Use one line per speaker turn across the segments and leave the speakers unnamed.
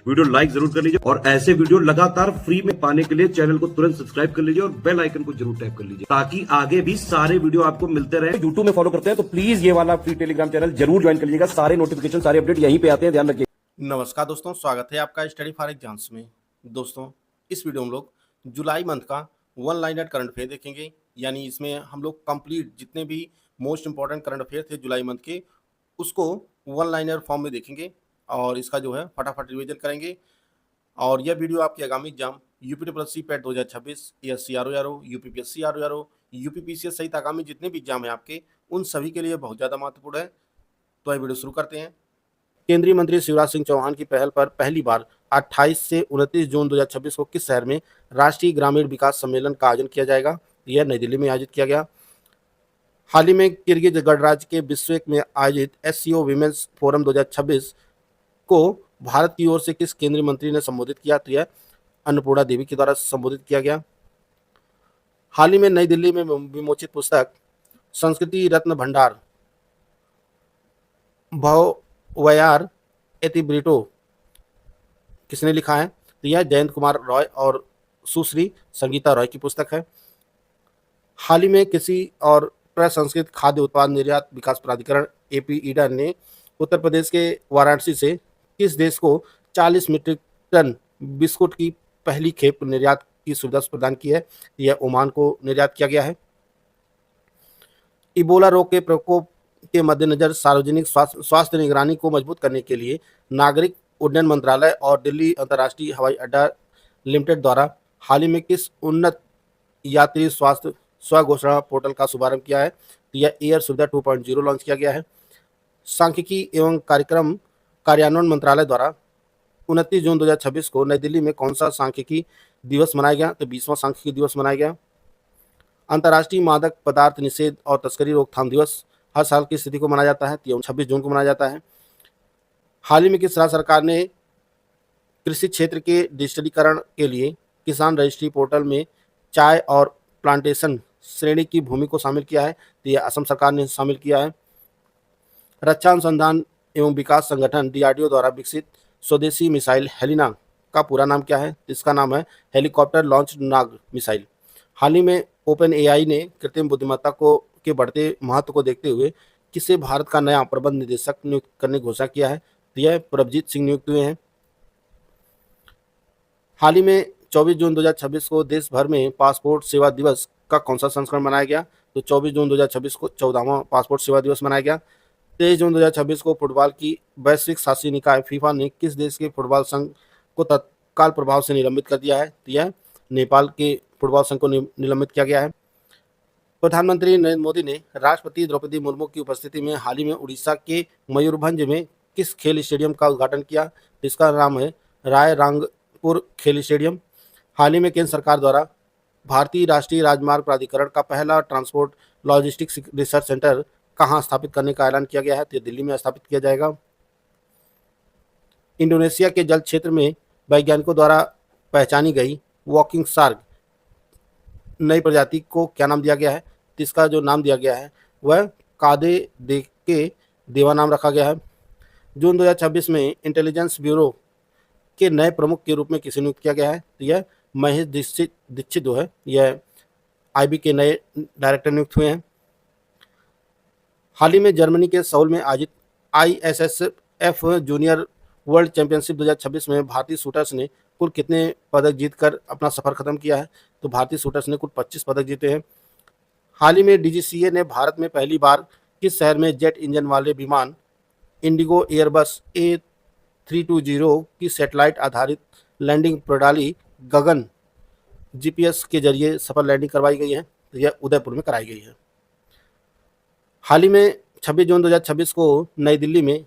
Video like जरूर कर लीजिए और ऐसे वीडियो लगातार फ्री में पाने के लिए चैनल को तुरंत सब्सक्राइब कर लीजिए और बेल आइकन को जरूर टैप कर लीजिए ताकि आगे भी सारे वीडियो आपको मिलते रहे। यूट्यूब में फॉलो करते हैं तो प्लीज ये वाला फ्री टेलीग्राम चैनल जरूर ज्वाइन कर लीजिएगा। सारे नोटिफिकेशन सारे अपडेट यहीं पे आते हैं, ध्यान रखिए।
नमस्कार दोस्तों, स्वागत है आपका स्टडी फॉर एग्जाम्स में। दोस्तों, इस वीडियो में हम लोग जुलाई मंथ का वन लाइनर करंट अफेयर देखेंगे। यानी इसमें हम लोग कंप्लीट जितने भी मोस्ट इंपॉर्टेंट करंट अफेयर थे जुलाई मंथ के, उसको वन लाइनर फॉर्म में देखेंगे और इसका जो है फटाफट रिवीजन करेंगे। और यह वीडियो आपके आगामी एग्जाम यूपीपीएससी पेट 2026, ASC RO, UPPSC RO, UPPCS सहित आगामी जितने भी एग्जाम है आपके, उन सभी के लिए बहुत ज़्यादा महत्वपूर्ण है। तो यह वीडियो शुरू करते हैं। केंद्रीय मंत्री शिवराज सिंह चौहान की पहल पर पहली बार 28 से 29 जून 2026 को किस शहर में राष्ट्रीय ग्रामीण विकास सम्मेलन का आयोजन किया जाएगा? यह नई दिल्ली में आयोजित किया गया। हाल ही में किर्गिज गणराज्य के बिश्केक में आयोजित एससीओ विमेंस फोरम 2026 को भारत की ओर से किस केंद्रीय मंत्री ने संबोधित किया? तो यह अन्नपूर्णा देवी के द्वारा संबोधित किया गया। हाल ही में नई दिल्ली में विमोचित पुस्तक संस्कृति रत्न भंडार भवयार एतिब्रिटो किसने लिखा है? तो यह जयंत कुमार रॉय और सुश्री संगीता रॉय की पुस्तक है। हाल ही में कृषि और प्रसंस्कृत खाद्य उत्पाद निर्यात विकास प्राधिकरण एपीईडा ने उत्तर प्रदेश के वाराणसी से किस देश को 40 मीट्रिक टन बिस्कुट की पहली खेप निर्यात की सुविधा प्रदान की है? यह ओमान को निर्यात किया गया है। इबोला रोग के प्रकोप के मद्देनजर सार्वजनिक स्वास्थ्य निगरानी को मजबूत करने के लिए नागरिक उड्डयन मंत्रालय और दिल्ली अंतर्राष्ट्रीय हवाई अड्डा लिमिटेड द्वारा हाल ही में किस उन्नत यात्री स्वास्थ्य स्वघोषणा पोर्टल का शुभारंभ किया है? तो यह एयर सुविधा 2.0 लॉन्च किया गया है। सांख्यिकी एवं कार्यक्रम कार्यान्वयन मंत्रालय द्वारा 29 जून 2026 को नई दिल्ली में कौन सा सांख्यिकी दिवस मनाया गया? तो 20वां सांख्यिकी दिवस मनाया गया। अंतर्राष्ट्रीय मादक पदार्थ निषेध और तस्करी रोकथाम दिवस हर साल की स्थिति को मनाया जाता है, 26 जून को मनाया जाता है। हाल ही में किस राज्य सरकार ने कृषि क्षेत्र के डिजिटलीकरण के लिए किसान रजिस्ट्री पोर्टल में चाय और प्लांटेशन श्रेणी की भूमि को शामिल किया है? तो यह असम सरकार ने शामिल किया है। रक्षा अनुसंधान एवं विकास संगठन डीआरडीओ द्वारा विकसित स्वदेशी मिसाइल हेलिना का पूरा नाम क्या है? इसका नाम है हेलीकॉप्टर लॉन्च नाग मिसाइल। हाल ही में ओपन एआई ने कृत्रिम बुद्धिमत्ता के बढ़ते महत्व को देखते हुए किसे भारत का नया प्रबंध निदेशक नियुक्त करने की घोषणा किया है? तो यह प्रभजीत सिंह नियुक्त हुए हैं। हाल ही में 24 जून 2026 को देश भर में पासपोर्ट सेवा दिवस का कौन सा संस्करण मनाया गया? तो 24 जून 2026 को 14वां पासपोर्ट सेवा दिवस मनाया गया। 23 जून 2026 को फुटबॉल की वैश्विक शासी निकाय फीफा ने किस देश के फुटबॉल संघ को तत्काल प्रभाव से निलंबित कर दिया है? तो यह नेपाल के फुटबॉल संघ को निलंबित किया गया है। प्रधानमंत्री नरेंद्र मोदी ने राष्ट्रपति द्रौपदी मुर्मू की उपस्थिति में हाल ही में उड़ीसा के मयूरभंज में किस खेल स्टेडियम का उद्घाटन किया? इसका नाम है राय रांगपुर खेल स्टेडियम। हाल ही में केंद्र सरकार द्वारा भारतीय राष्ट्रीय राजमार्ग प्राधिकरण का पहला ट्रांसपोर्ट लॉजिस्टिक्स रिसर्च सेंटर कहाँ स्थापित करने का ऐलान किया गया है? तो दिल्ली में स्थापित किया जाएगा। इंडोनेशिया के जल क्षेत्र में वैज्ञानिकों द्वारा पहचानी गई वॉकिंग शार्क नई प्रजाति को क्या नाम दिया गया है? तो इसका जो नाम दिया गया है वह कादे के देवा नाम रखा गया है। जून 2026 में इंटेलिजेंस ब्यूरो के नए प्रमुख के रूप में किसे नियुक्त किया गया है? तो यह महेश दीक्षित जो है यह आईबी के नए डायरेक्टर नियुक्त हुए हैं। हाल ही में जर्मनी के सौल में आयोजित आईएसएसएफ जूनियर वर्ल्ड चैंपियनशिप 2026 में भारतीय शूटर्स ने कुल कितने पदक जीतकर अपना सफर खत्म किया है? तो भारतीय शूटर्स ने कुल 25 पदक जीते हैं। हाल ही में डीजीसीए ने भारत में पहली बार किस शहर में जेट इंजन वाले विमान इंडिगो एयरबस A320 की सैटेलाइट आधारित लैंडिंग प्रणाली गगन जीपीएस के जरिए सफल लैंडिंग करवाई गई है? तो यह उदयपुर में कराई गई है। हाल ही में 26 जून 2026 को नई दिल्ली में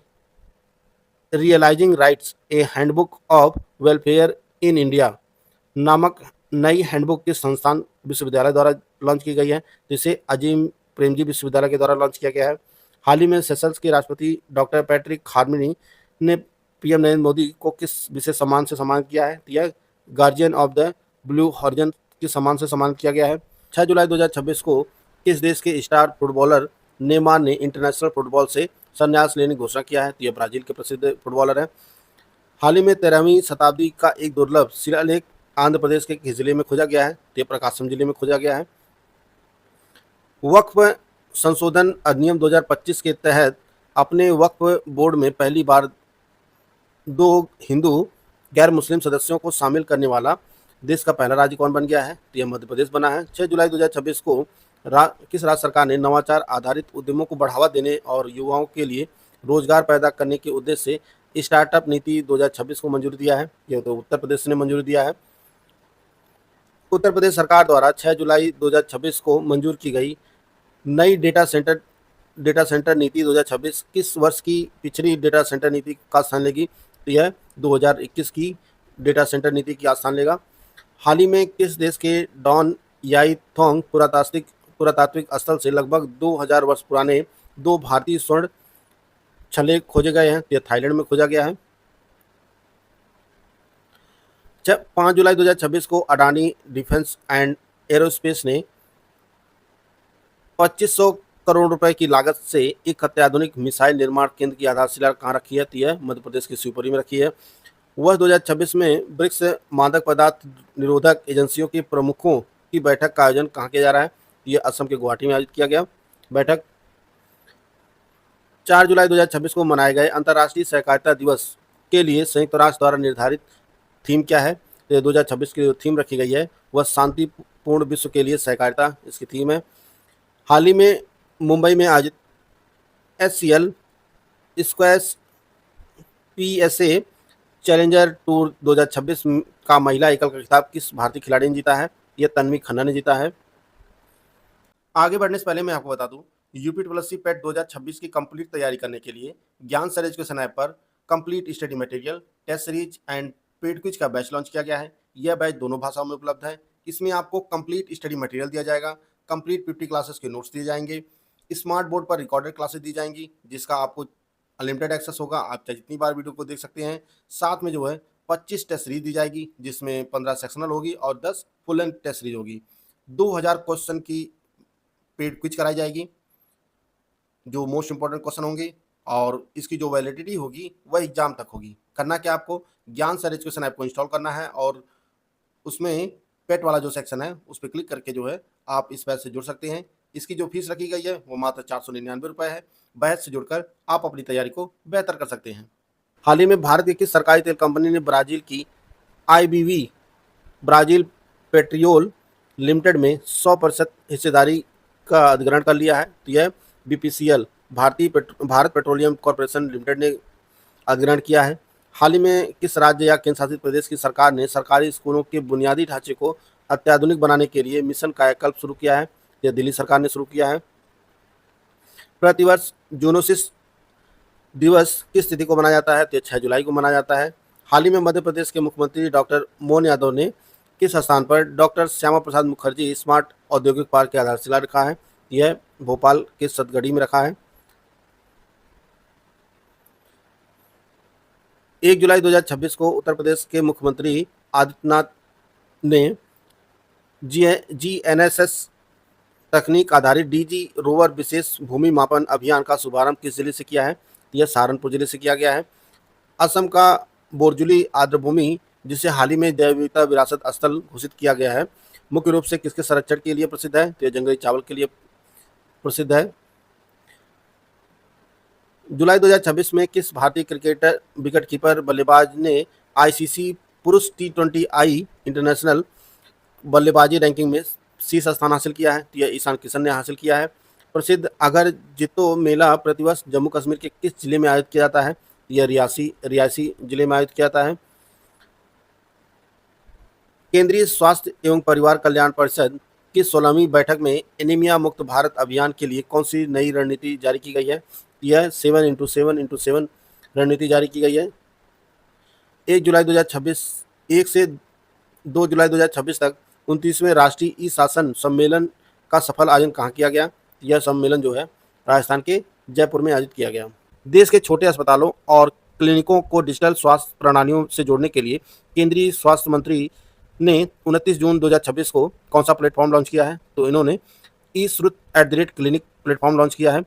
realising rights a handbook of welfare in India नामक नई हैंडबुक के संस्थान विश्वविद्यालय द्वारा लॉन्च की गई है। तो इसे अजीम प्रेमजी विश्वविद्यालय के द्वारा लॉन्च किया गया है। हाल ही में सेशल्स के राष्ट्रपति डॉक्टर पैट्रिक हार्मनी ने पीएम नरेंद्र मोदी को किस विशेष सम्मान से सम्मान किया है? तो यह guardian of the blue horizon के सम्मान से सम्मान किया गया है। 6 जुलाई 2026 को किस देश के स्टार फुटबॉलर नेमार ने इंटरनेशनल फुटबॉल से संन्यास लेने की घोषणा किया है? तो यह ब्राजील के प्रसिद्ध फुटबॉलर हैं। हाल ही में 13वीं शताब्दी का एक दुर्लभ शिलालेख आंध्र प्रदेश के किस जिले में खोजा गया है? तो ये प्रकाशम जिले में खोजा गया है। वक्फ संशोधन अधिनियम 2025 के तहत अपने वक्फ बोर्ड में पहली बार 2 हिंदू गैर मुस्लिम सदस्यों को शामिल करने वाला देश का पहला राज्य कौन बन गया है? तो यह मध्य प्रदेश बना है। 6 जुलाई 2026 को किस राज्य सरकार ने नवाचार आधारित उद्यमों को बढ़ावा देने और युवाओं के लिए रोजगार पैदा करने के उद्देश्य से स्टार्टअप नीति 2026 को मंजूरी दिया है? यह तो उत्तर प्रदेश ने मंजूरी दिया है। उत्तर प्रदेश सरकार द्वारा 6 जुलाई 2026 को मंजूर की गई नई डेटा सेंटर नीति 2026 किस वर्ष की पिछली डेटा सेंटर नीति का स्थान लेगी? तो यह 2021 की डेटा सेंटर नीति की स्थान लेगा। हाल ही में किस देश के डॉन याई थोंग पुरातात्विक स्थल से लगभग 2000 वर्ष पुराने 2 भारतीय स्वर्ण छल्ले खोजे गए हैं? यह थाईलैंड में खोजा गया है। 5 जुलाई 2026 को अडानी डिफेंस एंड एरोस्पेस ने 2500 करोड़ रुपए की लागत से एक अत्याधुनिक मिसाइल निर्माण केंद्र की आधारशिला कहाँ रखी है? तो यह मध्य प्रदेश के शिवपुरी में रखी है। वर्ष 2026 में ब्रिक्स मादक पदार्थ निरोधक एजेंसियों के प्रमुखों की बैठक का आयोजन कहाँ किया जा रहा है? यह असम के गुवाहाटी में आयोजित किया गया। बैठक 4 जुलाई 2026 को मनाए गए अंतर्राष्ट्रीय सहकारिता दिवस के लिए संयुक्त राष्ट्र द्वारा निर्धारित थीम क्या है? तो 2026 की जो थीम रखी गई है वह शांतिपूर्ण विश्व के लिए सहकारिता इसकी थीम है। हाल ही में मुंबई में आयोजित SCL squash PSA challenger tour 2026 का महिला एकल का खिताब किस भारतीय खिलाड़ी ने जीता है? यह तन्वी खन्ना ने जीता है। आगे बढ़ने से पहले मैं आपको बता दूं, UPSC पेट 2026 की कंप्लीट तैयारी करने के लिए ज्ञान सर एजुकेशन ऐप पर complete study material, test series and paid quiz का बैच लॉन्च किया गया है। यह बैच दोनों भाषाओं में उपलब्ध है। इसमें आपको कंप्लीट स्टडी मटेरियल दिया जाएगा, कंप्लीट 50 क्लासेस के नोट्स दिए जाएंगे, स्मार्ट बोर्ड पर रिकॉर्डेड क्लासेस दी जाएंगी जिसका आपको अनलिमिटेड एक्सेस होगा, आप चाहे जितनी बार वीडियो को देख सकते हैं। साथ में जो है 25 टेस्ट सीरीज दी जाएगी जिसमें 15 सेक्शनल होगी और 10 फुल लेंथ टेस्ट सीरीज होगी। 2000 क्वेश्चन की पेड क्विज कराई जाएगी जो मोस्ट इंपॉर्टेंट क्वेश्चन होंगे और इसकी जो वैलिडिटी होगी वह एग्जाम तक होगी। करना क्या, आपको ज्ञान सर एजुकेशन ऐप को इंस्टॉल करना है और उसमें पेट वाला जो सेक्शन है उस पर क्लिक करके जो है आप इस बैच से जुड़ सकते हैं। इसकी जो फीस रखी गई है वो मात्र 499 रुपये है। बैच से जुड़कर आप अपनी तैयारी को बेहतर कर सकते हैं। हाल ही में भारत की किस सरकारी तेल कंपनी ने ब्राजील की IBV ब्राजील पेट्रियोल लिमिटेड में 100% हिस्सेदारी का अधिग्रहण कर लिया है? तो यह BPCL Bharat petroleum corporation limited ने अधिग्रहण किया है। हाल ही में किस राज्य या केंद्र शासित प्रदेश की सरकार ने सरकारी स्कूलों के बुनियादी ढांचे को अत्याधुनिक बनाने के लिए मिशन कायाकल्प शुरू किया है? यह दिल्ली सरकार ने शुरू किया है। प्रतिवर्ष जूनोसिस दिवस किस तिथि को मनाया जाता है? तो 6 जुलाई को मनाया जाता है। हाल ही में मध्य प्रदेश के मुख्यमंत्री डॉक्टर मोहन यादव ने किस स्थान पर डॉक्टर श्यामा प्रसाद मुखर्जी स्मार्ट औद्योगिक पार्क की आधारशिला रखा है? यह भोपाल के सतगढ़ी में रखा है। 1 जुलाई 2026 को उत्तर प्रदेश के मुख्यमंत्री आदित्यनाथ ने GNSS तकनीक आधारित DG रोवर विशेष भूमि मापन अभियान का शुभारंभ किस जिले से किया है? यह सहारनपुर जिले से किया गया है। असम का बोरजुली आर्द्रभूमि जिसे हाल ही में जैव विविधता विरासत स्थल घोषित किया गया है मुख्य रूप से किसके संरक्षण के लिए प्रसिद्ध है? तो यह जंगली चावल के लिए प्रसिद्ध है। जुलाई 2026 में किस भारतीय क्रिकेटर विकेटकीपर बल्लेबाज ने ICC पुरुष T20I इंटरनेशनल बल्लेबाजी रैंकिंग में शीर्ष स्थान हासिल किया है? तो यह ईशान किशन ने हासिल किया है। प्रसिद्ध अगर जितो मेला प्रतिवर्ष जम्मू कश्मीर के किस जिले में आयोजित किया जाता है? यह रियासी जिले में आयोजित किया जाता है। केंद्रीय स्वास्थ्य एवं परिवार कल्याण परिषद की 16वीं बैठक में एनीमिया मुक्त भारत अभियान के लिए कौन सी नई रणनीति जारी की गई है? यह 7x7x7 रणनीति जारी की गई है। 1 जुलाई 2026 1 से 2 जुलाई 2026 तक 29वें राष्ट्रीय ई शासन सम्मेलन का सफल आयोजन कहाँ किया गया? यह सम्मेलन जो है राजस्थान के जयपुर में आयोजित किया गया। देश के छोटे अस्पतालों और क्लिनिकों को डिजिटल स्वास्थ्य प्रणालियों से जोड़ने के लिए केंद्रीय स्वास्थ्य मंत्री ने 29 जून 2026 को कौन सा प्लेटफॉर्म लॉन्च किया है? तो इन्होंने eShruti @ क्लिनिक प्लेटफॉर्म लॉन्च किया है।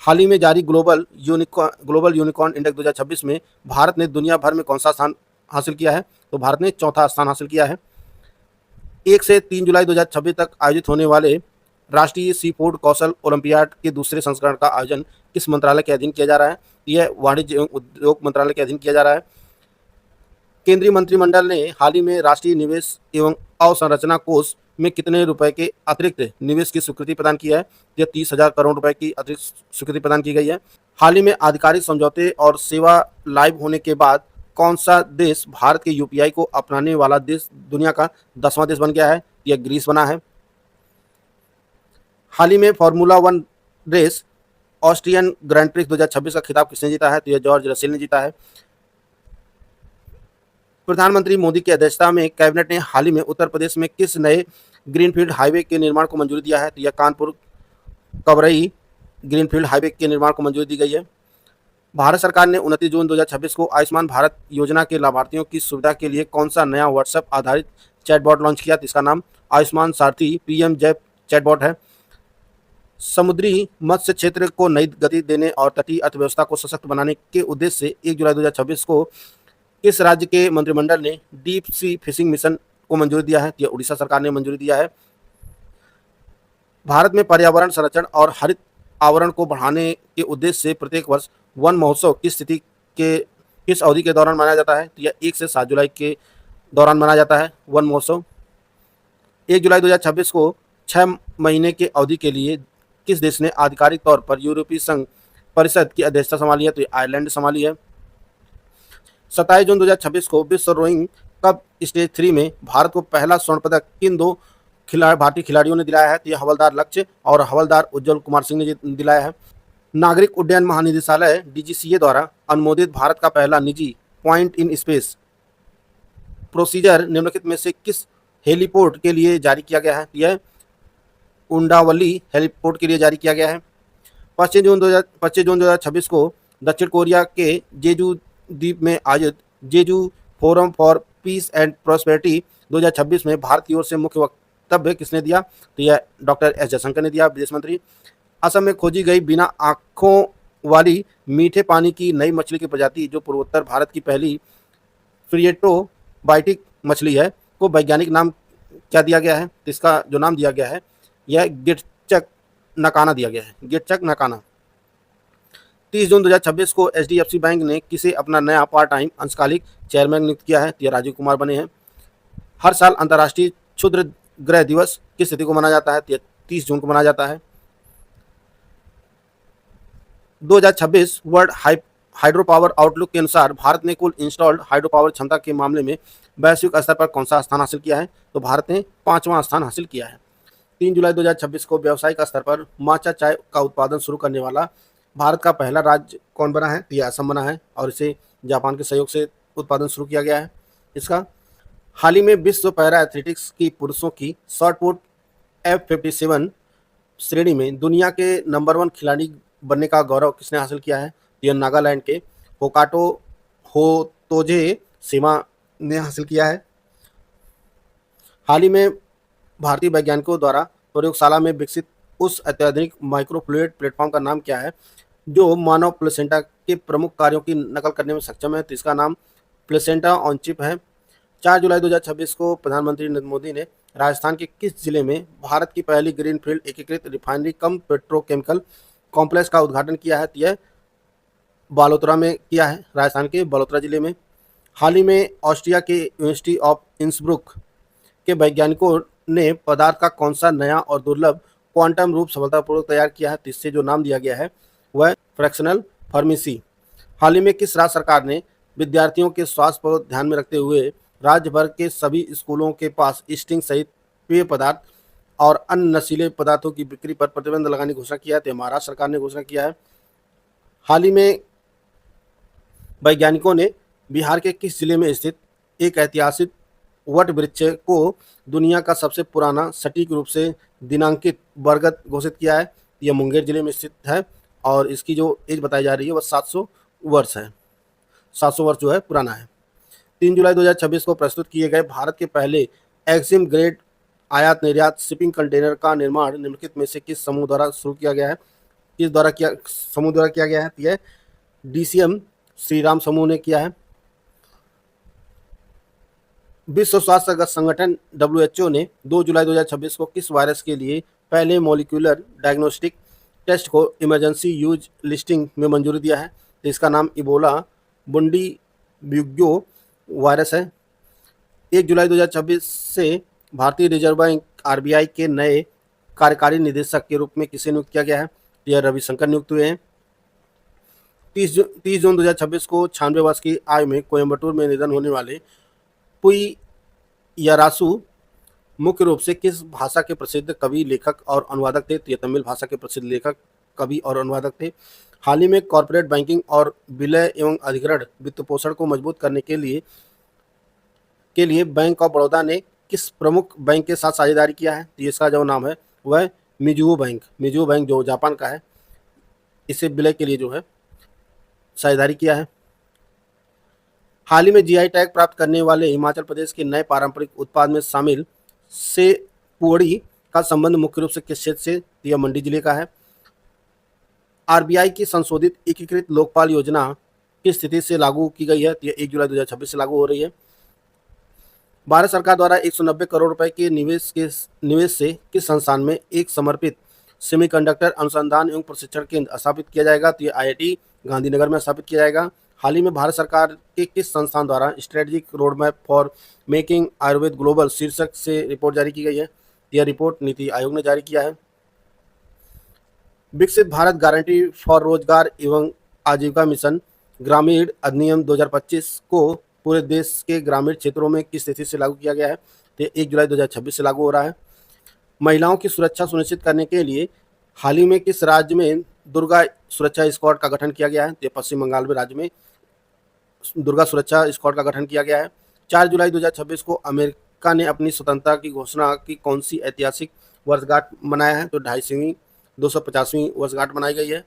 हाल ही में जारी ग्लोबल यूनिकॉर्न इंडेक्स 2026 में भारत ने दुनिया भर में कौन सा स्थान हासिल किया है? तो भारत ने चौथा स्थान हासिल किया है। 1 से 3 जुलाई 2026 तक आयोजित होने वाले राष्ट्रीय सी फूड कौशल ओलंपियाड के दूसरे संस्करण का आयोजन किस मंत्रालय के अधीन किया जा रहा है? यह वाणिज्य एवं उद्योग मंत्रालय के अधीन किया जा रहा है। केंद्रीय मंत्रिमंडल ने हाल ही में राष्ट्रीय निवेश एवं अवसंरचना कोष में कितने रुपए के अतिरिक्त निवेश की स्वीकृति प्रदान की है? यह 30,000 करोड़ रुपए की अतिरिक्त स्वीकृति प्रदान की गई है। हाल ही में आधिकारिक समझौते और सेवा लाइव होने के बाद कौन सा देश भारत के यूपीआई को अपनाने वाला देश दुनिया का 10वां देश बन गया है? यह ग्रीस बना है। हाल ही में formula 1 race Austrian Grand Prix 2026 का खिताब किसने जीता है? तो यह जॉर्ज रसेल ने जीता है। प्रधानमंत्री मोदी की अध्यक्षता में कैबिनेट ने हाल ही में उत्तर प्रदेश में किस नए ग्रीनफील्ड हाईवे के निर्माण को मंजूरी दिया है? तो यह कानपुर कवरई ग्रीनफील्ड हाईवे के निर्माण को मंजूरी दी गई है। भारत सरकार ने 29 जून 2026 को आयुष्मान भारत योजना के लाभार्थियों की सुविधा के लिए कौन सा नया व्हाट्सएप आधारित चैटबॉट लॉन्च किया? इसका नाम आयुष्मान सारथी पीएम जय चैटबॉट है। समुद्री मत्स्य क्षेत्र को नई गति देने और तटीय अर्थव्यवस्था को सशक्त बनाने के उद्देश्य से 1 जुलाई 2026 को किस राज्य के मंत्रिमंडल ने डीप सी फिशिंग मिशन को मंजूरी दिया है? यह उड़ीसा सरकार ने मंजूरी दिया है। भारत में पर्यावरण संरक्षण और हरित आवरण को बढ़ाने के उद्देश्य से प्रत्येक वर्ष वन महोत्सव किस अवधि के दौरान मनाया जाता है? तो यह 1 से 7 जुलाई के दौरान मनाया जाता है वन महोत्सव। 1 जुलाई 2026 को 6 महीने के अवधि के लिए किस देश ने आधिकारिक तौर पर यूरोपीय संघ परिषद की अध्यक्षता संभाली है? तो आयरलैंड संभाली है। 27 जून 2026 को विश्व रोइंग कप स्टेज 3 में भारत को पहला स्वर्ण पदक किन 2 भारतीय खिलाड़ियों ने दिलाया है? तो यह हवलदार लक्ष्य और हवलदार उज्जवल कुमार सिंह ने दिलाया है। नागरिक उड्डयन महानिदेशालय डीजीसीए द्वारा अनुमोदित भारत का पहला निजी पॉइंट इन स्पेस प्रोसीजर निम्नलिखित में से किस हेलीपोर्ट के लिए जारी किया गया है? यह उंडावली हेलीपोर्ट के लिए जारी किया गया है। 25 जून 2026 को दक्षिण कोरिया के जेजू द्वीप में आयोजित Jeju forum for peace and prosperity 2026 में भारत की ओर से मुख्य वक्तव्य किसने दिया? तो यह डॉक्टर एस जयशंकर ने दिया, विदेश मंत्री। असम में खोजी गई बिना आँखों वाली मीठे पानी की नई मछली की प्रजाति जो पूर्वोत्तर भारत की पहली फ्रिएटोबाइटिक मछली है को वैज्ञानिक नाम क्या दिया गया है? तो इसका जो नाम दिया गया है यह गिटचक नकाना दिया गया है, गिटचक नकाना। 30 जून 2026 को एचडीएफसी बैंक ने किसे अपना नया पार्ट टाइम अंशकालिक चेयरमैन नियुक्त किया है? यह राजीव कुमार बने हैं। हर साल अंतर्राष्ट्रीय क्षुद्र ग्रह दिवस किस तिथि को मनाया जाता है? 30 जून को मनाया जाता है। 2026 वर्ल्ड हाइड्रो पावर आउटलुक के अनुसार भारत ने कुल इंस्टॉल्ड हाइड्रो पावर क्षमता के मामले में वैश्विक स्तर पर कौन सा स्थान हासिल किया है? तो भारत ने 5वां स्थान हासिल किया है। 3 जुलाई 2026 को व्यावसायिक स्तर पर माचा चाय का उत्पादन शुरू करने वाला भारत का पहला राज्य कौन बना है? यह असम बना है और इसे जापान के सहयोग से उत्पादन शुरू किया गया है इसका। हाल ही में विश्व पैरा एथलेटिक्स की पुरुषों की शॉटपुट F57 श्रेणी में दुनिया के नंबर 1 खिलाड़ी बनने का गौरव किसने हासिल किया है? यह नागालैंड के होकाटो होतोजे सीमा ने हासिल किया है। हाल ही में भारतीय वैज्ञानिकों द्वारा प्रयोगशाला में विकसित उस अत्याधुनिक माइक्रोफ्लूइड प्लेटफॉर्म का नाम क्या है जो मानव प्लेसेंटा के प्रमुख कार्यों की नकल करने में सक्षम है? तो इसका नाम प्लेसेंटा ऑन चिप है। 4 जुलाई 2026 को प्रधानमंत्री नरेंद्र मोदी ने राजस्थान के किस जिले में भारत की पहली ग्रीनफील्ड एकीकृत रिफाइनरी कम पेट्रोकेमिकल कॉम्प्लेक्स का उद्घाटन किया है? तो यह बालोतरा में किया है, राजस्थान के बालोतरा जिले में। हाल ही में ऑस्ट्रिया के यूनिवर्सिटी ऑफ इंसब्रुक के वैज्ञानिकों ने पदार्थ का कौन सा नया और दुर्लभ क्वांटम रूप सफलतापूर्वक तैयार किया है? इससे जो नाम दिया गया है वह फ्रैक्शनल फार्मेसी। हाल ही में किस राज्य सरकार ने विद्यार्थियों के स्वास्थ्य पर ध्यान में रखते हुए राज्य भर के सभी स्कूलों के पास स्टिंग सहित पेय पदार्थ और अन्य नशीले पदार्थों की बिक्री पर प्रतिबंध लगाने की घोषणा किया है? तो महाराष्ट्र सरकार ने घोषणा किया है। हाल ही में वैज्ञानिकों ने बिहार के किस जिले में स्थित एक ऐतिहासिक वट वृक्ष को दुनिया का सबसे पुराना सटीक रूप से दिनांकित बरगद घोषित किया है? यह मुंगेर जिले में स्थित है और इसकी जो एज बताई जा रही है वह 700 वर्ष है, 700 वर्ष जो है पुराना है। 3 जुलाई 2026 को प्रस्तुत किए गए भारत के पहले एक्सिम ग्रेड आयात निर्यात शिपिंग कंटेनर का निर्माण निम्नलिखित में से किस समूह द्वारा शुरू किया गया है? किस द्वारा किया, समूह द्वारा किया गया है? यह DCM श्रीराम समूह ने किया है। विश्व स्वास्थ्य संगठन WHO ने 2 जुलाई 2026 को किस वायरस के लिए पहले मॉलिक्यूलर डायग्नोस्टिक टेस्ट को इमरजेंसी यूज लिस्टिंग में मंजूरी दिया है? तो इसका नाम इबोला बुंडी ब्यूग्यो वायरस है। 1 जुलाई 2026 से भारतीय रिजर्व बैंक RBI के नए कार्यकारी निदेशक के रूप में किसे नियुक्त किया गया है? यह रविशंकर नियुक्त हुए हैं। 30 जून 2026 को 96 वर्ष की आयु में कोयम्बटूर में निधन होने वाले पुई यारासु मुख्य रूप से किस भाषा के प्रसिद्ध कवि, लेखक और अनुवादक थे? तो ये तमिल भाषा के प्रसिद्ध लेखक, कवि और अनुवादक थे। हाल ही में कॉर्पोरेट बैंकिंग और विलय एवं अधिग्रहण वित्त पोषण को मजबूत करने के लिए बैंक ऑफ बड़ौदा ने किस प्रमुख बैंक के साथ साझेदारी किया है? तो इसका जो नाम है वह मिजुओ बैंक जो जापान का है, इसे विलय के लिए जो है साझेदारी किया है। हाल ही में GI टैग प्राप्त करने वाले हिमाचल प्रदेश के नए पारंपरिक उत्पाद में शामिल से पुअड़ी का संबंध मुख्य रूप से किस क्षेत्र से? यह मंडी जिले का है। RBI की संशोधित एकीकृत लोकपाल योजना किस स्थिति से लागू की गई है? यह 1 जुलाई 2026 से लागू हो रही है। भारत सरकार द्वारा 190 करोड़ रुपए के निवेश से किस संस्थान में एक समर्पित सेमीकंडक्टर अनुसंधान एवं प्रशिक्षण केंद्र स्थापित किया जाएगा? तो यह IIT गांधीनगर में स्थापित किया जाएगा। हाल ही में भारत सरकार के किस संस्थान द्वारा strategic road map for making Ayurveda global शीर्षक से रिपोर्ट जारी की गई है? यह रिपोर्ट नीति आयोग ने जारी किया है। विकसित भारत गारंटी फॉर रोजगार एवं आजीविका मिशन ग्रामीण अधिनियम 2025 को पूरे देश के ग्रामीण क्षेत्रों में किस तिथि से लागू किया गया है? तो 1 जुलाई 2026 से लागू हो रहा है। महिलाओं की सुरक्षा सुनिश्चित करने के लिए हाल ही में किस राज्य में दुर्गा सुरक्षा स्क्वाड का गठन किया गया है? तो पश्चिम बंगाल में राज्य में दुर्गा सुरक्षा स्क्वाड का गठन किया गया है। 4 जुलाई 2026 को अमेरिका ने अपनी स्वतंत्रता की घोषणा की कौन सी ऐतिहासिक वर्षगांठ मनाया है? तो 250वीं 250वीं वर्षगांठ मनाई गई है।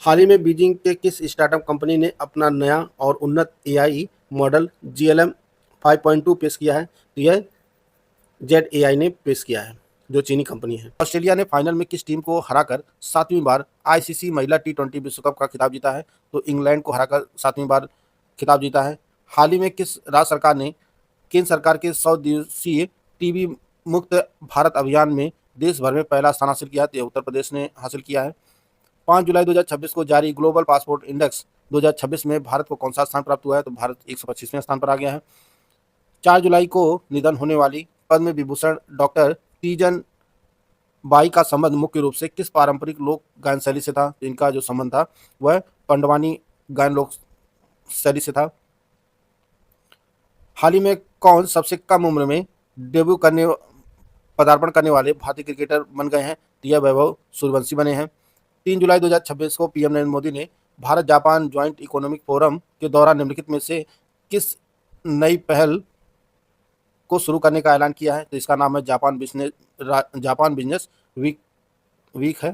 हाल ही में बीजिंग के किस स्टार्टअप कंपनी ने अपना नया और उन्नत AI मॉडल GLM 5.2 पेश किया है? तो यह ZAI ने पेश किया है, जो चीनी कंपनी है। ऑस्ट्रेलिया ने फाइनल में किस टीम को हराकर 7वीं बार ICC महिला T20 विश्व कप का खिताब जीता है? तो इंग्लैंड को हराकर 7वीं बार खिताब जीता है। हाल ही में किस राज्य सरकार ने केंद्र सरकार के 100 दिवसीय टीबी मुक्त भारत अभियान में देश भर में पहला स्थान हासिल किया है? तो उत्तर प्रदेश ने हासिल किया है। 5 जुलाई 2026 को जारी ग्लोबल पासपोर्ट इंडेक्स 2026 में भारत को कौन सा स्थान प्राप्त हुआ है? तो भारत 125वें स्थान पर आ गया है। 4 जुलाई को निधन होने वाली पद्म विभूषण डॉक्टर तीजन बाई का संबंध मुख्य रूप से किस पारंपरिक लोक गायन शैली से था? इनका जो संबंध था वह पंडवानी गायन लोक शैली से था। हाल ही में कौन सबसे कम उम्र में पदार्पण करने वाले भारतीय क्रिकेटर बन गए हैं? तो यह वैभव सूर्यवंशी बने हैं। 3 जुलाई 2026 को PM नरेंद्र मोदी ने Bharat Japan joint economic forum के दौरान निम्नलिखित में से किस नई पहल को शुरू करने का ऐलान किया है? तो इसका नाम है जापान बिजनेस वीक है।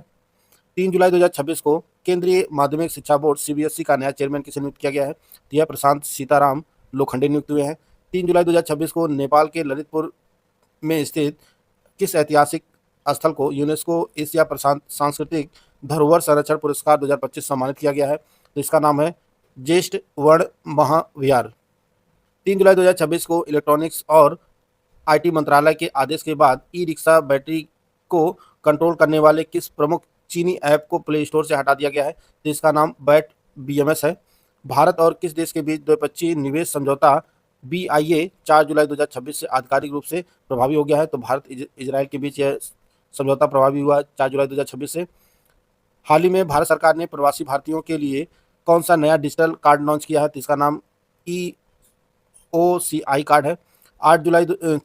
3 जुलाई 2026 को केंद्रीय माध्यमिक शिक्षा बोर्ड CBSE का नया चेयरमैन किसे नियुक्त किया गया है? तो यह प्रशांत सीताराम लोखंडे नियुक्त हुए हैं। 3 जुलाई 2026 को नेपाल के ललितपुर में स्थित किस ऐतिहासिक स्थल को यूनेस्को एशिया प्रशांत सांस्कृतिक धरोहर संरक्षण पुरस्कार 2025 सम्मानित किया गया है? तो इसका नाम है ज्येष्ठ वर्ण महाविहार। 3 जुलाई 2026 को इलेक्ट्रॉनिक्स और IT मंत्रालय के आदेश के बाद ई-रिक्शा बैटरी को कंट्रोल करने वाले किस प्रमुख चीनी ऐप को प्ले स्टोर से हटा दिया गया है? तो इसका नाम बैट BMS है। भारत और किस देश के बीच द्विपक्षीय निवेश समझौता BIA 4 जुलाई 2026 से आधिकारिक रूप से प्रभावी हो गया है? तो भारत इजराइल के बीच यह समझौता प्रभावी हुआ 4 जुलाई 2026 से। हाल ही में भारत सरकार ने प्रवासी भारतीयों के लिए कौन सा नया डिजिटल कार्ड लॉन्च किया है? तो इसका नाम EOCI कार्ड है।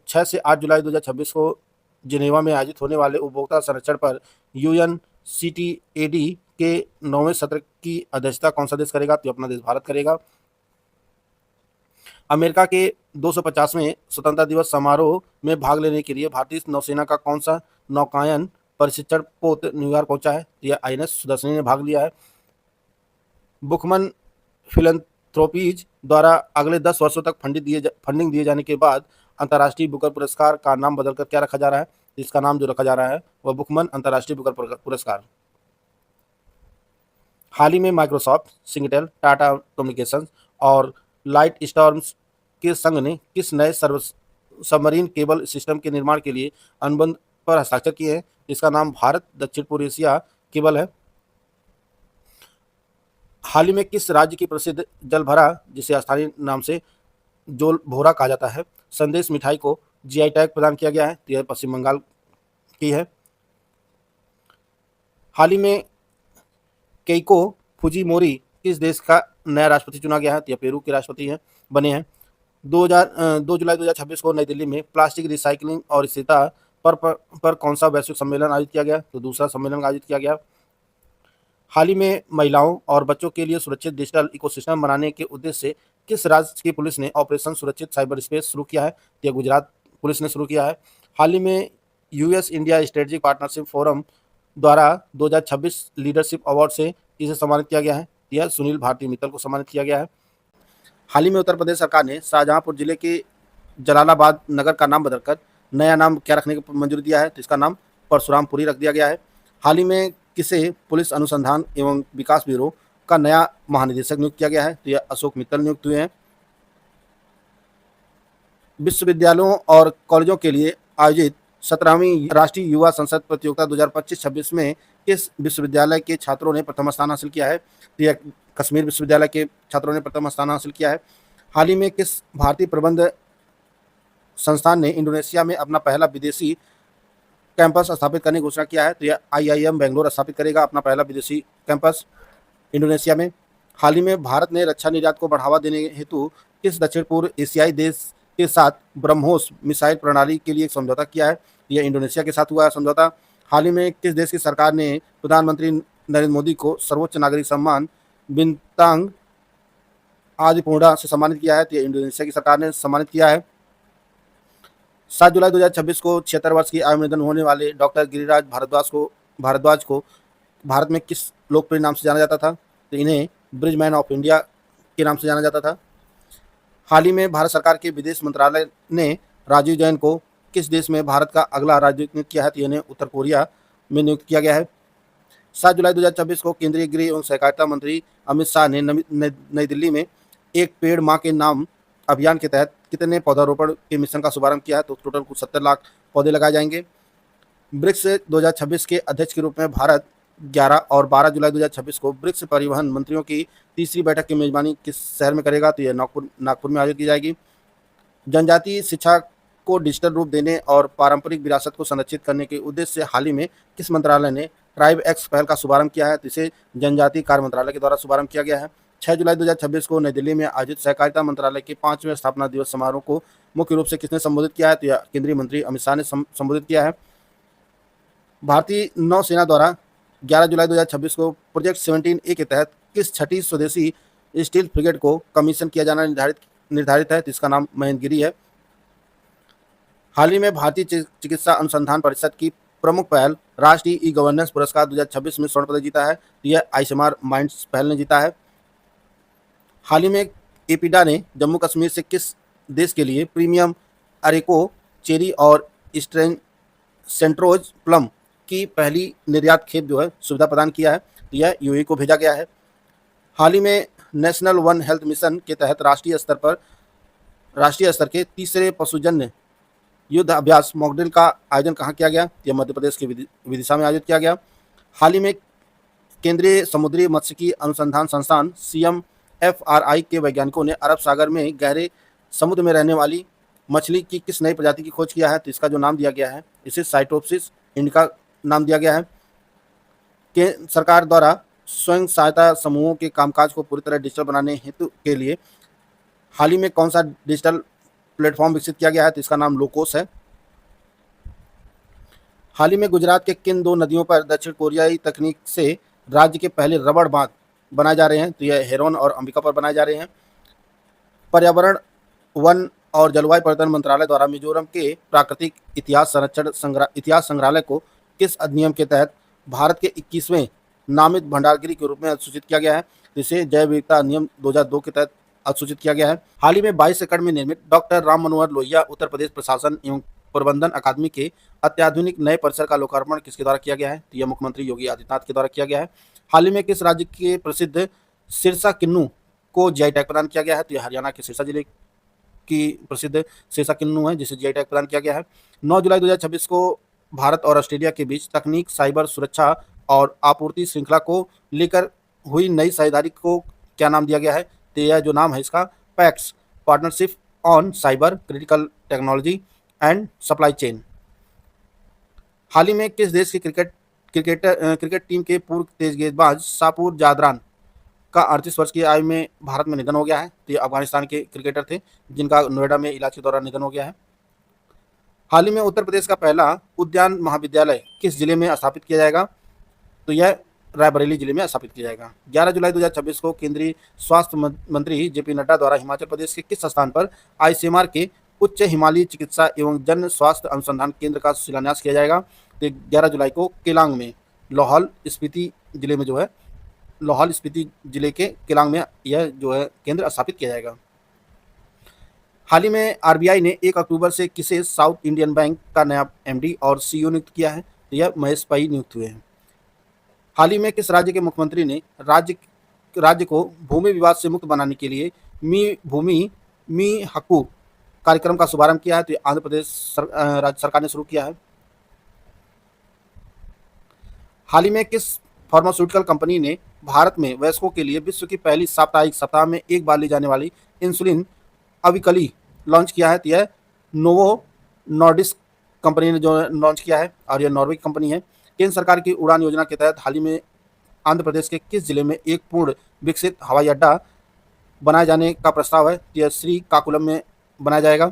6 से 8 जुलाई 2026 को जिनेवा में आयोजित होने वाले उपभोक्ता संरक्षण पर UNCTAD के 9वें सत्र की अध्यक्षता कौन सा देश करेगा? तो अपना देश भारत करेगा। अमेरिका के 250वें स्वतंत्रता दिवस समारोह में भाग लेने के लिए भारतीय नौसेना का कौन सा नौकायन प्रशिक्षण पोत न्यूयॉर्क पहुंचा है? यह INS सुदर्शनी ने भाग लिया है। बुकमन फिलैंथ्रोपीज द्वारा अगले 10 वर्षों तक फंडिंग दिए जाने के बाद अंतर्राष्ट्रीय बुकर पुरस्कार का नाम बदलकर क्या रखा जा रहा है? इसका नाम जो रखा जा रहा है वह बुकमन अंतर्राष्ट्रीय बुकर पुरस्कार। हाल ही में माइक्रोसॉफ्ट, सिंगटेल, टाटा कम्युनिकेशंस और लाइट स्टॉर्म्स के संघ ने किस नए सबमरीन केबल सिस्टम के निर्माण के लिए अनुबंध पर हस्ताक्षर किए हैं? इसका नाम भारत दक्षिण पूर्व एशिया केबल है। हाल ही में किस राज्य की प्रसिद्ध जलभरा, जिसे स्थानीय नाम से जोल भोरा कहा जाता है, संदेश मिठाई को जीआई टैग प्रदान किया गया है? तो यह पश्चिम बंगाल की है। हाल ही में केइको फुजिमोरी किस देश का नया राष्ट्रपति चुना गया है? तो यह पेरू के राष्ट्रपति हैं बने हैं। 2 जुलाई 2026 को नई दिल्ली में प्लास्टिक रिसाइकलिंग और स्थिरता पर कौन सा वैश्विक सम्मेलन आयोजित किया गया? तो दूसरा सम्मेलन आयोजित किया गया। हाल ही में महिलाओं और बच्चों के लिए सुरक्षित डिजिटल इकोसिस्टम बनाने के उद्देश्य से किस राज्य की पुलिस ने ऑपरेशन सुरक्षित साइबर स्पेस शुरू किया है? यह गुजरात पुलिस ने शुरू किया है। हाल ही में US India strategic partnership forum द्वारा 2026 लीडरशिप अवार्ड से किसे सम्मानित किया गया है? यह सुनील भारती मित्तल को सम्मानित किया गया है। हाल ही में उत्तर प्रदेश सरकार ने शाहजहांपुर जिले के जलालाबाद नगर का नाम बदलकर नया नाम क्या रखने की मंजूरी दिया है? तो इसका नाम परशुरामपुरी रख दिया गया है। हाल ही में किसे पुलिस अनुसंधान एवं विकास ब्यूरो का नया महानिदेशक नियुक्त किया गया है? तो यह अशोक मित्तल नियुक्त हुए हैं। विश्वविद्यालयों और कॉलेजों के लिए आयोजित 17वीं राष्ट्रीय युवा संसद प्रतियोगिता 2025-26 में किस विश्वविद्यालय के छात्रों ने प्रथम स्थान हासिल किया है? तो यह कश्मीर विश्वविद्यालय के छात्रों ने प्रथम स्थान हासिल किया है। हाल ही में किस भारतीय प्रबंध संस्थान ने इंडोनेशिया में अपना पहला विदेशी कैंपस स्थापित करने की घोषणा किया है? तो यह आईआईएम बेंगलोर स्थापित करेगा अपना पहला विदेशी कैंपस इंडोनेशिया में। हाल ही में भारत ने रक्षा निर्यात को बढ़ावा देने हेतु किस दक्षिण पूर्व एशियाई देश के साथ ब्रह्मोस मिसाइल प्रणाली के लिए एक समझौता किया है? यह इंडोनेशिया के साथ हुआ है समझौता। हाल ही में किस देश की सरकार ने प्रधानमंत्री नरेंद्र मोदी को सर्वोच्च नागरिक सम्मान बिंतांग आदिपूर्णा से सम्मानित किया है? तो यह इंडोनेशिया की सरकार ने सम्मानित किया है। 7 जुलाई 2026 को 76 वर्ष की आयु में निधन होने वाले डॉक्टर गिरिराज भारद्वाज को भारत में किस लोकप्रिय नाम से जाना जाता था? तो इन्हें ब्रिजमैन ऑफ इंडिया के नाम से जाना जाता था। हाल ही में भारत सरकार के विदेश मंत्रालय ने राजीव जैन को किस देश में भारत का अगला राजदूत नियुक्त किया है? तो इन्हें उत्तर कोरिया में नियुक्त किया गया है। 7 जुलाई 2026 को केंद्रीय गृह एवं सहकारिता मंत्री अमित शाह ने नई दिल्ली में एक पेड़ माँ के नाम अभियान के तहत कितने पौधारोपण के मिशन का शुभारंभ किया है? तो टोटल कुछ 70 लाख पौधे लगाए जाएंगे। ब्रिक्स 2026 के अध्यक्ष के रूप में भारत 11 और 12 जुलाई 2026 को ब्रिक्स परिवहन मंत्रियों की तीसरी बैठक की मेजबानी किस शहर में करेगा? तो यह नागपुर में आयोजित की जाएगी। जनजातीय शिक्षा को डिजिटल रूप देने और पारंपरिक विरासत को संरक्षित करने के उद्देश्य से हाल ही में किस मंत्रालय ने ट्राइब एक्स पहल का शुभारंभ किया है? तो इसे जनजातीय कार्य मंत्रालय के द्वारा शुभारंभ किया गया है। 6 जुलाई 2026 को नई दिल्ली में आयोजित सहकारिता मंत्रालय के 5वें स्थापना दिवस समारोह को मुख्य रूप से किसने संबोधित किया है? तो यह केंद्रीय मंत्री अमित शाह ने संबोधित किया है। भारतीय नौसेना द्वारा 11 जुलाई 2026 को प्रोजेक्ट 17A के तहत किस छठी स्वदेशी स्टील फ्रिगेट को कमीशन किया जाना निर्धारित है? तो इसका नाम महेंद्रगिरी है। हाल ही में भारतीय चिकित्सा अनुसंधान परिषद की प्रमुख पहल राष्ट्रीय ई गवर्नेंस पुरस्कार 2026 में स्वर्ण पदक जीता है। तो यह आईसीएमआर माइंड्स पहल ने जीता है। हाल ही में एपीडा ने जम्मू कश्मीर से किस देश के लिए प्रीमियम अरेको चेरी और सेंट्रोज प्लम की पहली निर्यात खेप जो है सुविधा प्रदान किया है? तो यह यूएई को भेजा गया है। हाल ही में नेशनल वन हेल्थ मिशन के तहत राष्ट्रीय स्तर के तीसरे पशुजन्य युद्ध अभ्यास मॉकड्रिल का आयोजन कहाँ किया गया? यह मध्य प्रदेश के विदिशा में आयोजित किया गया। हाल ही में केंद्रीय समुद्री मात्स्यिकी अनुसंधान संस्थान CMFRI के वैज्ञानिकों ने अरब सागर में गहरे समुद्र में रहने वाली मछली की किस नई प्रजाति की खोज किया है? तो इसका जो नाम दिया गया है इसे साइटोप्सिस इंडिका नाम दिया गया है। केंद्र सरकार द्वारा स्वयं सहायता समूहों के कामकाज को पूरी तरह डिजिटल बनाने हेतु के लिए हाल ही में कौन सा डिजिटल प्लेटफॉर्म विकसित किया गया है? तो इसका नाम लोकोस है। हाल ही में गुजरात के किन 2 नदियों पर दक्षिण कोरियाई तकनीक से राज्य के पहले रबड़ बांध बनाए जा रहे हैं? तो यह हेरोन और अंबिकापुर बनाए जा रहे हैं। पर्यावरण, वन और जलवायु परिवर्तन मंत्रालय द्वारा मिजोरम के प्राकृतिक इतिहास संग्रहालय को किस अधिनियम के तहत भारत के 21वें नामित भंडारगिरी के रूप में अधिसूचित किया गया है? इसे जैव विविधता अधिनियम 2002 के तहत अधिसूचित किया गया है। हाल ही में 22 एकड़ में निर्मित डॉक्टर राम मनोहर लोहिया उत्तर प्रदेश प्रशासन एवं प्रबंधन अकादमी के अत्याधुनिक नए परिसर का लोकार्पण किसके द्वारा किया गया है? तो यह मुख्यमंत्री योगी आदित्यनाथ के द्वारा किया गया है। हाल ही में किस राज्य के प्रसिद्ध सिरसा किन्नू को जीआई टैग प्रदान किया गया है? तो यह हरियाणा के सिरसा जिले की प्रसिद्ध सिरसा किन्नू है, जिसे जीआई टैग प्रदान किया गया है। 9 जुलाई 2026 को भारत और ऑस्ट्रेलिया के बीच तकनीक, साइबर सुरक्षा और आपूर्ति श्रृंखला को लेकर हुई नई साझेदारी को क्या नाम दिया गया है? तो यह जो नाम है इसका Pax, partnership on cyber critical technology and supply chain. हाल ही में किस देश की क्रिकेट टीम के पूर्व तेज गेंदबाज शाहपुर जादरान का 38 वर्ष की आयु में भारत में निधन हो गया है? तो ये अफगानिस्तान के क्रिकेटर थे जिनका नोएडा में इलाज के दौरान निधन हो गया है। हाल ही में उत्तर प्रदेश का पहला उद्यान महाविद्यालय किस जिले में स्थापित किया जाएगा? तो यह रायबरेली जिले में स्थापित किया जाएगा। 11 जुलाई 2026 को केंद्रीय स्वास्थ्य मंत्री जेपी नड्डा द्वारा हिमाचल प्रदेश के किस स्थान पर आईसीएमआर के उच्च हिमालयी चिकित्सा एवं जन स्वास्थ्य अनुसंधान केंद्र का शिलान्यास किया जाएगा? तो 11 जुलाई को केलांग में लाहौल स्पीति जिले में जो है लाहौल स्पीति जिले के केलांग में यह जो है केंद्र स्थापित किया जाएगा। हाल ही में आरबीआई ने 1 अक्टूबर से किसे साउथ इंडियन बैंक का नया एमडी और सीईओ नियुक्त किया है? तो यह महेश पई नियुक्त हुए हैं। हाल ही में किस राज्य के मुख्यमंत्री ने राज्य को भूमि विवाद से मुक्त बनाने के लिए मी भूमि मी हक्कू कार्यक्रम का शुभारंभ किया है? तो आंध्र प्रदेश राज्य सरकार ने शुरू किया है। हाल ही में किस फार्मास्यूटिकल कंपनी ने भारत में वयस्कों के लिए विश्व की पहली साप्ताहिक सप्ताह में एक बार ली जाने वाली इंसुलिन अविकली लॉन्च किया है? तो यह नोवो नॉर्डिस्क कंपनी ने जो लॉन्च किया है और यह नॉर्वे की कंपनी है। केंद्र सरकार की उड़ान योजना के तहत हाल ही में आंध्र प्रदेश के किस जिले में एक पूर्ण विकसित हवाई अड्डा बनाए जाने का प्रस्ताव है? यह श्रीकाकुलम में बनाया जाएगा।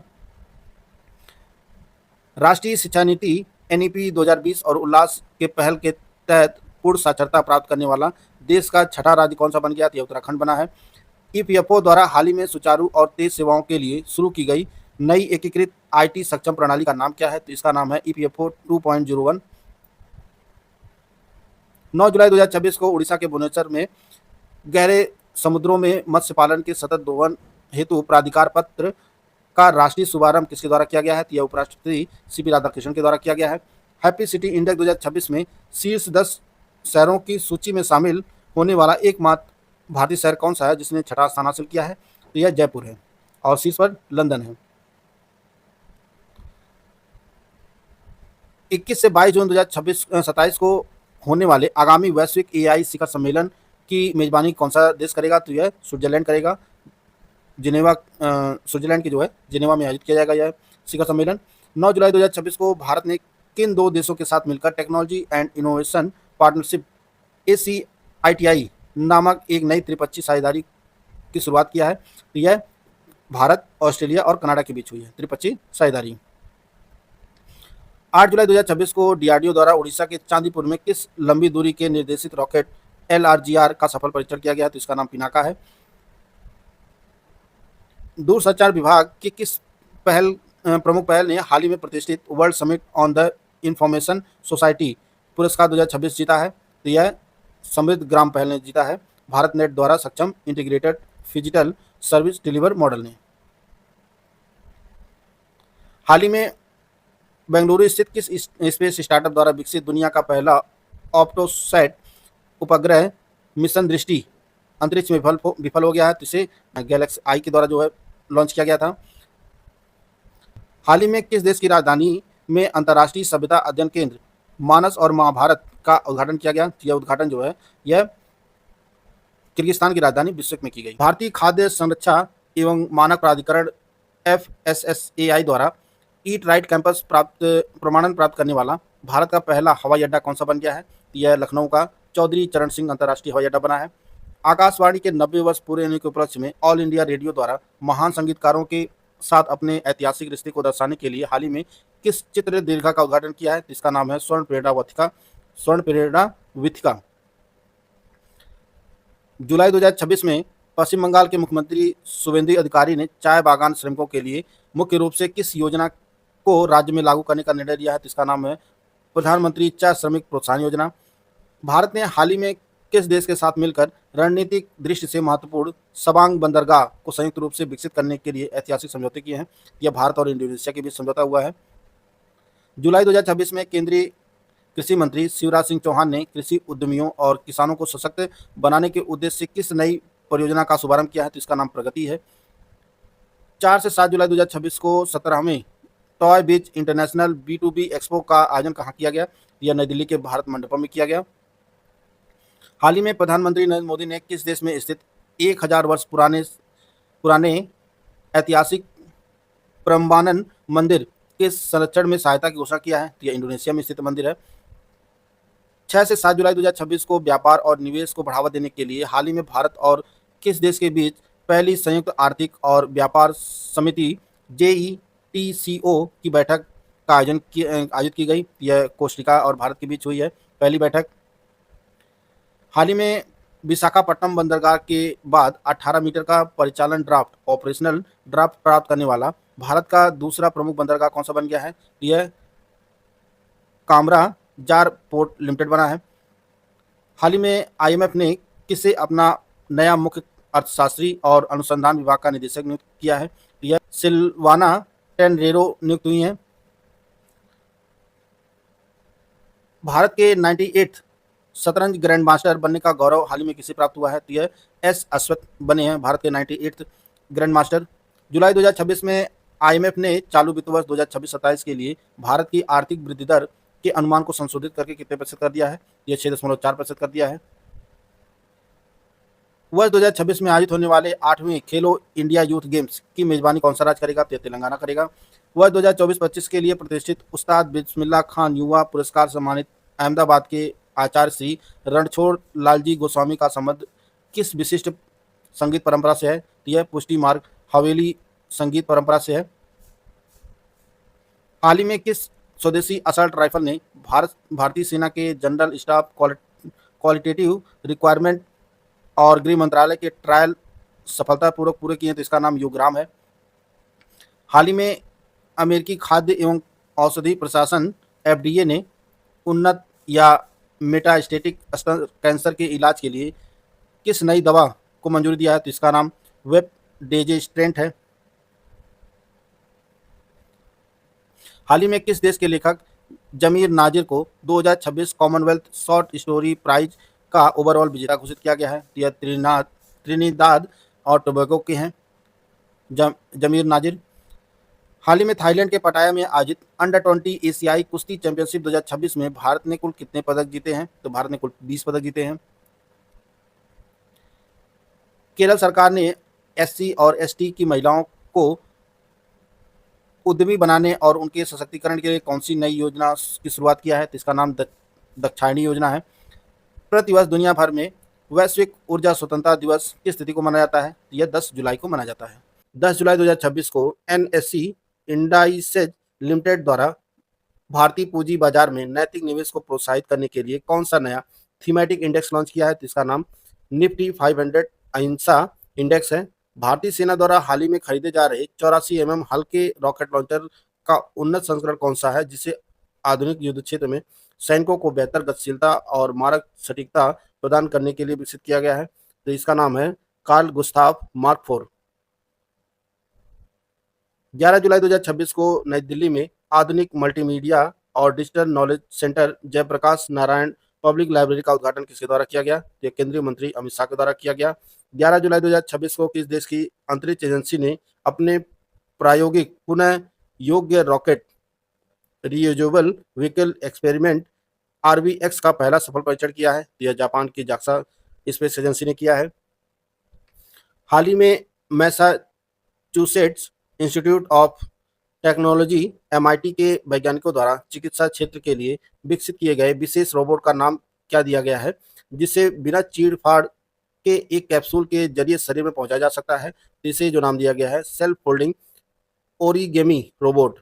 राष्ट्रीय शिक्षा नीति एनईपी 2020 और उल्लास के पहल के तहत पूर्ण साक्षरता प्राप्त करने वाला देश का छठा राज्य कौन सा बन गया? तो यह उत्तराखंड बना है। ईपीएफओ द्वारा हाल ही में सुचारू और तेज सेवाओं के लिए शुरू की गई नई एकीकृत आईटी सक्षम प्रणाली का नाम क्या है? तो इसका नाम है ईपीएफओ 2.01। 9 जुलाई 2026 को उड़ीसा के भुवनेश्वर में गहरे समुद्रों में मत्स्य पालन के सतत दोहन हेतु प्राधिकार पत्र का राष्ट्रीय शुभारंभ किसके द्वारा किया गया है? तो यह उपराष्ट्रपति सीपी राधाकृष्णन के द्वारा किया गया है। हैप्पी सिटी इंडेक्स 2026 में शीर्ष 10 शहरों की सूची में शामिल होने वाला एकमात्र भारतीय शहर कौन सा है जिसने छठा स्थान हासिल किया है? तो यह जयपुर है और शीर्ष पर लंदन है। 21 से 22 जून 2027 को होने वाले आगामी वैश्विक एआई शिखर सम्मेलन की मेजबानी कौन सा देश करेगा? तो यह स्विट्जरलैंड करेगा। स्विट्जरलैंड की जो है जिनेवा में आयोजित किया जाएगा यह शिखर सम्मेलन। 9 जुलाई 2026 को भारत ने किन 2 देशों के साथ मिलकर technology and innovation partnership ACITI नामक एक नई त्रिपक्षीय साझेदारी की शुरुआत किया है? तो यह भारत, ऑस्ट्रेलिया और कनाडा के बीच हुई है त्रिपक्षीय साझेदारी। 8 जुलाई 2026 को डीआरडीओ द्वारा उड़ीसा के चांदीपुर में किस लंबी दूरी के निर्देशित रॉकेट LRGR का सफल परीक्षण किया गया? तो इसका नाम पिनाका है। दूरसंचार विभाग की किस प्रमुख पहल ने हाल ही में प्रतिष्ठित world summit on the information society पुरस्कार 2026 जीता है? तो यह समृद्ध ग्राम पहल ने जीता है, भारत नेट द्वारा सक्षम integrated phygital service deliver model ने। हाल ही में बेंगलुरु स्थित किस स्पेस स्टार्टअप द्वारा विकसित दुनिया का पहला ऑप्टोसैट उपग्रह मिशन दृष्टि अंतरिक्ष में विफल हो गया है? तो इसे गैलेक्सी आई के द्वारा जो है लॉन्च किया गया था। हाल ही में किस देश की राजधानी में अंतर्राष्ट्रीय सभ्यता अध्ययन केंद्र मानस और महाभारत का उद्घाटन किया गया? यह उद्घाटन जो है यह किर्गिस्तान की राजधानी बिश्केक में की गई। भारतीय खाद्य संरक्षा एवं मानक प्राधिकरण FSSAI द्वारा ईट राइट कैंपस प्रमाणन प्राप्त करने वाला भारत का पहला हवाई अड्डा कौन सा बन गया है? यह लखनऊ का चौधरी चरण सिंह अंतर्राष्ट्रीय हवाई अड्डा बना है। आकाशवाणी के 90 वर्ष पूरे होने के उपलक्ष्य में ऑल इंडिया रेडियो द्वारा महान संगीतकारों के साथ अपने ऐतिहासिक रिश्ते को दर्शाने के लिए हाल ही में किस चित्र दीर्घा का उद्घाटन किया है? इसका नाम है स्वर्ण प्रेरणा विथिका। जुलाई 2026 में पश्चिम बंगाल के मुख्यमंत्री शुभेंदु अधिकारी ने चाय बागान श्रमिकों के लिए मुख्य रूप से किस योजना को राज्य में लागू करने का निर्णय लिया है? तो इसका नाम है प्रधानमंत्री चाय श्रमिक प्रोत्साहन योजना। भारत ने हाल ही में किस देश के साथ मिलकर रणनीतिक दृष्टि से महत्वपूर्ण सबांग बंदरगाह को संयुक्त रूप से विकसित करने के लिए ऐतिहासिक समझौते किए हैं? यह भारत और इंडोनेशिया के बीच समझौता हुआ है। जुलाई 2026 में केंद्रीय कृषि मंत्री शिवराज सिंह चौहान ने कृषि उद्यमियों और किसानों को सशक्त बनाने के उद्देश्य से किस नई परियोजना का शुभारंभ किया है? तो इसका नाम प्रगति है। 4 से 7 जुलाई 2026 को 17वें टॉय बीच इंटरनेशनल B2B एक्सपो का आयोजन कहाँ किया गया? यह नई दिल्ली के भारत मंडपम में किया गया। हाल ही में प्रधानमंत्री नरेंद्र मोदी ने किस देश में स्थित 1000 वर्ष पुराने ऐतिहासिक प्रम्बानन मंदिर के संरक्षण में सहायता की घोषणा किया है? यह इंडोनेशिया में स्थित मंदिर है। 6 से 7 जुलाई 2026 को व्यापार और निवेश को बढ़ावा देने के लिए हाल ही में भारत और किस देश के बीच पहली संयुक्त आर्थिक और व्यापार समिति JETCO की बैठक का आयोजित की गई? यह कोस्टारिका और भारत के बीच हुई है पहली बैठक। हाल ही में विशाखापट्टनम बंदरगाह के बाद 18 मीटर का परिचालन ड्राफ्ट ऑपरेशनल ड्राफ्ट प्राप्त करने वाला भारत का दूसरा प्रमुख बंदरगाह कौन सा बन गया है? यह कामरा जार पोर्ट लिमिटेड बना है। हाल ही में IMF ने किसे अपना नया मुख्य अर्थशास्त्री और अनुसंधान विभाग का निदेशक नियुक्त किया है? यह सिल्वाना टेनरेरो नियुक्त हुई हैं। भारत के 98th शतरंज ग्रैंड मास्टर बनने का गौरव हाल ही में किसे प्राप्त हुआ है? तो यह S अश्वथ बने हैं भारत के 98th ग्रैंड मास्टर। जुलाई 2026 में IMF ने चालू वित्त वर्ष 2026-27 के लिए भारत की आर्थिक वृद्धि दर के अनुमान को संशोधित करके कितने प्रतिशत कर दिया है? यह 6.4% कर दिया है। वर्ष 2026 में आयोजित होने वाले 8वें खेलो इंडिया यूथ गेम्स की मेजबानी कौन सा राज्य करेगा? तो तेलंगाना करेगा। वर्ष 2024-25 के लिए प्रतिष्ठित उस्ताद बिस्मिल्लाह खान युवा पुरस्कार सम्मानित अहमदाबाद के आचार्य श्री रणछोड़ लालजी गोस्वामी का संबंध किस विशिष्ट संगीत परंपरा से है? यह पुष्टि मार्ग हवेली संगीत परंपरा से है। हाल ही में किस स्वदेशी असल्ट राइफल ने भारतीय सेना के जनरल स्टाफ क्वालिटेटिव रिक्वायरमेंट और गृह मंत्रालय के ट्रायल सफलतापूर्वक पूरे किए? तो इसका नाम युगराम है। हाल ही में अमेरिकी खाद्य एवं औषधि प्रशासन FDA ने उन्नत या मेटास्टेटिक स्तन कैंसर के इलाज के लिए किस नई दवा को मंजूरी दिया है? तो इसका नाम वेबडेजेस्ट्रेंट है। हाल ही में किस देश के लेखक जमीर नाजिर को 2026 कॉमनवेल्थ शॉर्ट स्टोरी प्राइज का ओवरऑल विजेता घोषित किया गया है? यह त्रिनिदाद और टोबैगो के हैं जमीर नाजिर। हाल ही में थाईलैंड के पटाया में आयोजित अंडर-20 एशियाई कुश्ती चैंपियनशिप 2026 में भारत ने कुल कितने पदक जीते हैं? तो भारत ने कुल 20 पदक जीते हैं। केरल सरकार ने SC और ST की महिलाओं को उद्यमी बनाने और उनके सशक्तिकरण के लिए कौन सी नई योजना की शुरुआत किया है? तो इसका नाम दक्षायणी योजना है। प्रतिवर्ष दुनिया भर में वैश्विक ऊर्जा स्वतंत्रता दिवस किस तिथि को मनाया जाता है? यह 10 जुलाई को मनाया जाता है। 10 जुलाई 2026 को NSE इंडाइसेज लिमिटेड द्वारा भारतीय पूंजी बाजार में नैतिक निवेश को प्रोत्साहित करने के लिए कौन सा नया थीमेटिक इंडेक्स लॉन्च किया है? तो इसका नाम निफ्टी 500 अहिंसा इंडेक्स है। भारतीय सेना द्वारा हाल ही में खरीदे जा रहे 84 mm हल्के रॉकेट लॉन्चर का उन्नत संस्करण कौन सा है, जिसे आधुनिक युद्ध क्षेत्र में सैनिकों को बेहतर गतिशीलता और मारक सटीकता प्रदान करने के लिए विकसित किया गया है? तो इसका नाम है कार्ल गुस्ताव मार्क 4। 11 जुलाई 2026 को नई दिल्ली में आधुनिक मल्टीमीडिया और digital knowledge centre Jayaprakash Narayan public library का उद्घाटन किसके द्वारा किया गया? यह केंद्रीय मंत्री अमित शाह के द्वारा किया गया। 11 जुलाई 2026 को किस देश की अंतरिक्ष एजेंसी ने अपने प्रायोगिक पुनः योग्य rocket reusable vehicle experiment RVX का पहला सफल परीक्षण किया है? यह जापान की जाक्सा स्पेस एजेंसी ने किया है। हाल ही में Massachusetts institute of technology MIT के वैज्ञानिकों द्वारा चिकित्सा क्षेत्र के लिए विकसित किए गए विशेष रोबोट का नाम क्या दिया गया है, जिसे बिना चीड़-फाड़ के एक कैप्सूल के जरिए शरीर में पहुंचाया जा सकता है? इसे जो नाम दिया गया है सेल्फ फोल्डिंग ओरिगेमी रोबोट।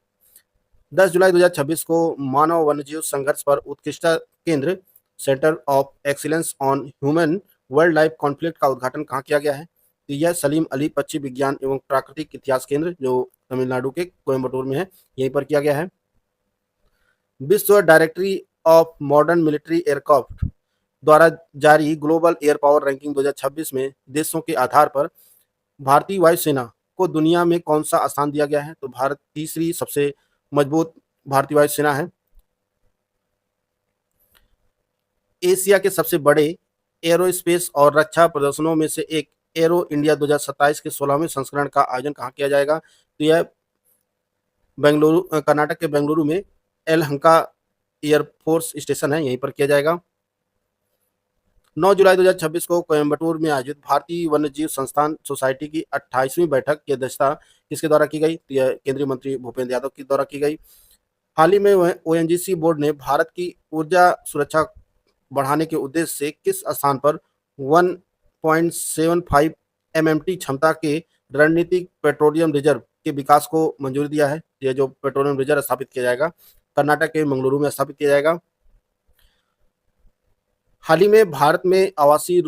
10 जुलाई 2026 को मानव वन्यजीव संघर्ष पर उत्कृष्टता केंद्र centre of excellence on human wild life conflict का उद्घाटन कहाँ किया गया है? तो यह सलीम अली पक्षी विज्ञान एवं प्राकृतिक इतिहास केंद्र जो तमिलनाडु के कोयम्बटूर में है, यहीं पर किया गया है। विश्व directory of modern military aircraft द्वारा जारी ग्लोबल एयर पावर रैंकिंग 2026 में देशों के आधार पर भारतीय वायुसेना को दुनिया में कौन सा स्थान दिया गया है? तो भारत तीसरी सबसे मजबूत भारतीय वायुसेना है। एशिया के सबसे बड़े एरोस्पेस और रक्षा प्रदर्शनों में से एक एरो इंडिया 2027 के 16वें संस्करण का आयोजन कहाँ किया जाएगा? तो यह बेंगलुरु, कर्नाटक के बेंगलुरु में यलहंका एयरफोर्स स्टेशन है, यहीं पर किया जाएगा। 9 जुलाई 2026 को कोयम्बटूर में आयोजित भारतीय वन्यजीव संस्थान सोसाइटी की 28वीं बैठक की अध्यक्षता किसके द्वारा की गई? तो यह केंद्रीय मंत्री भूपेंद्र यादव के द्वारा की गई। हाल ही में ओएनजीसी बोर्ड ने भारत की ऊर्जा सुरक्षा बढ़ाने के उद्देश्य से किस स्थान पर 1.75 एमएमटी क्षमता के रणनीतिक पेट्रोलियम रिजर्व के विकास को मंजूरी दिया है? यह जो पेट्रोलियम रिजर्व स्थापित किया जाएगा कर्नाटक के मंगलुरु में स्थापित किया जाएगा। हाल ही में भारत में आवासीय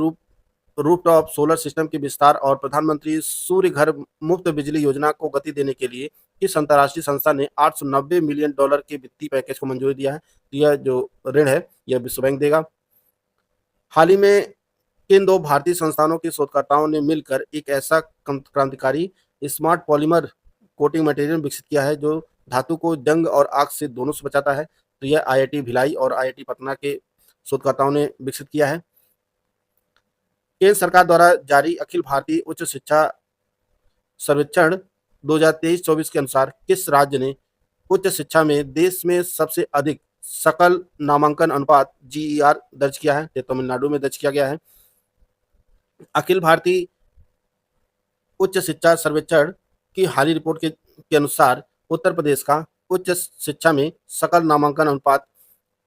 रूफटॉप सोलर सिस्टम के विस्तार और प्रधानमंत्री सूर्य घर मुफ्त बिजली योजना को गति देने के लिए किस अंतर्राष्ट्रीय संस्था ने $890 मिलियन के वित्तीय पैकेज को मंजूरी दिया है? यह जो ऋण है यह विश्व बैंक देगा। हाल ही में किन दो भारतीय संस्थानों के शोधकर्ताओं ने मिलकर एक ऐसा क्रांतिकारी स्मार्ट पॉलीमर कोटिंग मटेरियल विकसित किया है जो धातु को जंग और आग से दोनों से बचाता है? तो यह आईआईटी भिलाई और आईआईटी पटना के शोधकर्ताओं ने विकसित किया है। केंद्र सरकार द्वारा जारी अखिल भारतीय उच्च शिक्षा सर्वेक्षण 2023-24 के अनुसार किस राज्य ने उच्च शिक्षा में देश में सबसे अधिक सकल नामांकन अनुपात जीईआर दर्ज किया है? तमिलनाडु में दर्ज किया गया है। अखिल भारतीय उच्च शिक्षा सर्वेक्षण की हाल ही रिपोर्ट के अनुसार उत्तर प्रदेश का उच्च शिक्षा में सकल नामांकन अनुपात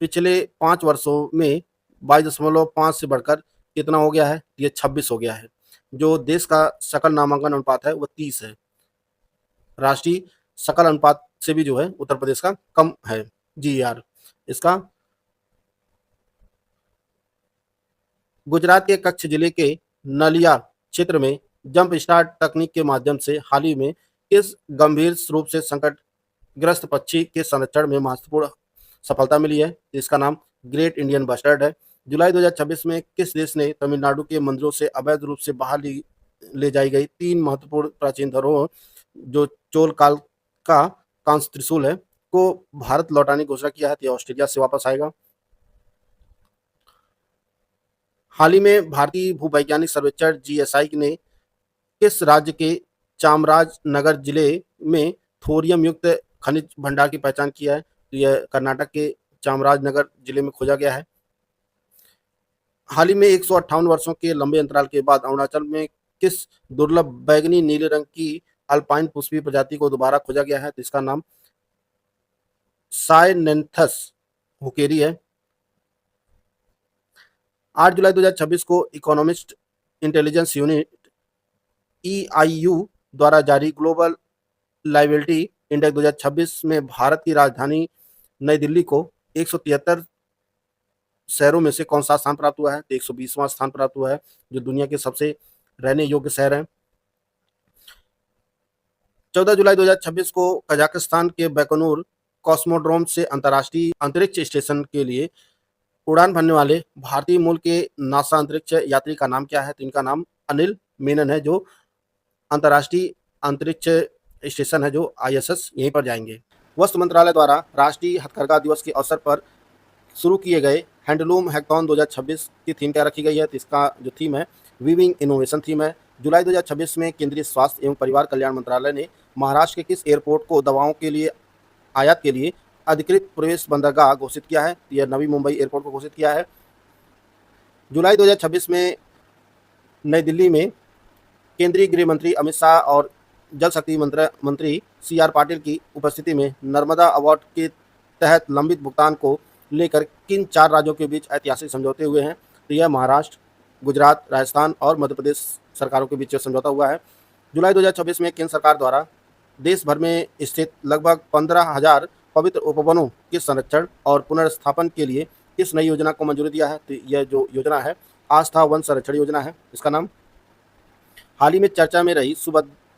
पिछले 5 वर्षों में 22.5 से बढ़कर कितना हो गया है? ये 26 हो गया है। जो देश का सकल नामांकन अनुपात है वो 30 है। राष्ट्रीय सकल अनुपात से भी जो है उत्तर प्रदेश का कम है जीईआर। इसका गुजरात के कच्छ जिले के नलिया क्षेत्र में जंप स्टार्ट तकनीक के माध्यम से हाल ही में किस गंभीर रूप से संकटग्रस्त पक्षी के संरक्षण में महत्वपूर्ण सफलता मिली है? इसका नाम ग्रेट इंडियन बस्टर्ड है। जुलाई 2026 में किस देश ने तमिलनाडु के मंदिरों से अवैध रूप से बाहर ले जाई गई 3 महत्वपूर्ण प्राचीन धरोहर जो चोल काल का कांस्य त्रिशूल है को भारत लौटाने की घोषणा किया है? तो ऑस्ट्रेलिया से वापस आएगा। हाल ही में भारतीय भूवैज्ञानिक सर्वेक्षण जीएसआई ने किस राज्य के चामराजनगर जिले में थोरियम युक्त खनिज भंडार की पहचान किया है? तो यह कर्नाटक के चामराजनगर जिले में खोजा गया है। हाल ही में 158 वर्षों के लंबे अंतराल के बाद अरुणाचल में किस दुर्लभ बैगनी नीले रंग की अल्पाइन पुष्पी प्रजाति को दोबारा खोजा गया है? तो इसका नाम साइनेंथस हुकेरी है। 8 जुलाई 2026 को इकोनॉमिस्ट इंटेलिजेंस यूनिट EIU द्वारा जारी ग्लोबल लाइबिलिटी इंडेक्स 2026 में भारत की राजधानी नई दिल्ली को 173 शहरों में से कौन सा स्थान प्राप्त हुआ है? तो 120वां स्थान प्राप्त हुआ है जो दुनिया के सबसे रहने योग्य शहर है। 14 जुलाई 2026 को कजाकिस्तान के बैकोनूर कॉस्मोड्रोम से अंतर्राष्ट्रीय अंतरिक्ष स्टेशन के लिए उड़ान भरने वाले भारतीय मूल के नासा अंतरिक्ष यात्री का नाम क्या है? तो इनका नाम अनिल मेनन है जो अंतर्राष्ट्रीय अंतरिक्ष स्टेशन है जो ISS यहीं पर जाएंगे। वस्त्र मंत्रालय द्वारा राष्ट्रीय हथकरघा दिवस के अवसर पर शुरू किए गए हैंडलूम हैकथॉन 2026 की थीम क्या रखी गई है? तो इसका जो थीम है वीविंग इनोवेशन थीम है। जुलाई 2026 में केंद्रीय स्वास्थ्य एवं परिवार कल्याण मंत्रालय ने महाराष्ट्र के किस एयरपोर्ट को दवाओं के लिए आयात के लिए अधिकृत प्रवेश बंदरगाह घोषित किया है? यह नवी मुंबई एयरपोर्ट को घोषित किया है। जुलाई 2026 में नई दिल्ली में केंद्रीय गृह मंत्री अमित शाह और जल शक्ति मंत्री CR पाटिल की उपस्थिति में नर्मदा अवार्ड के तहत लंबित भुगतान को लेकर किन 4 राज्यों के बीच ऐतिहासिक समझौते हुए हैं? तो यह महाराष्ट्र, गुजरात, राजस्थान और मध्य प्रदेश सरकारों के बीच समझौता हुआ है। जुलाई 2026 में केंद्र सरकार द्वारा देश भर में स्थित लगभग 15,000 पवित्र उपवनों के संरक्षण और पुनर्स्थापन के लिए किस नई योजना को मंजूरी दिया है? तो यह जो योजना है आस्था वन संरक्षण योजना है। इसका नाम हाल ही में चर्चा में रही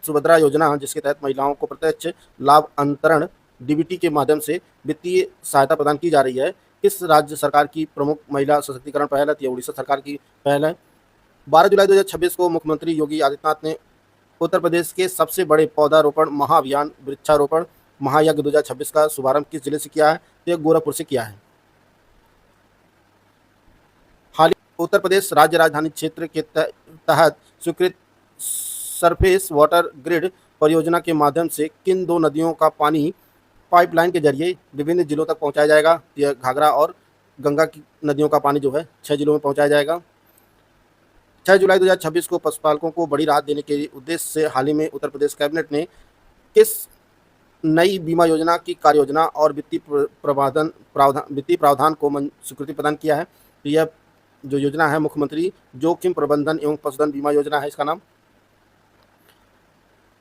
सुभद्रा योजना जिसके तहत महिलाओं को प्रत्यक्ष लाभ अंतरण DBT के माध्यम से वित्तीय सहायता प्रदान की जा रही है। किस राज्य सरकार की प्रमुख महिला सशक्तिकरण पहल है? यह उड़ीसा सरकार की पहल है। 12 जुलाई 2026 को मुख्यमंत्री योगी आदित्यनाथ ने उत्तर प्रदेश के सबसे बड़े पौधारोपण महाअभियान वृक्षारोपण महायज्ञ 2026 का शुभारंभ किस जिले से किया है? तो यह गोरखपुर से किया है। उत्तर प्रदेश राज्य राजधानी क्षेत्र के तहत स्वीकृत सरफेस वाटर ग्रिड परियोजना के माध्यम से किन दो नदियों का पानी पाइपलाइन के जरिए विभिन्न जिलों तक पहुंचाया जाएगा? यह घाघरा और गंगा की नदियों का पानी जो है 6 जिलों में पहुंचाया जाएगा। 6 जुलाई 2026 को पशुपालकों को बड़ी राहत देने के उद्देश्य से हाल ही में उत्तर प्रदेश कैबिनेट ने किस नई बीमा योजना की कार्ययोजना और वित्तीय प्रावधान को स्वीकृति प्रदान किया है? तो यह जो योजना है मुख्यमंत्री जोखिम प्रबंधन एवं पशुधन बीमा योजना है इसका नाम।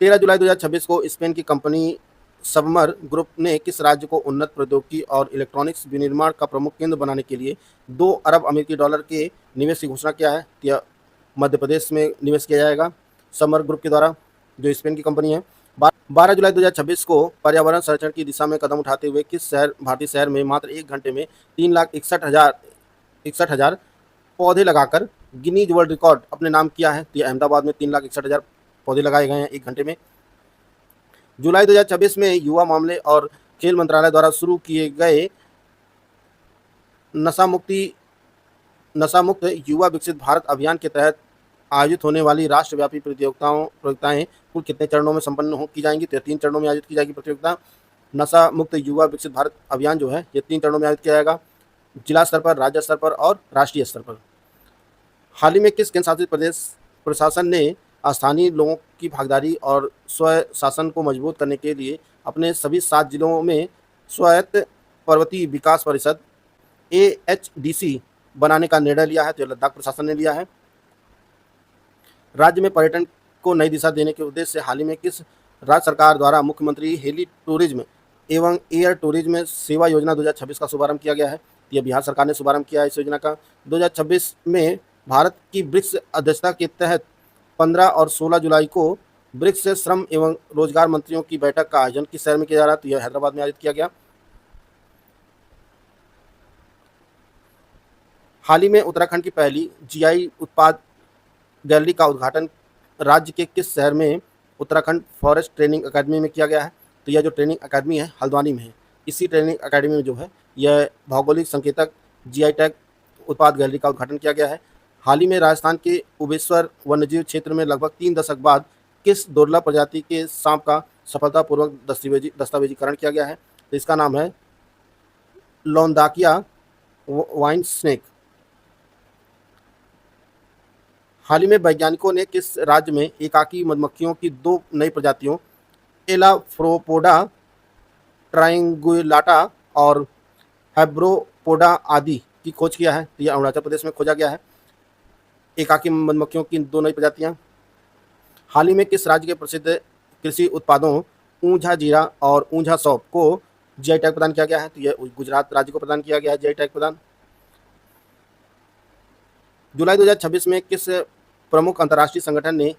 13 जुलाई 2026 को स्पेन की कंपनी सबमर ग्रुप ने किस राज्य को उन्नत प्रौद्योगिकी और इलेक्ट्रॉनिक्स विनिर्माण का प्रमुख केंद्र बनाने के लिए 2 अरब अमेरिकी डॉलर के निवेश की घोषणा किया है? यह मध्य प्रदेश में निवेश किया जाएगा सबमर ग्रुप के द्वारा, जो स्पेन की कंपनी है। 12 जुलाई 2026 को पर्यावरण संरक्षण की दिशा में कदम उठाते हुए किस भारतीय शहर में मात्र 1 घंटे में 3,61,000 पौधे लगाकर गिनीज वर्ल्ड रिकॉर्ड अपने नाम किया है? तो अहमदाबाद में 3,61,000 पौधे लगाए गए हैं 1 घंटे में। जुलाई 2026 में युवा मामले और खेल मंत्रालय द्वारा शुरू किए गए नशा मुक्त युवा विकसित भारत अभियान के तहत आयोजित होने वाली राष्ट्रव्यापी प्रतियोगिताएं कुल कितने चरणों में संपन्न की जाएंगी? तो 3 चरणों में आयोजित की जाएगी प्रतियोगिता। नशा मुक्त युवा विकसित भारत अभियान जो है ये 3 चरणों में आयोजित किया जाएगा, जिला स्तर पर, राज्य स्तर पर और राष्ट्रीय स्तर पर। हाल ही में किस केंद्र शासित प्रदेश प्रशासन ने स्थानीय लोगों की भागीदारी और स्व शासन को मजबूत करने के लिए अपने सभी 7 जिलों में स्वायत्त पर्वतीय विकास परिषद AHDC बनाने का निर्णय लिया है? तो लद्दाख प्रशासन ने लिया है। राज्य में पर्यटन को नई दिशा देने के उद्देश्य से हाल ही में किस राज्य सरकार द्वारा मुख्यमंत्री हेली टूरिज्म एवं एयर टूरिज्म सेवा योजना 2026 का शुभारंभ किया गया है? यह बिहार सरकार ने शुभारंभ किया है इस योजना का। 2026 में भारत की ब्रिक्स अध्यक्षता के तहत 15 और 16 जुलाई को ब्रिक्स श्रम एवं रोजगार मंत्रियों की बैठक का आयोजन किस शहर में किया जा रहा है? तो यह हैदराबाद में आयोजित किया गया। हाल ही में उत्तराखंड की पहली GI उत्पाद गैलरी का उद्घाटन राज्य के किस शहर में उत्तराखंड फॉरेस्ट ट्रेनिंग अकेडमी में किया गया है? तो यह जो ट्रेनिंग अकेडमी है हल्द्वानी में है। इसी ट्रेनिंग अकेडमी में जो है यह भौगोलिक संकेतक GI टैग उत्पाद गैलरी का उद्घाटन किया गया है। हाल ही में राजस्थान के उबेश्वर वन्यजीव क्षेत्र में लगभग 3 दशक बाद किस दुर्लभ प्रजाति के सांप का सफलतापूर्वक दस्तावेजीकरण किया गया है? तो इसका नाम है लौंदाकिया वाइन स्नेक। हाल ही में वैज्ञानिकों ने किस राज्य में एकाकी मधुमक्खियों की 2 नई प्रजातियों एलाफ्रोपोडा ट्रायंगुलाटा और हैब्रोपोडा आदि की खोज किया है? तो यह अरुणाचल प्रदेश में खोजा गया है एकाकी मधुमक्खियों की 2 नई प्रजातियां। हाल ही में किस राज्य के प्रसिद्ध कृषि उत्पादों ऊंझा जीरा और ऊंझा सौंफ को GI टैग प्रदान किया गया है? तो यह गुजरात राज्य को प्रदान किया गया है GI टैग प्रदान। जुलाई 2026 में किस प्रमुख अंतर्राष्ट्रीय संगठन ने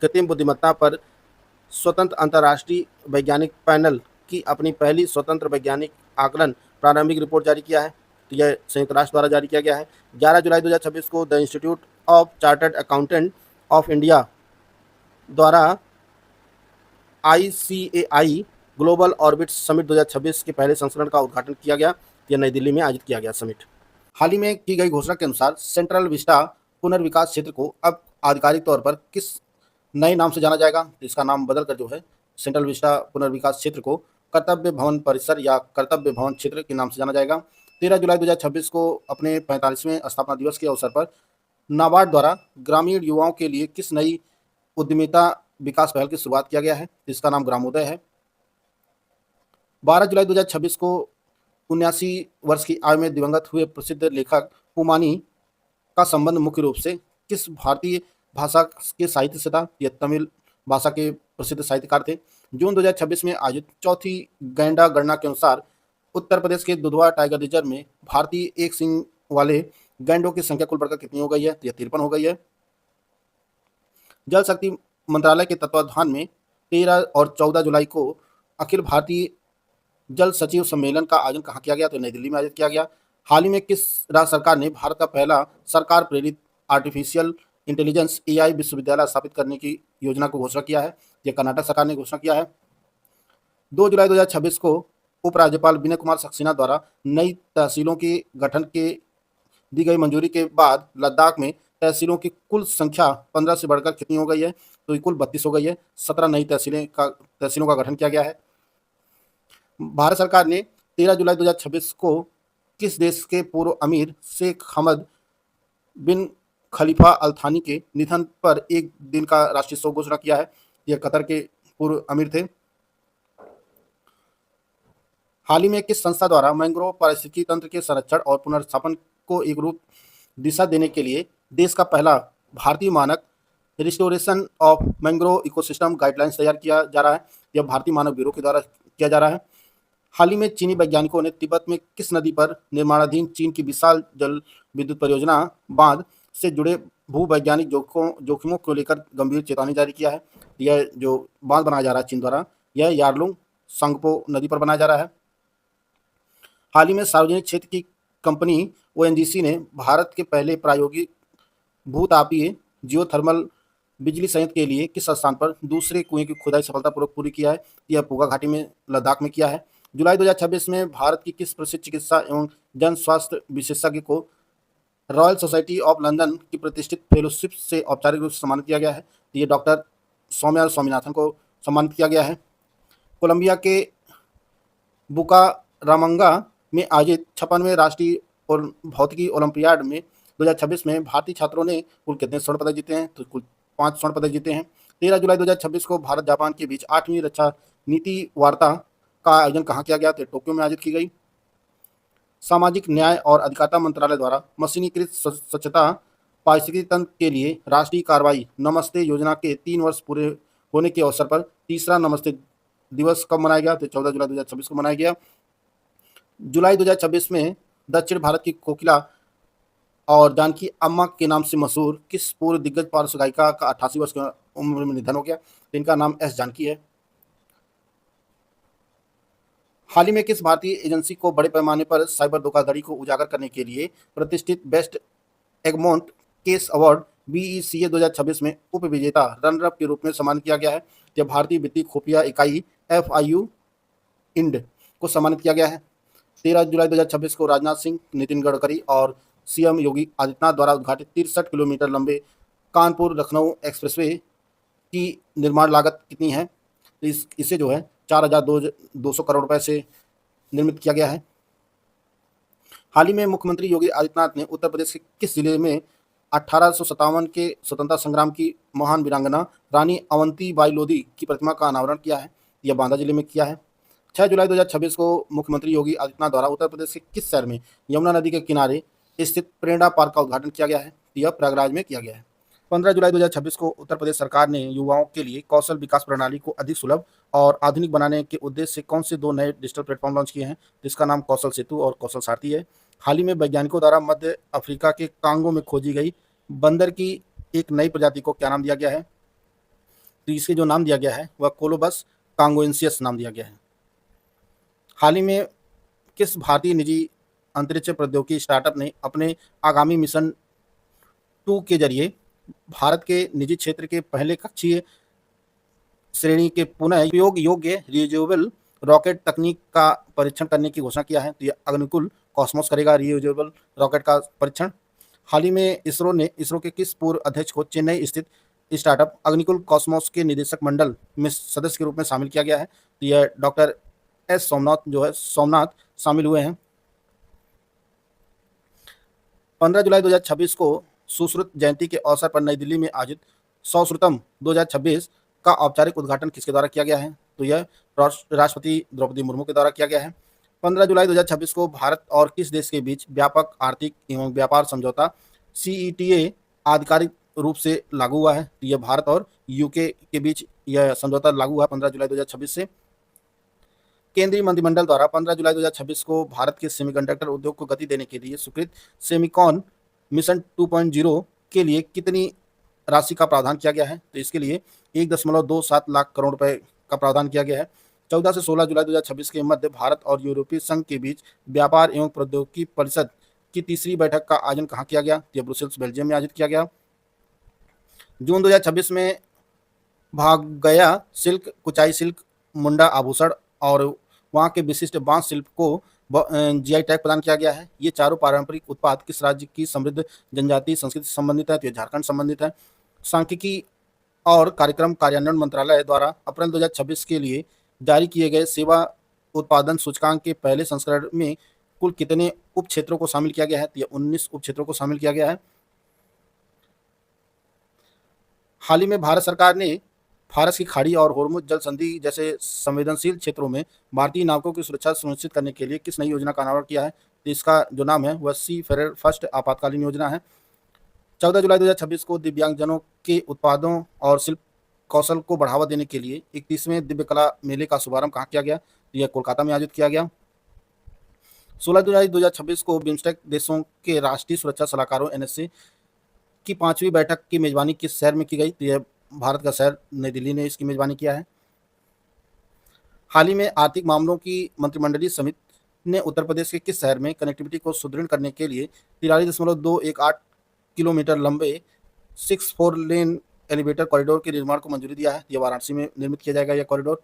कृत्रिम बुद्धिमत्ता पर स्वतंत्र अंतर्राष्ट्रीय वैज्ञानिक पैनल की अपनी पहली स्वतंत्र वैज्ञानिक आकलन प्रारंभिक रिपोर्ट जारी किया है? तो यह संयुक्त राष्ट्र द्वारा जारी किया गया है। 11 जुलाई 2026 को the institute of chartered accountant of India द्वारा ICAI ग्लोबल ऑर्बिट समिट 2026 के पहले संस्करण का उद्घाटन किया गया। यह नई दिल्ली में आयोजित किया गया समिट। हाल ही में की गई घोषणा के अनुसार सेंट्रल विस्टा पुनर्विकास क्षेत्र को अब आधिकारिक तौर पर किस नए नाम से जाना जाएगा? तो इसका नाम बदलकर जो है सेंट्रल विस्टा पुनर्विकास क्षेत्र को कर्तव्य भवन परिसर या कर्तव्य भवन क्षेत्र के नाम से जाना जाएगा। 13 जुलाई 2026 को अपने 45वें स्थापना दिवस के अवसर पर नाबार्ड द्वारा ग्रामीण युवाओं के लिए किस नई उद्यमिता विकास पहल की शुरुआत किया गया है? इसका नाम ग्रामोदय है। 12 जुलाई 2026 को 79 वर्ष की आयु में दिवंगत हुए प्रसिद्ध लेखक पुमानी का संबंध मुख्य रूप से किस भारतीय भाषा के साहित्य से था? यह तमिल भाषा के प्रसिद्ध साहित्यकार थे। जून 2026 में आयोजित 4थी गैंडा गणना के अनुसार उत्तर प्रदेश के दुधवा टाइगर रिजर्व में भारतीय एक सींग वाले गैंडों की संख्या कुल बढ़कर कितनी हो गई है? यह 53 हो गई है। जल शक्ति मंत्रालय के तत्वाधान में 13 और 14 जुलाई को अखिल भारतीय जल सचिव सम्मेलन का आयोजन कहाँ किया गया? तो नई दिल्ली में आयोजित किया गया। हाल ही में किस राज्य सरकार ने भारत का पहला सरकार प्रेरित आर्टिफिशियल इंटेलिजेंस AI विश्वविद्यालय स्थापित करने की योजना को घोषणा किया है? यह कर्नाटक सरकार ने घोषणा किया है। 2 जुलाई 2026 को उपराज्यपाल विनय कुमार सक्सेना द्वारा नई तहसीलों के गठन के दी गई मंजूरी के बाद लद्दाख में तहसीलों की कुल संख्या 15 से बढ़कर कितनी हो गई है? तो ये कुल 32 हो गई है। 17 नई तहसीलों का गठन किया गया है। भारत सरकार ने 13 जुलाई 2026 को किस देश के पूर्व अमीर शेख हमद बिन खलीफा अल थानी के निधन पर एक दिन का राष्ट्रीय शोक घोषणा किया है? यह कतर के पूर्व अमीर थे। हाल ही में किस संस्था द्वारा मैंग्रोव पारिस्थितिकी तंत्र के संरक्षण और पुनर्स्थापन को एक रूप दिशा देने के लिए देश का पहला भारतीय मानक restoration of mangrove ecosystem guidelines तैयार किया जा रहा है? यह भारतीय मानक ब्यूरो के द्वारा किया जा रहा है। हाल ही में चीनी वैज्ञानिकों ने तिब्बत में किस नदी पर निर्माणाधीन चीन की विशाल जल विद्युत परियोजना बांध से जुड़े भूवैज्ञानिक जोखिमों को लेकर गंभीर चेतावनी जारी किया है? यह जो बांध बनाया जा रहा है चीन द्वारा, यह यारलुंग सांगपो नदी पर बनाया जा रहा है। हाल ही में सार्वजनिक क्षेत्र की कंपनी ओएनजीसी ने भारत के पहले प्रायोगिक भूतापीय जियोथर्मल बिजली संयंत्र के लिए किस स्थान पर दूसरे कुएं की खुदाई सफलतापूर्वक पूरी किया है? यह पूगा घाटी में लद्दाख में किया है। जुलाई 2026 में भारत की किस प्रसिद्ध चिकित्सा एवं जन स्वास्थ्य विशेषज्ञ को रॉयल सोसाइटी ऑफ लंदन की प्रतिष्ठित फेलोशिप से औपचारिक रूप से सम्मानित किया गया है? ये डॉक्टर सौम्या स्वामीनाथन को सम्मानित किया गया है। कोलंबिया के बुकारामंगा में आयोजित 56वें राष्ट्रीय भौतिकी ओलंपियाड में 2026 में भारतीय छात्रों ने कुल कितने स्वर्ण पदक जीते हैं? तो कुल 5 स्वर्ण पदक जीते हैं। 13 जुलाई 2026 को भारत जापान के बीच 8वीं रक्षा नीति वार्ता का आयोजन कहाँ किया गया? तो टोक्यो में आयोजित की गई। सामाजिक न्याय और अधिकारिता मंत्रालय द्वारा मशीनीकृत स्वच्छता पारिस्थितिकी तंत्र के लिए राष्ट्रीय कार्रवाई नमस्ते योजना के 3 वर्ष पूरे होने के अवसर पर तीसरा नमस्ते दिवस कब मनाया गया? तो 14 जुलाई 2026 को मनाया गया। जुलाई 2026 में दक्षिण भारत की कोकिला और जानकी अम्मा के नाम से मशहूर किस पूर्व दिग्गज पार्श्व गायिका का 88 वर्ष की उम्र में निधन हो गया? तो इनका नाम एस जानकी है। हाल ही में किस भारतीय एजेंसी को बड़े पैमाने पर साइबर धोखाधड़ी को उजागर करने के लिए प्रतिष्ठित best Egmont case award BECA 2026 में उप विजेता रनर अप के रूप में सम्मानित किया गया है? यह भारतीय वित्तीय खुफिया इकाई FIU इंड को सम्मानित किया गया है। 13 जुलाई 2026 को राजनाथ सिंह, नितिन गडकरी और CM योगी आदित्यनाथ द्वारा उद्घाटित 63 किलोमीटर लंबे कानपुर लखनऊ एक्सप्रेसवे की निर्माण लागत कितनी है? तो इसे जो है 4,200 करोड़ रुपए से निर्मित किया गया है। हाल ही में मुख्यमंत्री योगी आदित्यनाथ ने उत्तर प्रदेश के किस जिले में 1857 के स्वतंत्रता संग्राम की महान वीरांगना रानी अवंतीबाई लोधी की प्रतिमा का अनावरण किया है? यह बांदा जिले में किया है। 6 जुलाई 2026 को मुख्यमंत्री योगी आदित्यनाथ द्वारा उत्तर प्रदेश के किस शहर में यमुना नदी के किनारे स्थित प्रेरणा पार्क का उद्घाटन किया गया है? यह प्रयागराज में किया गया है। 15 जुलाई 2026 को उत्तर प्रदेश सरकार ने युवाओं के लिए कौशल विकास प्रणाली को अधिक सुलभ और आधुनिक बनाने के उद्देश्य से कौन से 2 नए डिजिटल प्लेटफॉर्म लॉन्च किए हैं? जिसका नाम कौशल सेतु और कौशल सारथी है। हाल ही में वैज्ञानिकों द्वारा मध्य अफ्रीका के कांगो में खोजी गई बंदर की एक नई प्रजाति को क्या नाम दिया गया है? तो इसके जो नाम दिया गया है वह कोलोबस कांगोइंसियस नाम दिया गया है। हाल ही में किस भारतीय निजी अंतरिक्ष प्रौद्योगिकी स्टार्टअप ने अपने आगामी मिशन 2 के जरिए भारत के निजी क्षेत्र के पहले कक्षीय श्रेणी के पुनः उपयोग योग्य रियूजेबल रॉकेट तकनीक का परीक्षण करने की घोषणा किया है? तो यह अग्निकुल कॉस्मोस करेगा रियूजेबल रॉकेट का परीक्षण। हाल ही में इसरो के किस पूर्व अध्यक्ष को चेन्नई स्थित स्टार्टअप अग्निकुल कॉस्मोस के निदेशक मंडल में सदस्य के रूप में शामिल किया गया है? तो यह डॉक्टर S सोमनाथ शामिल हुए हैं। 15 जुलाई 2026 को सुश्रुत जयंती के अवसर पर नई दिल्ली में आयोजित सौश्रुतम 2026 का औपचारिक उद्घाटन किसके द्वारा किया गया है? तो यह राष्ट्रपति द्रौपदी मुर्मू के द्वारा किया गया है। 15 जुलाई 2026 को भारत और किस देश के बीच व्यापक आर्थिक एवं व्यापार समझौता CETA आधिकारिक रूप से लागू हुआ है? तो यह भारत और UK के बीच यह समझौता लागू हुआ 15 जुलाई 2026 से। केंद्रीय मंत्रिमंडल द्वारा 15 जुलाई 2026 को भारत के सेमीकंडक्टर उद्योग को गति देने के लिए स्वीकृत सेमिकॉन मिशन 2.0 के लिए कितनी राशि का प्रावधान किया गया है? तो इसके लिए 1.27 लाख करोड़ रुपए का प्रावधान किया गया है। 14 से 16 जुलाई 2026 के मध्य भारत और यूरोपीय संघ के बीच व्यापार एवं प्रौद्योगिकी परिषद की तीसरी बैठक का आयोजन कहाँ किया गया? यह ब्रुसेल्स बेल्जियम में आयोजित किया गया। जून 2026 में भागया सिल्क, कुचाई सिल्क, मुंडा आभूषण और वहाँ के विशिष्ट बांस शिल्प को जीआई टैग प्रदान किया गया है। ये चारों पारंपरिक उत्पाद किस राज्य की समृद्ध जनजातीय संस्कृति से संबंधित है? तो ये झारखंड संबंधित है। सांख्यिकी और कार्यक्रम कार्यान्वयन मंत्रालय द्वारा अप्रैल 2026 के लिए जारी किए गए सेवा उत्पादन सूचकांक के पहले संस्करण में कुल कितने उप क्षेत्रों को शामिल किया गया है? तो ये 19 उप क्षेत्रों को शामिल किया गया है। हाल ही में भारत सरकार ने फारस की खाड़ी और होर्मुज जल संधि जैसे संवेदनशील क्षेत्रों में भारतीय नाविकों की सुरक्षा सुनिश्चित करने के लिए किस नई योजना का अनावरण किया है? तो इसका जो नाम है वह सी फेरर फर्स्ट आपातकालीन योजना है। 14 जुलाई 2026 को दिव्यांगजनों के उत्पादों और शिल्प कौशल को बढ़ावा देने के लिए 31वें दिव्य कला मेले का शुभारंभ कहाँ किया गया? तो यह कोलकाता में आयोजित किया गया। 16 जुलाई 2026 को बिम्स्टेक देशों के राष्ट्रीय सुरक्षा सलाहकारों एनएसए की 5वीं बैठक की मेजबानी किस शहर में की गई? तो यह भारत का शहर नई दिल्ली ने इसकी मेजबानी किया है। हाल ही में आर्थिक मामलों की मंत्रिमंडलीय समिति ने उत्तर प्रदेश के किस शहर में कनेक्टिविटी को सुदृढ़ करने के लिए 43.218 किलोमीटर लंबे 6 लेन एलिवेटर कॉरिडोर के निर्माण को मंजूरी दिया है? यह वाराणसी में निर्मित किया जाएगा यह कॉरिडोर।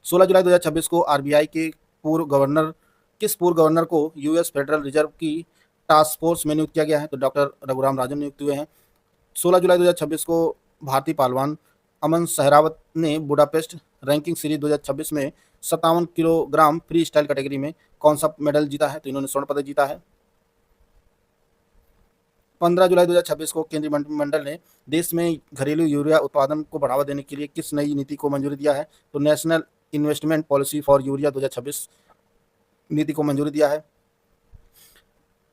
16 जुलाई 2026 को आरबीआई के किस पूर्व गवर्नर को यूएस फेडरल रिजर्व की टास्क फोर्स में नियुक्त किया गया है? तो डॉक्टर रघुराम राजन नियुक्त हुए हैं। 16 जुलाई 2026 को भारतीय पहलवान अमन सहरावत ने बुडापेस्ट रैंकिंग सीरीज 2026 में 57 किलोग्राम फ्री स्टाइल कैटेगरी में कौन सा मेडल जीता है? तो इन्होंने स्वर्ण पदक जीता है। 15 जुलाई 2026 को केंद्रीय मंत्रिमंडल ने देश में घरेलू यूरिया उत्पादन को बढ़ावा देने के लिए किस नई नीति को मंजूरी दिया है? तो national investment policy for urea 2026 नीति को मंजूरी दिया है।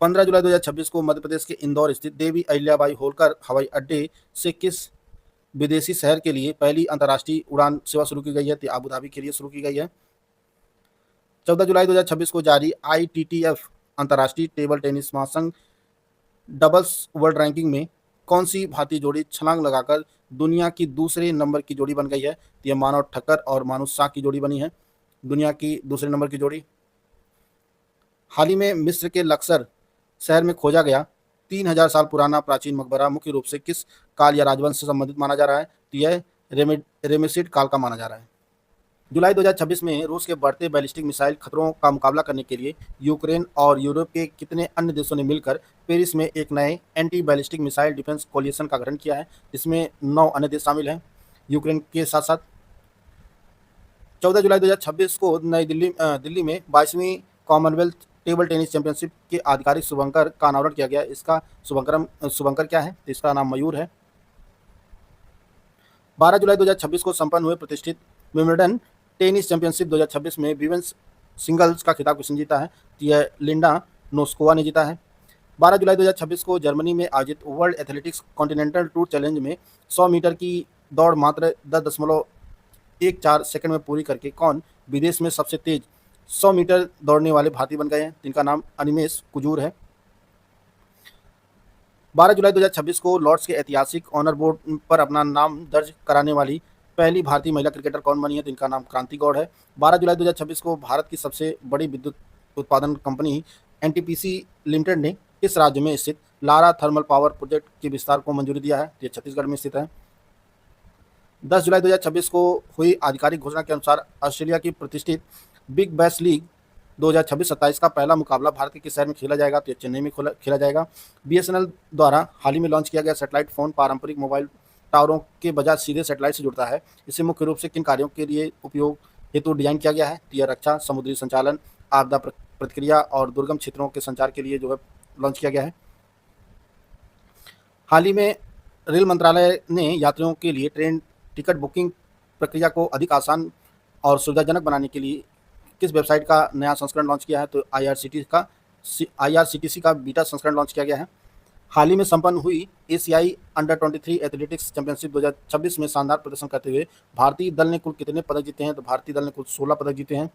15 जुलाई 2026 को मध्य प्रदेश के इंदौर स्थित देवी अहिल्याबाई होलकर हवाई अड्डे से किस विदेशी शहर के लिए पहली अंतर्राष्ट्रीय उड़ान सेवा शुरू की गई है? तो अबू धाबी के लिए शुरू की गई है। 14 जुलाई 2026 को जारी ITTF अंतर्राष्ट्रीय टेबल टेनिस महासंघ डबल्स वर्ल्ड रैंकिंग में कौन सी भारतीय जोड़ी छलांग लगाकर दुनिया की दूसरे नंबर की जोड़ी बन गई है? तो यह मानव ठक्कर और मानुष शाह की जोड़ी बनी है, दुनिया की दूसरे नंबर की जोड़ी। हाल ही में मिस्र के लक्सर शहर में खोजा गया 3000 साल पुराना प्राचीन मकबरा मुख्य रूप से किस काल या राजवंश से संबंधित माना जा रहा है? तो यह रेमेसिड काल का माना जा रहा है। जुलाई 2026 में रूस के बढ़ते बैलिस्टिक मिसाइल खतरों का मुकाबला करने के लिए यूक्रेन और यूरोप के कितने अन्य देशों ने मिलकर पेरिस में एक नए anti ballistic missile defence coalition का गठन किया है? इसमें 9 अन्य देश शामिल हैं यूक्रेन के साथ साथ। 14 जुलाई 2026 को नई दिल्ली में 22वीं कॉमनवेल्थ टेबल टेनिस चैंपियनशिप के आधिकारिक शुभंकर का अनावरण किया गया। इसका शुभंकर क्या है? तो इसका नाम मयूर है। 12 जुलाई 2026 को संपन्न हुए प्रतिष्ठित विंबलडन टेनिस चैंपियनशिप 2026 में विमेंस सिंगल्स का खिताब किसने जीता है? तो यह लिंडा नोस्कोवा ने जीता है। 12 जुलाई 2026 को जर्मनी में आयोजित world athletics continental tour challenge में 100 मीटर की दौड़ मात्र 10.14 सेकंड में पूरी करके कौन विदेश में सबसे तेज 100 मीटर दौड़ने वाले भारतीय बन गए हैं? जिनका नाम अनिमेश कुजूर है। 12 जुलाई 2026 को लॉर्ड्स के ऐतिहासिक ऑनर बोर्ड पर अपना नाम दर्ज कराने वाली पहली भारतीय महिला क्रिकेटर कौन बनी है? तो इनका नाम क्रांति गौड़ है। 12 जुलाई 2026 को भारत की सबसे बड़ी विद्युत उत्पादन कंपनी एनटीपीसी लिमिटेड ने किस राज्य में स्थित लारा थर्मल पावर प्रोजेक्ट के विस्तार को मंजूरी दिया है? ये छत्तीसगढ़ में स्थित है। 10 जुलाई 2026 को हुई आधिकारिक घोषणा के अनुसार ऑस्ट्रेलिया की प्रतिष्ठित बिग बैश लीग 2026-27 का पहला मुकाबला भारत के किस शहर में खेला जाएगा? तो चेन्नई में खेला जाएगा। बीएसएनएल द्वारा हाल ही में लॉन्च किया गया सैटेलाइट फोन पारंपरिक मोबाइल टावरों के बजाय सीधे सैटेलाइट से जुड़ता है। इसे मुख्य रूप से किन कार्यों के लिए उपयोग हेतु डिजाइन किया गया है? तो यह रक्षा, समुद्री संचालन, आपदा प्रतिक्रिया और दुर्गम क्षेत्रों के संचार के लिए जो है लॉन्च किया गया है। हाल ही में रेल मंत्रालय ने यात्रियों के लिए ट्रेन टिकट बुकिंग प्रक्रिया को अधिक आसान और सुविधाजनक बनाने के लिए किस वेबसाइट का नया संस्करण लॉन्च किया है? तो IRCTC का बीटा संस्करण लॉन्च किया गया है। हाल ही में संपन्न हुई एशियाई अंडर 23 एथलेटिक्स चैंपियनशिप 2026 में शानदार प्रदर्शन करते हुए भारतीय दल ने कुल कितने पदक जीते हैं? तो भारतीय दल ने कुल 16 पदक जीते हैं।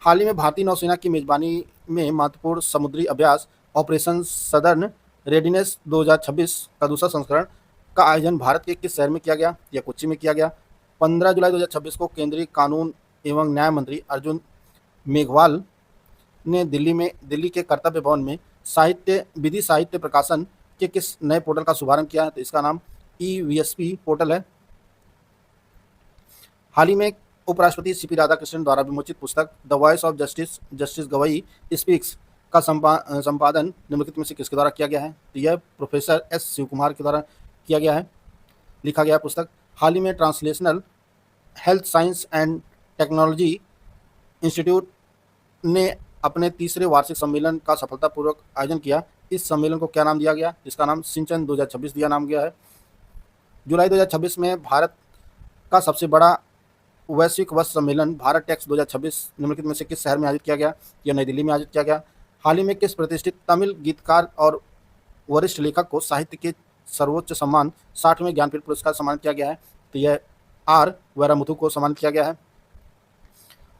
हाल ही में भारतीय नौसेना की मेजबानी में महत्वपूर्ण समुद्री अभ्यास ऑपरेशन सदर्न रेडिनेस 2026 का दूसरा संस्करण का आयोजन भारत के किस शहर में किया गया? या कोच्चि में किया गया। 15 जुलाई 2026 को केंद्रीय कानून एवं न्याय मंत्री अर्जुन मेघवाल ने दिल्ली के कर्तव्य भवन में विधि साहित्य प्रकाशन के किस नए पोर्टल का शुभारंभ किया है? तो इसका नाम EVSP पोर्टल है। हाल ही में उपराष्ट्रपति सीपी राधाकृष्णन द्वारा विमोचित पुस्तक the voice of justice justice Gavai speaks का संपादन निम्नलिखित में से किसके द्वारा किया गया है? तो यह प्रोफेसर एस शिवकुमार के द्वारा किया गया है, लिखा गया पुस्तक। हाल ही में translational health science and technology institute ने अपने तीसरे वार्षिक सम्मेलन का सफलतापूर्वक आयोजन किया। इस सम्मेलन को क्या नाम दिया गया? इसका नाम सिंचन 2026 दिया नाम गया है। जुलाई 2026 में भारत का सबसे बड़ा वैश्विक वस्त्र सम्मेलन भारत टेक्स 2026 निम्नलिखित में से किस शहर में आयोजित किया गया? यह नई दिल्ली में आयोजित किया गया। हाल ही में किस प्रतिष्ठित तमिल गीतकार और वरिष्ठ लेखक को साहित्य के सर्वोच्च सम्मान 60वें ज्ञानपीठ पुरस्कार सम्मानित किया गया है? तो यह आर वैरामुथु को सम्मानित किया गया है।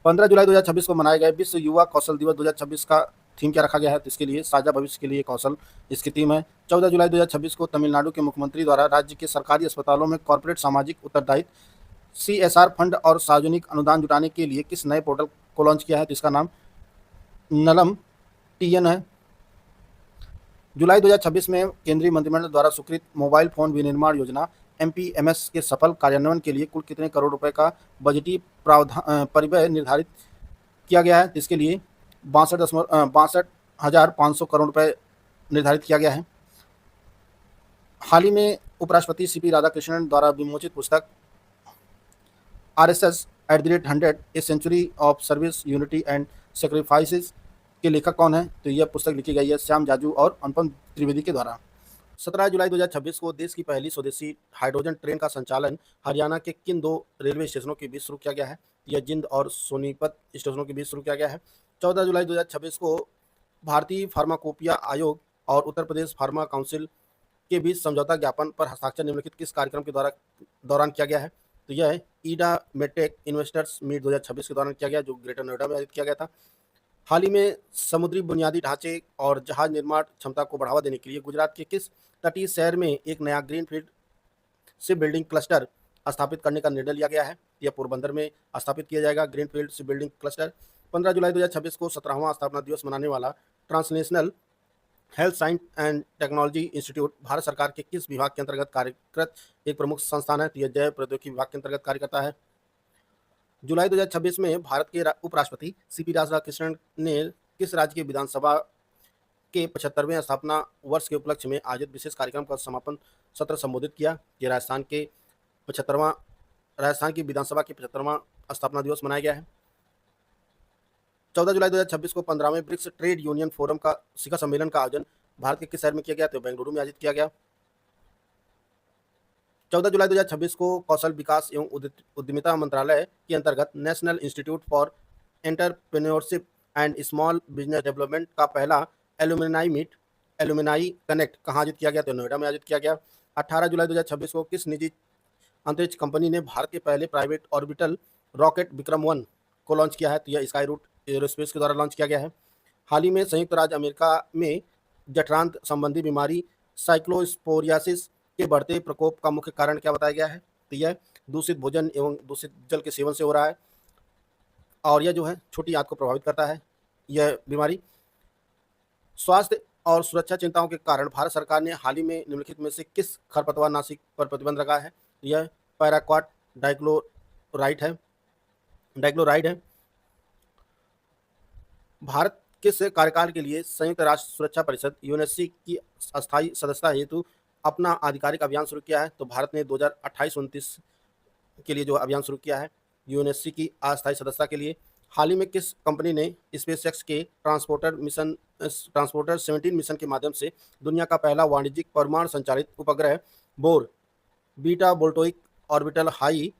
15 जुलाई 2026 को मनाए गए विश्व युवा कौशल दिवस 2026 का थीम क्या रखा गया है? तो इसके लिए साझा भविष्य के लिए कौशल इसकी थीम है। 14 जुलाई 2026 को तमिलनाडु के मुख्यमंत्री द्वारा राज्य के सरकारी अस्पतालों में कॉर्पोरेट सामाजिक उत्तरदायित्व CSR फंड और सार्वजनिक अनुदान जुटाने के लिए किस नए पोर्टल को लॉन्च किया है? तो इसका नाम नलम TN है। जुलाई 2026 में केंद्रीय मंत्रिमंडल द्वारा स्वीकृत मोबाइल फोन विनिर्माण योजना MPMS के सफल कार्यान्वयन के लिए कुल कितने करोड़ रुपए का बजटीय परिव्यय निर्धारित किया गया है? इसके लिए 62,500 करोड़ रुपए निर्धारित किया गया है। हाल ही में उपराष्ट्रपति सीपी राधाकृष्णन द्वारा विमोचित पुस्तक RSS @100 a century of service unity and sacrifices के लेखक कौन है? तो यह पुस्तक लिखी गई है श्याम जाजू और अनुपम त्रिवेदी के द्वारा। 17 जुलाई 2026 को देश की पहली स्वदेशी हाइड्रोजन ट्रेन का संचालन हरियाणा के किन दो रेलवे स्टेशनों के बीच शुरू किया गया है? यह जिंद और सोनीपत स्टेशनों के बीच शुरू किया गया है। 14 जुलाई 2026 को भारतीय फार्माकोपिया आयोग और उत्तर प्रदेश फार्मा काउंसिल के बीच समझौता ज्ञापन पर हस्ताक्षर निम्नलिखित किस कार्यक्रम के दौरान किया गया है? तो यह ईडा मेटेक इन्वेस्टर्स मीट 2026 के दौरान किया गया, जो ग्रेटर नोएडा में आयोजित किया गया था। हाल ही में समुद्री बुनियादी ढांचे और जहाज निर्माण क्षमता को बढ़ावा देने के लिए गुजरात के किस तटीय शहर में एक नया ग्रीनफील्ड शिप बिल्डिंग क्लस्टर स्थापित करने का निर्णय लिया गया है? यह पोरबंदर में स्थापित किया जाएगा ग्रीनफील्ड शिप बिल्डिंग क्लस्टर। 15 जुलाई 2026 को 17वां स्थापना दिवस मनाने वाला transnational health science and technology institute Bharat सरकार के किस विभाग के अंतर्गत कार्यरत एक प्रमुख संस्थान है? तो यह जैव प्रौद्योगिकी विभाग के अंतर्गत कार्य करता है। जुलाई 2026 में भारत के उपराष्ट्रपति सीपी राधाकृष्णन ने किस राज्य की विधानसभा के 75वें स्थापना वर्ष के उपलक्ष्य में आयोजित विशेष कार्यक्रम का समापन सत्र संबोधित किया? ये राजस्थान की विधानसभा के 75वां स्थापना दिवस मनाया गया है। 14 जुलाई 2026 को 15वें ब्रिक्स ट्रेड यूनियन फोरम का शिखर सम्मेलन का आयोजन भारत के किस शहर में किया गया? तो बेंगलुरु में आयोजित किया गया। 14 जुलाई 2026 को कौशल विकास एवं उद्यमिता मंत्रालय के अंतर्गत national institute for entrepreneurship and small business development का पहला एलुमनाई कनेक्ट कहाँ आयोजित किया गया? तो नोएडा में आयोजित किया गया। 18 जुलाई 2026 को किस निजी अंतरिक्ष कंपनी ने भारत के पहले प्राइवेट ऑर्बिटल रॉकेट विक्रम-1 को लॉन्च किया है? तो यह स्काई रूट एरोस्पेस के द्वारा लॉन्च किया गया है। हाल ही में संयुक्त राज्य अमेरिका में जठरांत संबंधी बीमारी साइक्लोस्पोरियासिस के बढ़ते प्रकोप का मुख्य कारण क्या बताया गया है? तो यह दूषित भोजन एवं दूषित जल के सेवन से हो रहा है और यह जो है छोटी आंत को प्रभावित करता है। यह बीमारी स्वास्थ्य और सुरक्षा चिंताओं के कारण भारत सरकार ने हाल ही में निम्नलिखित में से किस खरपतवार नाशी पर प्रतिबंध लगा है? यह पैराक्वाट डाइक्लोराइड है। भारत किस कार्यकाल के लिए संयुक्त राष्ट्र सुरक्षा परिषद यूएनएससी की अस्थायी सदस्यता हेतु अपना आधिकारिक अभियान शुरू किया है? तो भारत ने 2028-29 के लिए जो अभियान शुरू किया है यूएनएससी की अस्थायी सदस्यता के लिए। हाल ही में किस कंपनी ने स्पेसएक्स के ट्रांसपोर्टर 17 मिशन के माध्यम से दुनिया का पहला वाणिज्यिक परमाणु संचालित उपग्रह बोर beta voltaic orbital high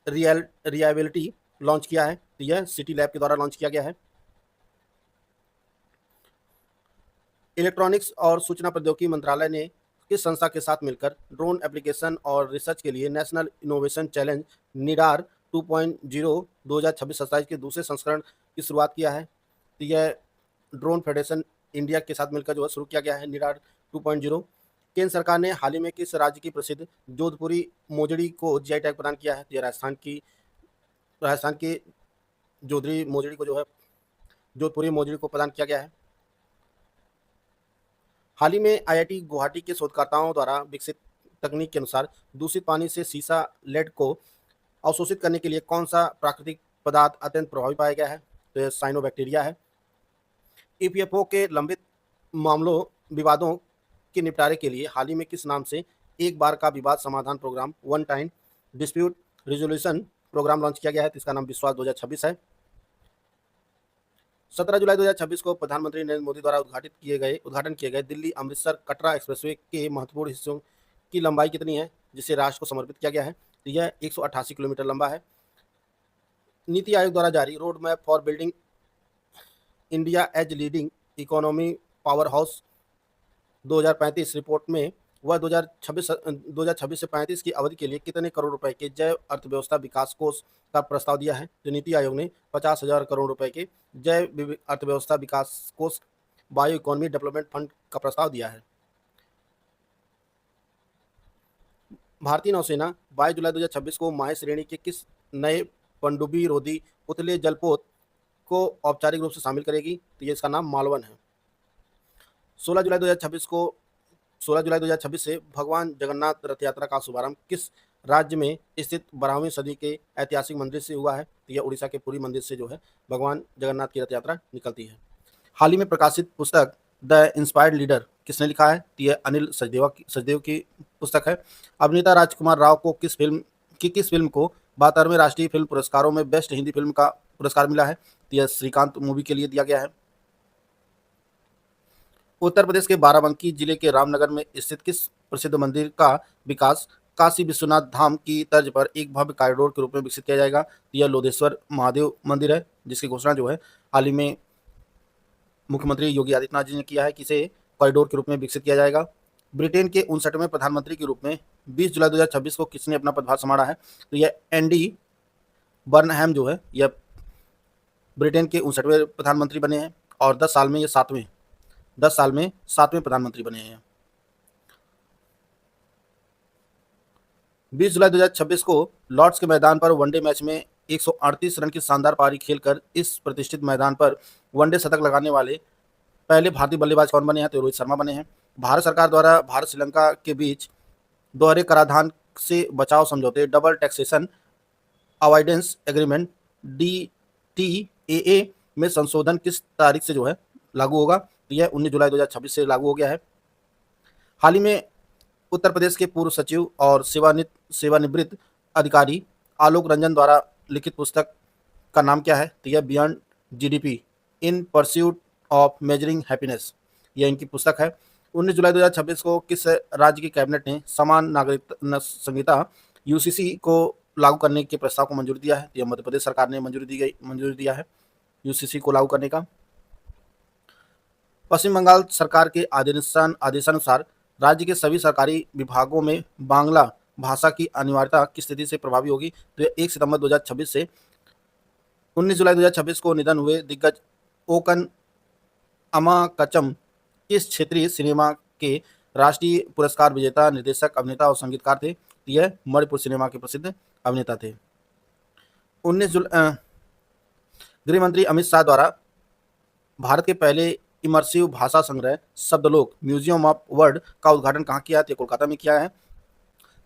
reliability launch किया है? तो यह सिटी लैब के द्वारा लॉन्च किया गया है। इलेक्ट्रॉनिक्स और सूचना प्रौद्योगिकी मंत्रालय ने किस संस्था के साथ मिलकर ड्रोन एप्लीकेशन और रिसर्च के लिए नेशनल इनोवेशन चैलेंज निडार 2.0 2026-27 के दूसरे संस्करण की शुरुआत किया है? तो यह ड्रोन फेडरेशन इंडिया के साथ मिलकर जो है शुरू किया गया है निडार 2.0। केंद्र सरकार ने हाल ही में किस राज्य की प्रसिद्ध जोधपुरी मोजड़ी को जीआई टैग प्रदान किया है? तो यह राजस्थान के जोधपुरी मोजड़ी को प्रदान किया गया है। हाल ही में आईआईटी गुवाहाटी के शोधकर्ताओं द्वारा विकसित तकनीक के अनुसार दूषित पानी से सीसा लेड को अवशोषित करने के लिए कौन सा प्राकृतिक पदार्थ अत्यंत प्रभावी पाया गया है? तो यह साइनोबैक्टीरिया है। ईपीएफओ के लंबित मामलों विवादों के निपटारे के लिए हाल ही में किस नाम से एक बार का विवाद समाधान programme, one time dispute resolution programme launch किया गया है? तो इसका नाम विश्वास 2026 है। 17 जुलाई 2026 को प्रधानमंत्री नरेंद्र मोदी द्वारा उद्घाटन किए गए दिल्ली अमृतसर कटरा एक्सप्रेसवे के महत्वपूर्ण हिस्सों की लंबाई कितनी है जिसे राष्ट्र को समर्पित किया गया है? तो यह 188 किलोमीटर लंबा है। नीति आयोग द्वारा जारी road map for building India as leading economy power house 2035 report में वह 2026 से 35 की अवधि के लिए कितने करोड़ रुपए के जैव अर्थव्यवस्था विकास कोष का प्रस्ताव दिया है? तो नीति आयोग ने 50,000 करोड़ रुपए के जैव अर्थव्यवस्था विकास कोष बायो इकोनॉमी डेवलपमेंट फंड का प्रस्ताव दिया है। भारतीय नौसेना 22 जुलाई 2026 को माहे श्रेणी के किस नए पनडुब्बी रोधी उथले जलपोत को औपचारिक रूप से शामिल करेगी? तो ये इसका नाम मालवन है। 16 जुलाई 2026 से भगवान जगन्नाथ रथ यात्रा का शुभारंभ किस राज्य में स्थित 12वीं सदी के ऐतिहासिक मंदिर से हुआ है? तो यह उड़ीसा के पुरी मंदिर से जो है भगवान जगन्नाथ की रथ यात्रा निकलती है। हाल ही में प्रकाशित पुस्तक द इंस्पायर्ड लीडर किसने लिखा है? तो यह अनिल सचदेव की पुस्तक है। अभिनेता राजकुमार राव को किस फिल्म को 72वें राष्ट्रीय फिल्म पुरस्कारों में बेस्ट हिंदी फिल्म का पुरस्कार मिला है? तो यह श्रीकांत मूवी के लिए दिया गया है। उत्तर प्रदेश के बाराबंकी जिले के रामनगर में स्थित किस प्रसिद्ध मंदिर का विकास काशी विश्वनाथ धाम की तर्ज पर एक भव्य कॉरिडोर के रूप में विकसित किया जाएगा? तो यह लोधेश्वर महादेव मंदिर है, जिसकी घोषणा जो है हाल ही में मुख्यमंत्री योगी आदित्यनाथ जी ने किया है कि इसे कॉरिडोर के रूप में विकसित किया जाएगा। ब्रिटेन के 59वें प्रधानमंत्री के रूप में 20 जुलाई 2026 को किसने अपना पदभार संभाला है? तो यह एंडी बर्नहैम जो है यह ब्रिटेन के 59वें प्रधानमंत्री बने हैं और 10 साल में 7वें प्रधानमंत्री बने हैं। 20 जुलाई 2026 को लॉर्ड्स के मैदान पर वनडे मैच में 138 रन की शानदार पारी खेलकर इस प्रतिष्ठित मैदान पर वनडे शतक लगाने वाले पहले भारतीय बल्लेबाज कौन बने हैं? तो रोहित शर्मा बने हैं। भारत सरकार द्वारा भारत श्रीलंका के बीच दोहरे कराधान से बचाव समझौते double taxation avoidance agreement DTAA में संशोधन किस तारीख से जो है लागू होगा? तो यह 19 जुलाई 2026 से लागू हो गया है। हाल ही में उत्तर प्रदेश के पूर्व सचिव और सेवानिवृत्त अधिकारी आलोक रंजन द्वारा लिखित पुस्तक का नाम क्या है? तो यह beyond GDP in pursuit of measuring happiness, यह इनकी पुस्तक है। 19 जुलाई 2026 को किस राज्य की कैबिनेट ने समान नागरिक संहिता UCC को लागू करने के प्रस्ताव को मंजूरी दिया है? तो यह मध्य प्रदेश सरकार ने मंजूरी दिया है UCC को लागू करने का। पश्चिम बंगाल सरकार के आदेशानुसार राज्य के सभी सरकारी विभागों में बांग्ला भाषा की अनिवार्यता की स्थिति से प्रभावी होगी? तो यह 1 सितंबर 2026 से 19 जुलाई 2026 को निधन हुए दिग्गज ओकन अमाकचम इस क्षेत्रीय सिनेमा के राष्ट्रीय पुरस्कार विजेता निर्देशक, अभिनेता और संगीतकार थे। यह मणिपुर सिनेमा के प्रसिद्ध अभिनेता थे। 19 जुलाई गृह मंत्री अमित शाह द्वारा भारत के पहले इमर्सिव भाषा संग्रह शब्दलोक म्यूजियम ऑफ वर्ड का उद्घाटन कहाँ किया है? तो कोलकाता में किया है।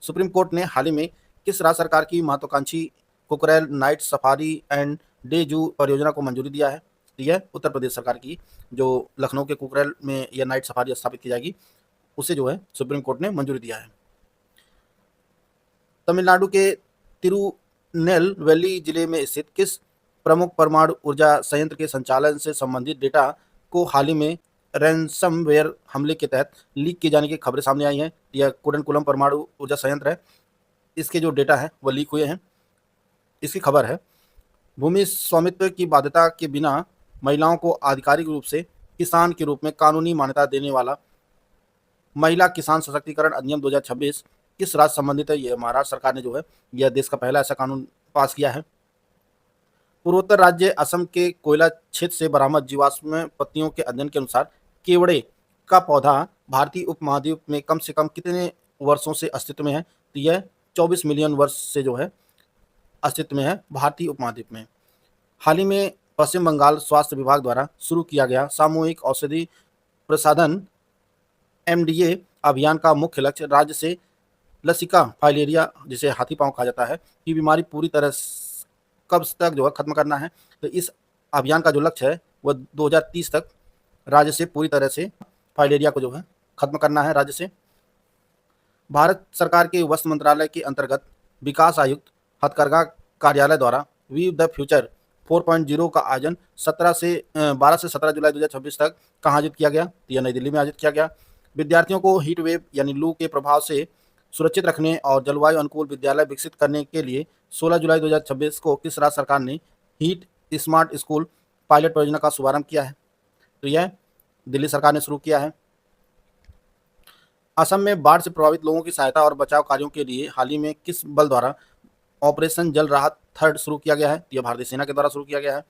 सुप्रीम कोर्ट ने हाल ही में किस राज्य सरकार की महत्वाकांक्षी Kukrail night safari and day जू परियोजना को मंजूरी दिया है? यह उत्तर प्रदेश सरकार की जो लखनऊ के कुकरेल में यह नाइट सफारी स्थापित की जाएगी, उसे जो है सुप्रीम कोर्ट ने मंजूरी दिया है। तमिलनाडु के तिरुनेलवेली जिले में स्थित किस प्रमुख परमाणु ऊर्जा संयंत्र के संचालन से संबंधित डेटा को हाल ही में रैंसमवेयर हमले के तहत लीक किए जाने की खबरें सामने आई हैं? यह कुडनकुलम परमाणु ऊर्जा संयंत्र है, इसके जो डेटा है वह लीक हुए हैं, इसकी खबर है। भूमि स्वामित्व की बाध्यता के बिना महिलाओं को आधिकारिक रूप से किसान के रूप में कानूनी मान्यता देने वाला महिला किसान सशक्तिकरण अधिनियम 2026 किस राज्य संबंधित है? यह महाराष्ट्र सरकार ने जो है यह देश का पहला ऐसा कानून पास किया है। पूर्वोत्तर राज्य असम के कोयला क्षेत्र से बरामद जीवाश्म पत्तियों के अध्ययन के अनुसार केवड़े का पौधा भारतीय उपमहाद्वीप में कम से कम कितने वर्षों से अस्तित्व में है? तो यह 24 मिलियन वर्ष से जो है अस्तित्व में है भारतीय उपमहाद्वीप में। हाल ही में पश्चिम बंगाल स्वास्थ्य विभाग द्वारा शुरू किया गया सामूहिक औषधि प्रसाधन MDA अभियान का मुख्य लक्ष्य राज्य से लसिका फाइलेरिया, जिसे हाथी पांव कहा जाता है, की बीमारी पूरी तरह कब तक जो है खत्म करना है। तो इस अभियान का जो लक्ष्य है वह 2030 तक राज्य से पूरी तरह से फाइलेरिया को जो है खत्म करना है राज्य से। भारत सरकार के वस्त्र मंत्रालय के अंतर्गत विकास आयुक्त हथकरघा कार्यालय द्वारा वी द फ्यूचर 4.0 का आयोजन 12 से 17 जुलाई 2026 तक कहाँ आयोजित किया गया? तो यह नई दिल्ली में आयोजित किया गया। विद्यार्थियों को हीट वेव यानी लू के प्रभाव से सुरक्षित रखने और जलवायु अनुकूल विद्यालय विकसित करने के लिए 16 जुलाई 2026 को किस राज्य सरकार ने हीट स्मार्ट स्कूल पायलट परियोजना का शुभारंभ किया है? तो यह दिल्ली सरकार ने शुरू किया है। असम में बाढ़ से प्रभावित लोगों की सहायता और बचाव कार्यों के लिए हाल ही में किस बल द्वारा ऑपरेशन जल राहत थर्ड शुरू किया गया है? यह भारतीय सेना के द्वारा शुरू किया गया है।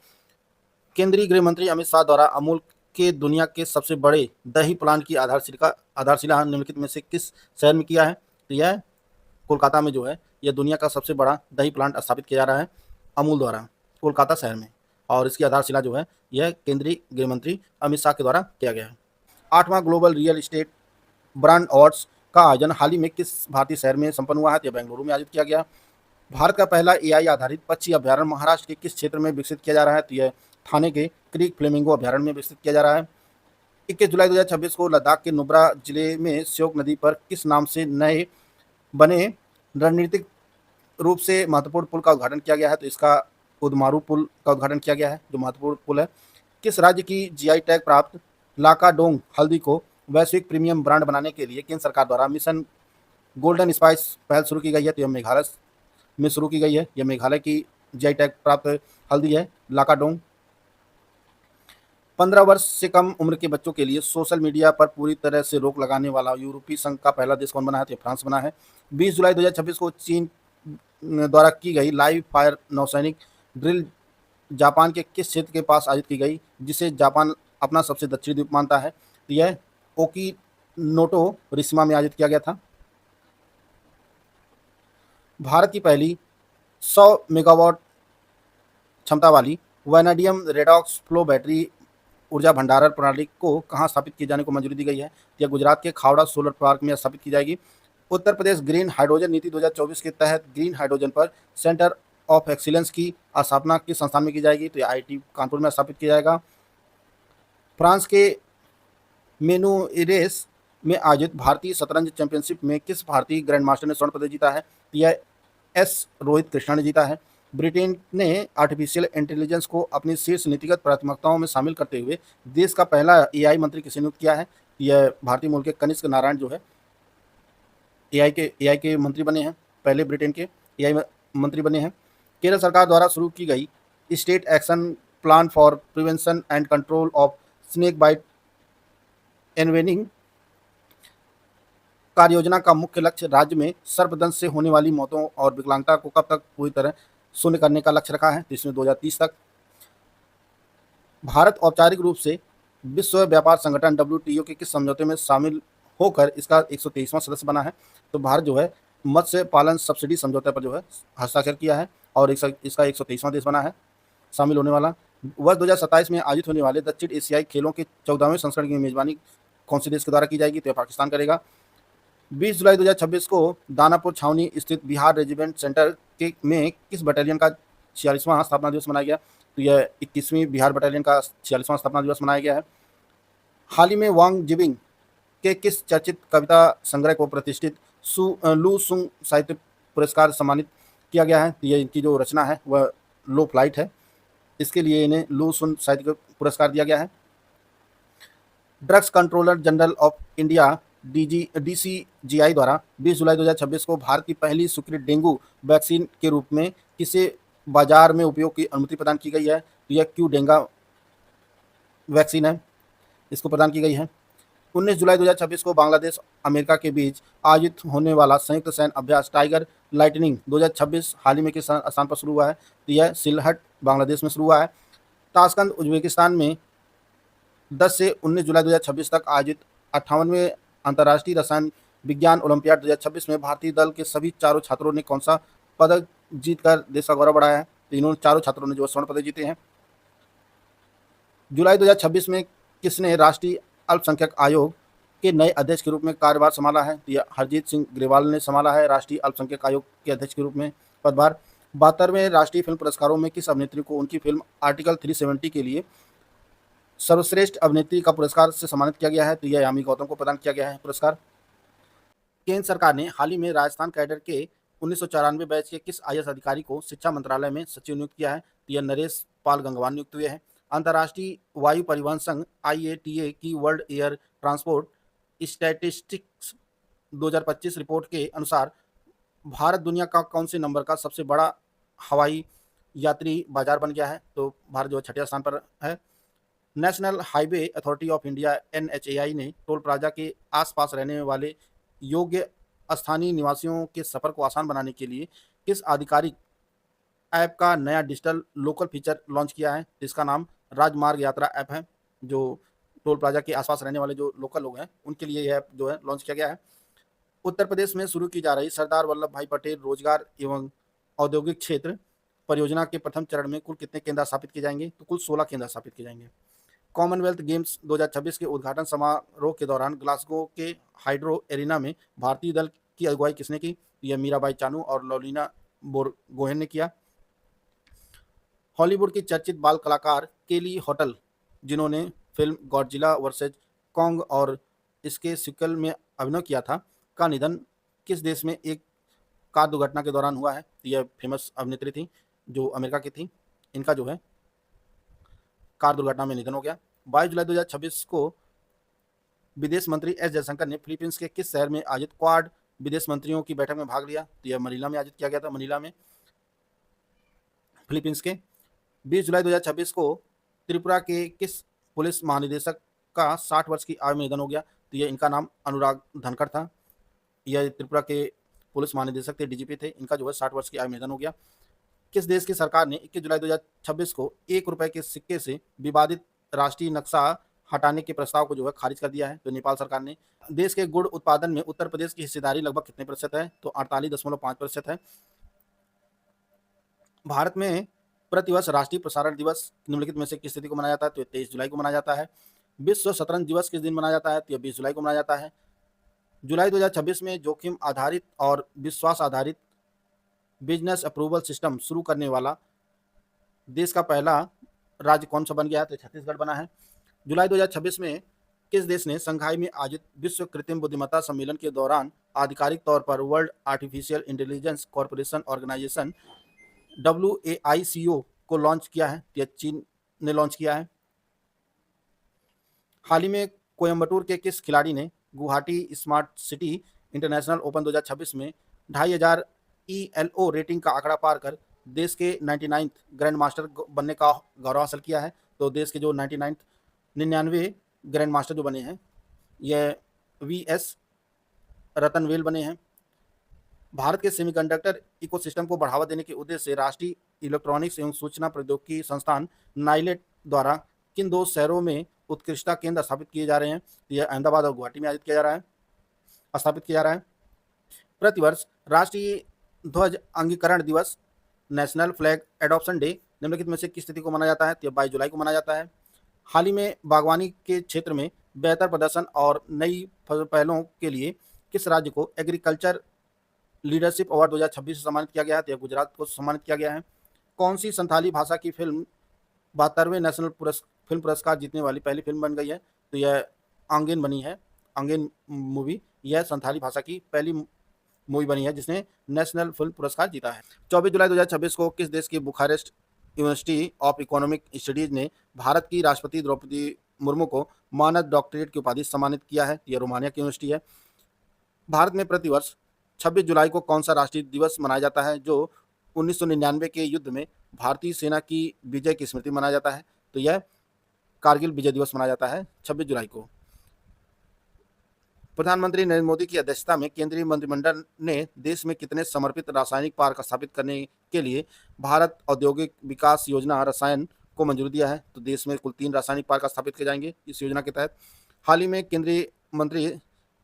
केंद्रीय गृह मंत्री अमित शाह द्वारा अमूल के दुनिया के सबसे बड़े दही प्लांट की आधारशिला निम्नलिखित में से किस शहर में किया है? तो यह कोलकाता में जो है यह दुनिया का सबसे बड़ा दही प्लांट स्थापित किया जा रहा है अमूल द्वारा कोलकाता शहर में, और इसकी आधारशिला जो है यह केंद्रीय गृह मंत्री अमित शाह के द्वारा किया गया है। 8वां global real estate brand awards का आयोजन हाल ही में किस भारतीय शहर में संपन्न हुआ है? यह बेंगलुरु में आयोजित किया गया। भारत का पहला एआई आधारित पक्षी अभ्यारण्य महाराष्ट्र के किस क्षेत्र में विकसित किया जा रहा है? तो यह थाने के क्रीक फ्लेमिंगो अभ्यारण्य में विकसित किया जा रहा है। 21 जुलाई 2026 को लद्दाख के नुब्रा जिले में श्योक नदी पर किस नाम से नए बने रणनीतिक रूप से महत्वपूर्ण पुल का उद्घाटन किया गया है? तो इसका उदमारू पुल का उद्घाटन किया गया है, जो महत्वपूर्ण पुल है। किस राज्य की जीआई टैग प्राप्त लाकाडोंग हल्दी को वैश्विक प्रीमियम ब्रांड बनाने के लिए केंद्र सरकार द्वारा मिशन गोल्डन स्पाइस पहल शुरू की गई है? तो यह मेघालय में शुरू की गई है। यह मेघालय की जीआई टैग प्राप्त हल्दी है, लाकाडोंग। 15 वर्ष से कम उम्र के बच्चों के लिए सोशल मीडिया पर पूरी तरह से रोक लगाने वाला यूरोपीय संघ का पहला देश कौन बना है? तो फ्रांस बना है। 20 जुलाई 2026 को चीन द्वारा की गई लाइव फायर नौसैनिक ड्रिल जापान के किस क्षेत्र के पास आयोजित की गई, जिसे जापान अपना सबसे दक्षिणी द्वीप मानता है? तो यह ओकिनोटो रिश्मा में आयोजित किया गया था। भारत की पहली 100 मेगावाट क्षमता वाली वैनाडियम रेडॉक्स फ्लो बैटरी ऊर्जा भंडारण प्रणाली को कहाँ स्थापित किए जाने को मंजूरी दी गई है? यह गुजरात के खावड़ा सोलर पार्क में स्थापित की जाएगी। उत्तर प्रदेश ग्रीन हाइड्रोजन नीति 2024 के तहत ग्रीन हाइड्रोजन पर सेंटर ऑफ एक्सीलेंस की स्थापना किस संस्थान में की जाएगी? तो आईआईटी कानपुर में स्थापित किया जाएगा। फ्रांस के मेनुइरेस में आयोजित भारतीय शतरंज चैंपियनशिप में किस भारतीय ग्रैंड मास्टर ने स्वर्ण पदक जीता है? यह एस रोहित कृष्णा ने जीता है। ब्रिटेन ने आर्टिफिशियल इंटेलिजेंस को अपनी शीर्ष नीतिगत प्राथमिकताओं में शामिल करते हुए देश का पहला एआई मंत्री किसे नियुक्त किया है? यह भारतीय मूल के कनिष्क नारायण जो है एआई के मंत्री बने हैं, पहले ब्रिटेन के एआई मंत्री बने हैं। केरल सरकार द्वारा शुरू की गई state action plan for prevention and control of snake bite envenoming कार्य योजना का मुख्य लक्ष्य राज्य में सर्पदंश से होने वाली मौतों और विकलांगता को कब तक पूरी तरह शून्य करने का लक्ष्य रखा है? तो इसमें 2030 तक। भारत औपचारिक रूप से विश्व व्यापार संगठन WTO के किस समझौते में शामिल होकर इसका 123वां सदस्य बना है? तो भारत जो है मत्स्य पालन सब्सिडी समझौते पर जो है हस्ताक्षर किया है और इसका 123वां देश बना है शामिल होने वाला। वर्ष 2027 में आयोजित होने वाले दक्षिण एशियाई खेलों के 14वें संस्करण की मेजबानी कौन से देश के द्वारा की जाएगी? तो पाकिस्तान करेगा। 20 जुलाई 2026 को दानापुर छावनी स्थित बिहार रेजिमेंट सेंटर के में किस बटालियन का 46वां स्थापना दिवस मनाया गया? तो यह 21वीं बिहार बटालियन का 46वां स्थापना दिवस मनाया गया है। हाल ही में वांग जिबिंग के किस चर्चित कविता संग्रह को प्रतिष्ठित लू सुंग साहित्य पुरस्कार सम्मानित किया गया है? तो यह इनकी जो रचना है वह लो फ्लाइट है, इसके लिए इन्हें लू सुंग साहित्य पुरस्कार दिया गया है। Drugs controller general of India DCGI द्वारा 20 जुलाई 2026 को भारत की पहली स्वीकृत डेंगू वैक्सीन के रूप में किसे बाजार में उपयोग की अनुमति प्रदान की गई है? तो यह क्यू डेंगा वैक्सीन है, इसको प्रदान की गई है। 19 जुलाई 2026 को बांग्लादेश अमेरिका के बीच आयोजित होने वाला संयुक्त सैन्य अभ्यास टाइगर लाइटनिंग 2026 हाल ही में किस स्थान पर शुरू हुआ है? तो यह सिलहट बांग्लादेश में शुरू हुआ है। ताशकंद उज्बेकिस्तान में 10 से 19 जुलाई 2026 तक आयोजित 58वें अंतर्राष्ट्रीय रसायन विज्ञान ओलंपियाड 2026 में भारतीय दल के सभी चारों छात्रों ने कौन सा पदक जीतकर देश का गौरव बढ़ाया है? तो इन्होंने चारों छात्रों ने जो स्वर्ण पदक जीते हैं। जुलाई 2026 में किसने राष्ट्रीय अल्पसंख्यक आयोग के नए अध्यक्ष के रूप में कार्यभार संभाला है? तो यह हरजीत सिंह ग्रेवाल ने संभाला है राष्ट्रीय अल्पसंख्यक आयोग के अध्यक्ष के रूप में पदभार। 72वें राष्ट्रीय फिल्म पुरस्कारों में किस अभिनेत्री को उनकी फिल्म आर्टिकल 370 के लिए सर्वश्रेष्ठ अभिनेत्री का पुरस्कार से सम्मानित किया गया है? तो यह यामी गौतम को प्रदान किया गया है पुरस्कार। केंद्र सरकार ने हाल ही में राजस्थान कैडर के 1994 बैच के किस आईएएस अधिकारी को शिक्षा मंत्रालय में सचिव नियुक्त किया है? तो यह नरेश पाल गंगवार नियुक्त हुए हैं। अंतर्राष्ट्रीय वायु परिवहन संघ IATA की world air transport statistics 2025 report के अनुसार भारत दुनिया का कौन से नंबर का सबसे बड़ा हवाई यात्री बाजार बन गया है? तो भारत जो है 6ठे स्थान पर है। National highway authority of India NHAI ने टोल प्लाजा के आसपास रहने वाले योग्य स्थानीय निवासियों के सफर को आसान बनाने के लिए किस आधिकारिक ऐप का नया डिजिटल लोकल फीचर लॉन्च किया है? इसका नाम राजमार्ग यात्रा ऐप है, जो टोल प्लाजा के आसपास रहने वाले जो लोकल लोग हैं उनके लिए यह ऐप जो है लॉन्च किया गया है। उत्तर प्रदेश में शुरू की जा रही सरदार वल्लभ भाई पटेल रोजगार एवं औद्योगिक क्षेत्र परियोजना के प्रथम चरण में कुल कितने केंद्र स्थापित किए जाएंगे? तो कुल 16 केंद्र स्थापित किए जाएंगे। कॉमनवेल्थ गेम्स 2026 के उद्घाटन समारोह के दौरान ग्लासगो के हाइड्रो एरिना में भारतीय दल की अगुवाई किसने की? यह मीराबाई चानू और लवलीना बोरगोहेन ने किया। हॉलीवुड की चर्चित बाल कलाकार केली होटल, जिन्होंने फिल्म गॉडजिला वर्सेज कॉन्ग और इसके सिक्वल में अभिनय किया था, का निधन किस देश में एक कार दुर्घटना के दौरान हुआ है? यह फेमस अभिनेत्री थी जो अमेरिका की थी, इनका जो है कार दुर्घटना में निधन हो गया। 22 जुलाई 2026 को विदेश मंत्री एस जयशंकर ने फिलीपींस के किस शहर में आयोजित क्वाड विदेश मंत्रियों की बैठक में भाग लिया? तो यह मनीला में आयोजित किया गया था, मनीला में, फिलीपींस के। 20 जुलाई 2026 को त्रिपुरा के किस पुलिस महानिदेशक का 60 वर्ष की आयु में निधन हो गया? तो यह इनका नाम अनुराग धनखड़ था। यह त्रिपुरा के पुलिस महानिदेशक थे, DGP थे, इनका जो है 60 वर्ष की आयु में निधन हो गया। किस देश की सरकार ने 21 जुलाई 2026 को ₹1 के सिक्के से विवादित राष्ट्रीय नक्शा हटाने के प्रस्ताव को जो है खारिज कर दिया है? तो नेपाल सरकार ने। देश के गुड़ उत्पादन में उत्तर प्रदेश की हिस्सेदारी लगभग कितने प्रतिशत है? तो 48.5% है। भारत में प्रतिवर्ष राष्ट्रीय प्रसारण दिवस निम्नलिखित में से किस तिथि को मनाया जाता है? तो 23 जुलाई को मनाया जाता है। विश्व शतरंज दिवस किस दिन मनाया जाता है? तो 20 जुलाई को मनाया जाता है। जुलाई 2026 में जोखिम आधारित और विश्वास आधारित बिजनेस अप्रूवल सिस्टम शुरू करने वाला देश का पहला राज्य कौन सा बन गया है? तो छत्तीसगढ़ बना है। जुलाई 2026 में किस देश ने संघाई में आयोजित विश्व कृत्रिम बुद्धिमत्ता सम्मेलन के दौरान आधिकारिक तौर पर world artificial intelligence corporation organisation WAICO को लॉन्च किया है? यह चीन ने लॉन्च किया है। हाल ही में कोयम्बटूर के किस खिलाड़ी ने Guwahati smart city international open 2026 में 2500 ELO रेटिंग का आंकड़ा पार कर देश के 99th ग्रैंड मास्टर बनने का गौरव हासिल किया है? तो देश के जो 99 ग्रैंड मास्टर जो बने हैं, यह VS रतनवेल बने हैं। भारत के सेमीकंडक्टर इकोसिस्टम को बढ़ावा देने के उद्देश्य से राष्ट्रीय इलेक्ट्रॉनिक्स एवं सूचना प्रौद्योगिकी संस्थान नाइलेट द्वारा किन 2 शहरों में उत्कृष्टता केंद्र स्थापित किए जा रहे हैं? तो यह अहमदाबाद और गुवाहाटी में आयोजित किया जा रहा है, स्थापित किया जा रहा है। प्रतिवर्ष राष्ट्रीय ध्वज अंगीकरण दिवस नेशनल फ्लैग एडॉप्शन डे निम्नलिखित में से किस तिथि को मनाया जाता है? तो 22 जुलाई को मनाया जाता है। हाल ही में बागवानी के क्षेत्र में बेहतर प्रदर्शन और नई पहलों के लिए किस राज्य को एग्रीकल्चर लीडरशिप अवार्ड 2026 से सम्मानित किया गया है? तो गुजरात को सम्मानित किया गया है। कौन सी संथाली भाषा की फिल्म 72वें नेशनल फिल्म पुरस्कार जीतने वाली पहली फिल्म बन गई है? तो यह आंगेन बनी है, आंगेन मूवी, यह संथाली भाषा की पहली मूवी बनी है जिसने नेशनल फिल्म पुरस्कार जीता है। 24 जुलाई 2026 को किस देश की Bucharest university of economic studies ने भारत की राष्ट्रपति द्रौपदी मुर्मू को मानद डॉक्टरेट की उपाधि से सम्मानित किया है? यह रोमानिया की यूनिवर्सिटी है। भारत में प्रतिवर्ष 26 जुलाई को कौन सा राष्ट्रीय दिवस मनाया जाता है जो 1999 के युद्ध में भारतीय सेना की विजय की स्मृति मनाया जाता है? तो यह कारगिल विजय दिवस मनाया जाता है 26 जुलाई को। प्रधानमंत्री नरेंद्र मोदी की अध्यक्षता में केंद्रीय मंत्रिमंडल ने देश में कितने समर्पित रासायनिक पार्क स्थापित करने के लिए भारत औद्योगिक विकास योजना रसायन को मंजूरी दिया है? तो देश में कुल 3 रासायनिक पार्क स्थापित किए जाएंगे इस योजना के तहत। हाल ही में केंद्रीय मंत्री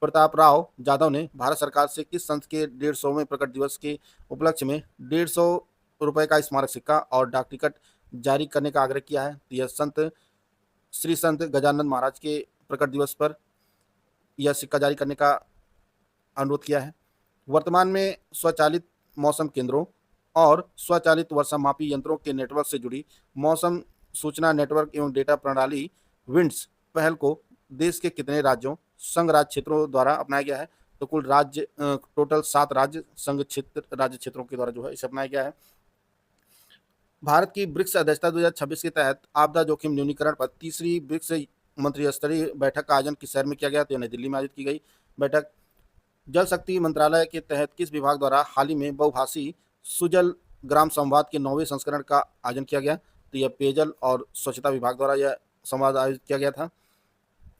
प्रताप राव जाधव ने भारत सरकार से किस संत के 150वें प्रकट दिवस के उपलक्ष्य में ₹150 का स्मारक सिक्का और डाक टिकट जारी करने का आग्रह किया है? तो यह श्री संत गजानंद महाराज के प्रकट दिवस पर यह सिक्का जारी करने का अनुरोध किया है। वर्तमान में स्वचालित मौसम केंद्रों और स्वचालित वर्षा मापी यंत्रों के नेटवर्क से जुड़ी मौसम सूचना नेटवर्क एवं डेटा प्रणाली विंड्स पहल को देश के कितने राज्यों संघ राज्य क्षेत्रों द्वारा अपनाया गया है? तो कुल राज्य टोटल 7 राज्य संघ क्षेत्र राज्य क्षेत्रों के द्वारा जो है इसे अपनाया गया है। भारत की ब्रिक्स अध्यक्षता 2026 के तहत आपदा जोखिम न्यूनीकरण पर तीसरी ब्रिक्स मंत्री स्तरीय बैठक का आयोजन किस शहर में किया गया? तो नई दिल्ली में आयोजित की गई बैठक। जल शक्ति मंत्रालय के तहत किस विभाग द्वारा हाल ही में बहुभाषी सुजल ग्राम संवाद के 9वें संस्करण का आयोजन किया गया? तो यह पेयजल और स्वच्छता विभाग द्वारा यह संवाद आयोजित किया गया था।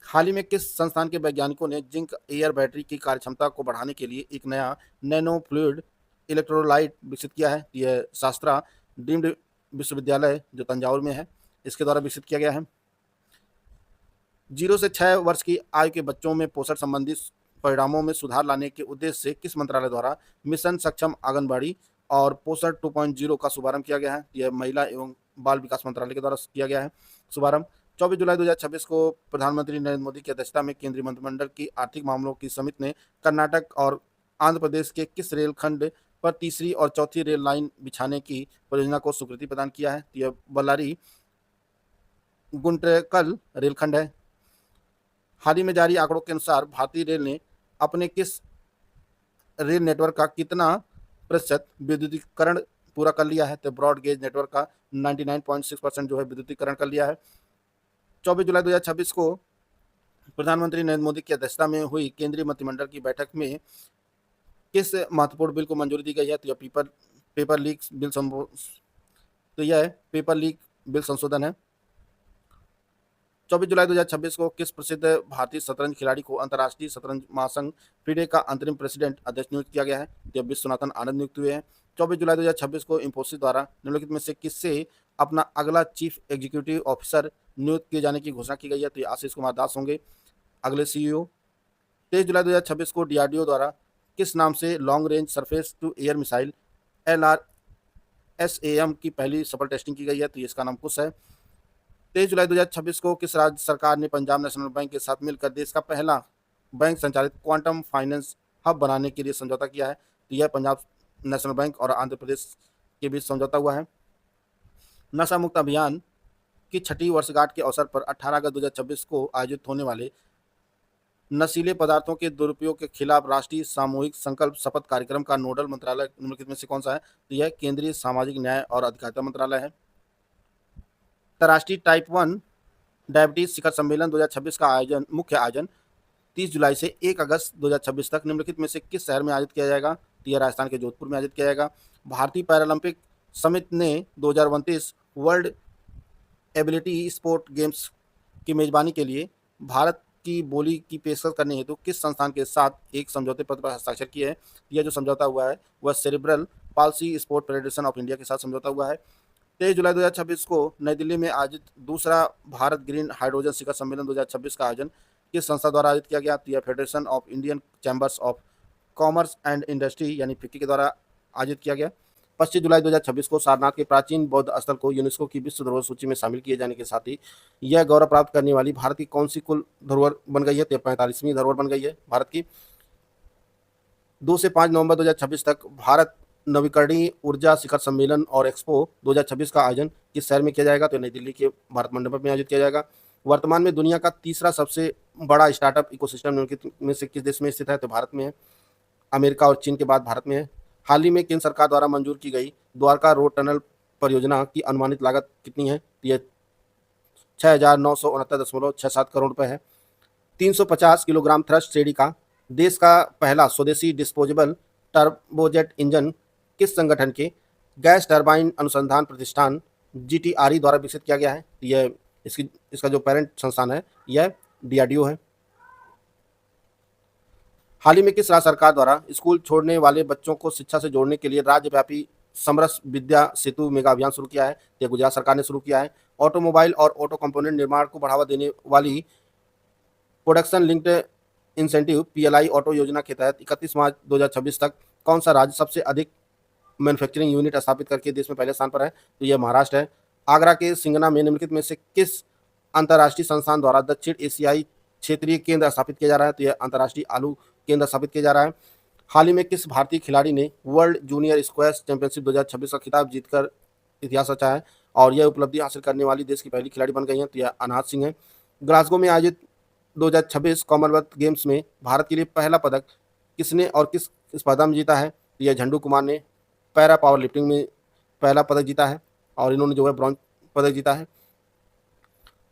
हाल ही में किस संस्थान के वैज्ञानिकों ने जिंक एयर बैटरी की कार्यक्षमता को बढ़ाने के लिए एक नया नैनो फ्लूइड इलेक्ट्रोलाइट विकसित किया है? यह शास्त्रा डीम्ड विश्वविद्यालय जो तंजावुर में है इसके द्वारा विकसित किया गया है। 0 से 6 वर्ष की आयु के बच्चों में पोषण संबंधी परिणामों में सुधार लाने के उद्देश्य से किस मंत्रालय द्वारा मिशन सक्षम आंगनबाड़ी और पोषण 2.0 का शुभारंभ किया गया है? यह महिला एवं बाल विकास मंत्रालय के द्वारा किया गया है शुभारंभ। 24 जुलाई 2026 को प्रधानमंत्री नरेंद्र मोदी की अध्यक्षता में केंद्रीय मंत्रिमंडल की आर्थिक मामलों की समिति ने कर्नाटक और आंध्र प्रदेश के किस रेलखंड पर तीसरी और चौथी रेल लाइन बिछाने की परियोजना को स्वीकृति प्रदान किया है? यह बल्लारी गुंटकल रेलखंड है। हाल ही में जारी आंकड़ों के अनुसार भारतीय रेल ने अपने किस रेल नेटवर्क का कितना प्रतिशत विद्युतीकरण पूरा कर लिया है? तो ब्रॉड गेज नेटवर्क का 99.6% जो है विद्युतीकरण कर लिया है। 24 जुलाई 2026 को प्रधानमंत्री नरेंद्र मोदी की अध्यक्षता में हुई केंद्रीय मंत्रिमंडल की बैठक में किस महत्वपूर्ण बिल को मंजूरी दी गई है? तो यह पेपर लीक बिल संशोधन है। 24 जुलाई 2026 को किस प्रसिद्ध भारतीय शतरंज खिलाड़ी को अंतर्राष्ट्रीय शतरंज महासंघ FIDE का अंतरिम प्रेसिडेंट अध्यक्ष नियुक्त किया गया है? तो विश्वनाथन आनंद नियुक्त हुए हैं। 24 जुलाई 2026 को इंफोसिस द्वारा निम्नलिखित में से किससे अपना अगला चीफ एग्जीक्यूटिव ऑफिसर नियुक्त किए जाने की घोषणा की गई है? तो आशीष कुमार दास होंगे अगले CEO। 23 जुलाई 2026 को DRDO द्वारा किस नाम से long range surface to air missile LRSAM की पहली सफल टेस्टिंग की गई है? तो इसका नाम कुश है। 23 जुलाई 2026 को किस राज्य सरकार ने पंजाब नेशनल बैंक के साथ मिलकर देश का पहला बैंक संचालित क्वांटम फाइनेंस हब बनाने के लिए समझौता किया है? तो यह पंजाब नेशनल बैंक और आंध्र प्रदेश के बीच समझौता हुआ है। नशा मुक्त अभियान की 6ठी वर्षगांठ के अवसर पर 18 अगस्त 2026 को आयोजित होने वाले नशीले पदार्थों के दुरुपयोग के खिलाफ राष्ट्रीय सामूहिक संकल्प शपथ कार्यक्रम का नोडल मंत्रालय निम्नलिखित में से कौन सा है? तो यह केंद्रीय सामाजिक न्याय और अधिकारिता मंत्रालय है। अंतर्राष्ट्रीय टाइप 1 डायबिटीज शिखर सम्मेलन 2026 का मुख्य आयोजन 30 जुलाई से 1 अगस्त 2026 तक निम्नलिखित में से किस शहर में आयोजित किया जाएगा? तो यह राजस्थान के जोधपुर में आयोजित किया जाएगा। भारतीय पैरालंपिक समिति ने 2029 वर्ल्ड एबिलिटी स्पोर्ट गेम्स की मेजबानी के लिए भारत की बोली की पेशकश करने हेतु किस संस्थान के साथ एक समझौते पत्र पर हस्ताक्षर किए हैं? यह जो समझौता हुआ है वह cerebral palsy sport federation of India के साथ समझौता हुआ है। 23 जुलाई 2026 को नई दिल्ली में आयोजित दूसरा भारत ग्रीन हाइड्रोजन शिखर सम्मेलन 2026 का आयोजन किस संस्था द्वारा आयोजित किया गया? तो यह federation of Indian chambers of commerce and industry यानी FICCI के द्वारा आयोजित किया गया। 25 जुलाई 2026 को सारनाथ के प्राचीन बौद्ध स्थल को यूनेस्को की विश्व धरोहर सूची में शामिल किए जाने के साथ ही यह गौरव प्राप्त करने वाली भारत की कौन सी कुल धरोहर बन गई है? तो 45वीं धरोहर बन गई है भारत की। 2 से 5 नवंबर 2026 तक भारत नवीकरणीय ऊर्जा शिखर सम्मेलन और एक्सपो 2026 का आयोजन किस शहर में किया जाएगा? तो नई दिल्ली के भारत मंडप में आयोजित किया जाएगा। वर्तमान में दुनिया का तीसरा सबसे बड़ा स्टार्टअप इकोसिस्टम निम्नलिखित में से किस देश में स्थित है? तो भारत में है। अमेरिका और चीन के बाद भारत में है। हाल ही में केंद्र सरकार द्वारा मंजूर की गई द्वारका रोड टनल परियोजना की अनुमानित लागत कितनी है? यह 6,969.67 करोड़ रुपए है। 350 किलोग्राम थ्रस्ट श्रेणी का देश का पहला स्वदेशी डिस्पोजेबल टर्बोजेट इंजन किस संगठन के गैस टरबाइन अनुसंधान प्रतिष्ठान GTRE द्वारा विकसित किया गया है? यह इसका जो पेरेंट संस्थान है यह DRDO है। हाल ही में किस राज्य सरकार द्वारा स्कूल छोड़ने वाले बच्चों को शिक्षा से जोड़ने के लिए राज्यव्यापी समरस विद्या सेतु मेगा अभियान शुरू किया है? यह गुजरात सरकार ने शुरू किया है। ऑटोमोबाइल और ऑटो कंपोनेंट निर्माण को बढ़ावा देने वाली production linked incentive PLI auto योजना के तहत 31 मार्च 2026 तक कौन सा राज्य सबसे अधिक मैन्युफैक्चरिंग यूनिट स्थापित करके देश में पहले स्थान पर है? तो यह महाराष्ट्र है। आगरा के सिंगना में निम्नलिखित में से किस अंतर्राष्ट्रीय संस्थान द्वारा दक्षिण एशियाई क्षेत्रीय केंद्र स्थापित किया जा रहा है? तो यह अंतर्राष्ट्रीय आलू केंद्र स्थापित किया जा रहा है। हाल ही में किस भारतीय खिलाड़ी ने वर्ल्ड जूनियर स्क्वैश चैंपियनशिप 2026 का खिताब जीतकर इतिहास रचा है और यह उपलब्धि हासिल करने वाली देश की पहली खिलाड़ी बन गई हैं? तो यह अनाहत सिंह है। ग्लासगो में आयोजित 2026 कॉमनवेल्थ गेम्स में भारत के लिए पहला पदक किसने और किस स्पर्धा में जीता है? तो यह झंडू कुमार ने पैरा पावर लिफ्टिंग में पहला पदक जीता है और इन्होंने जो है ब्रॉन्ज पदक जीता है।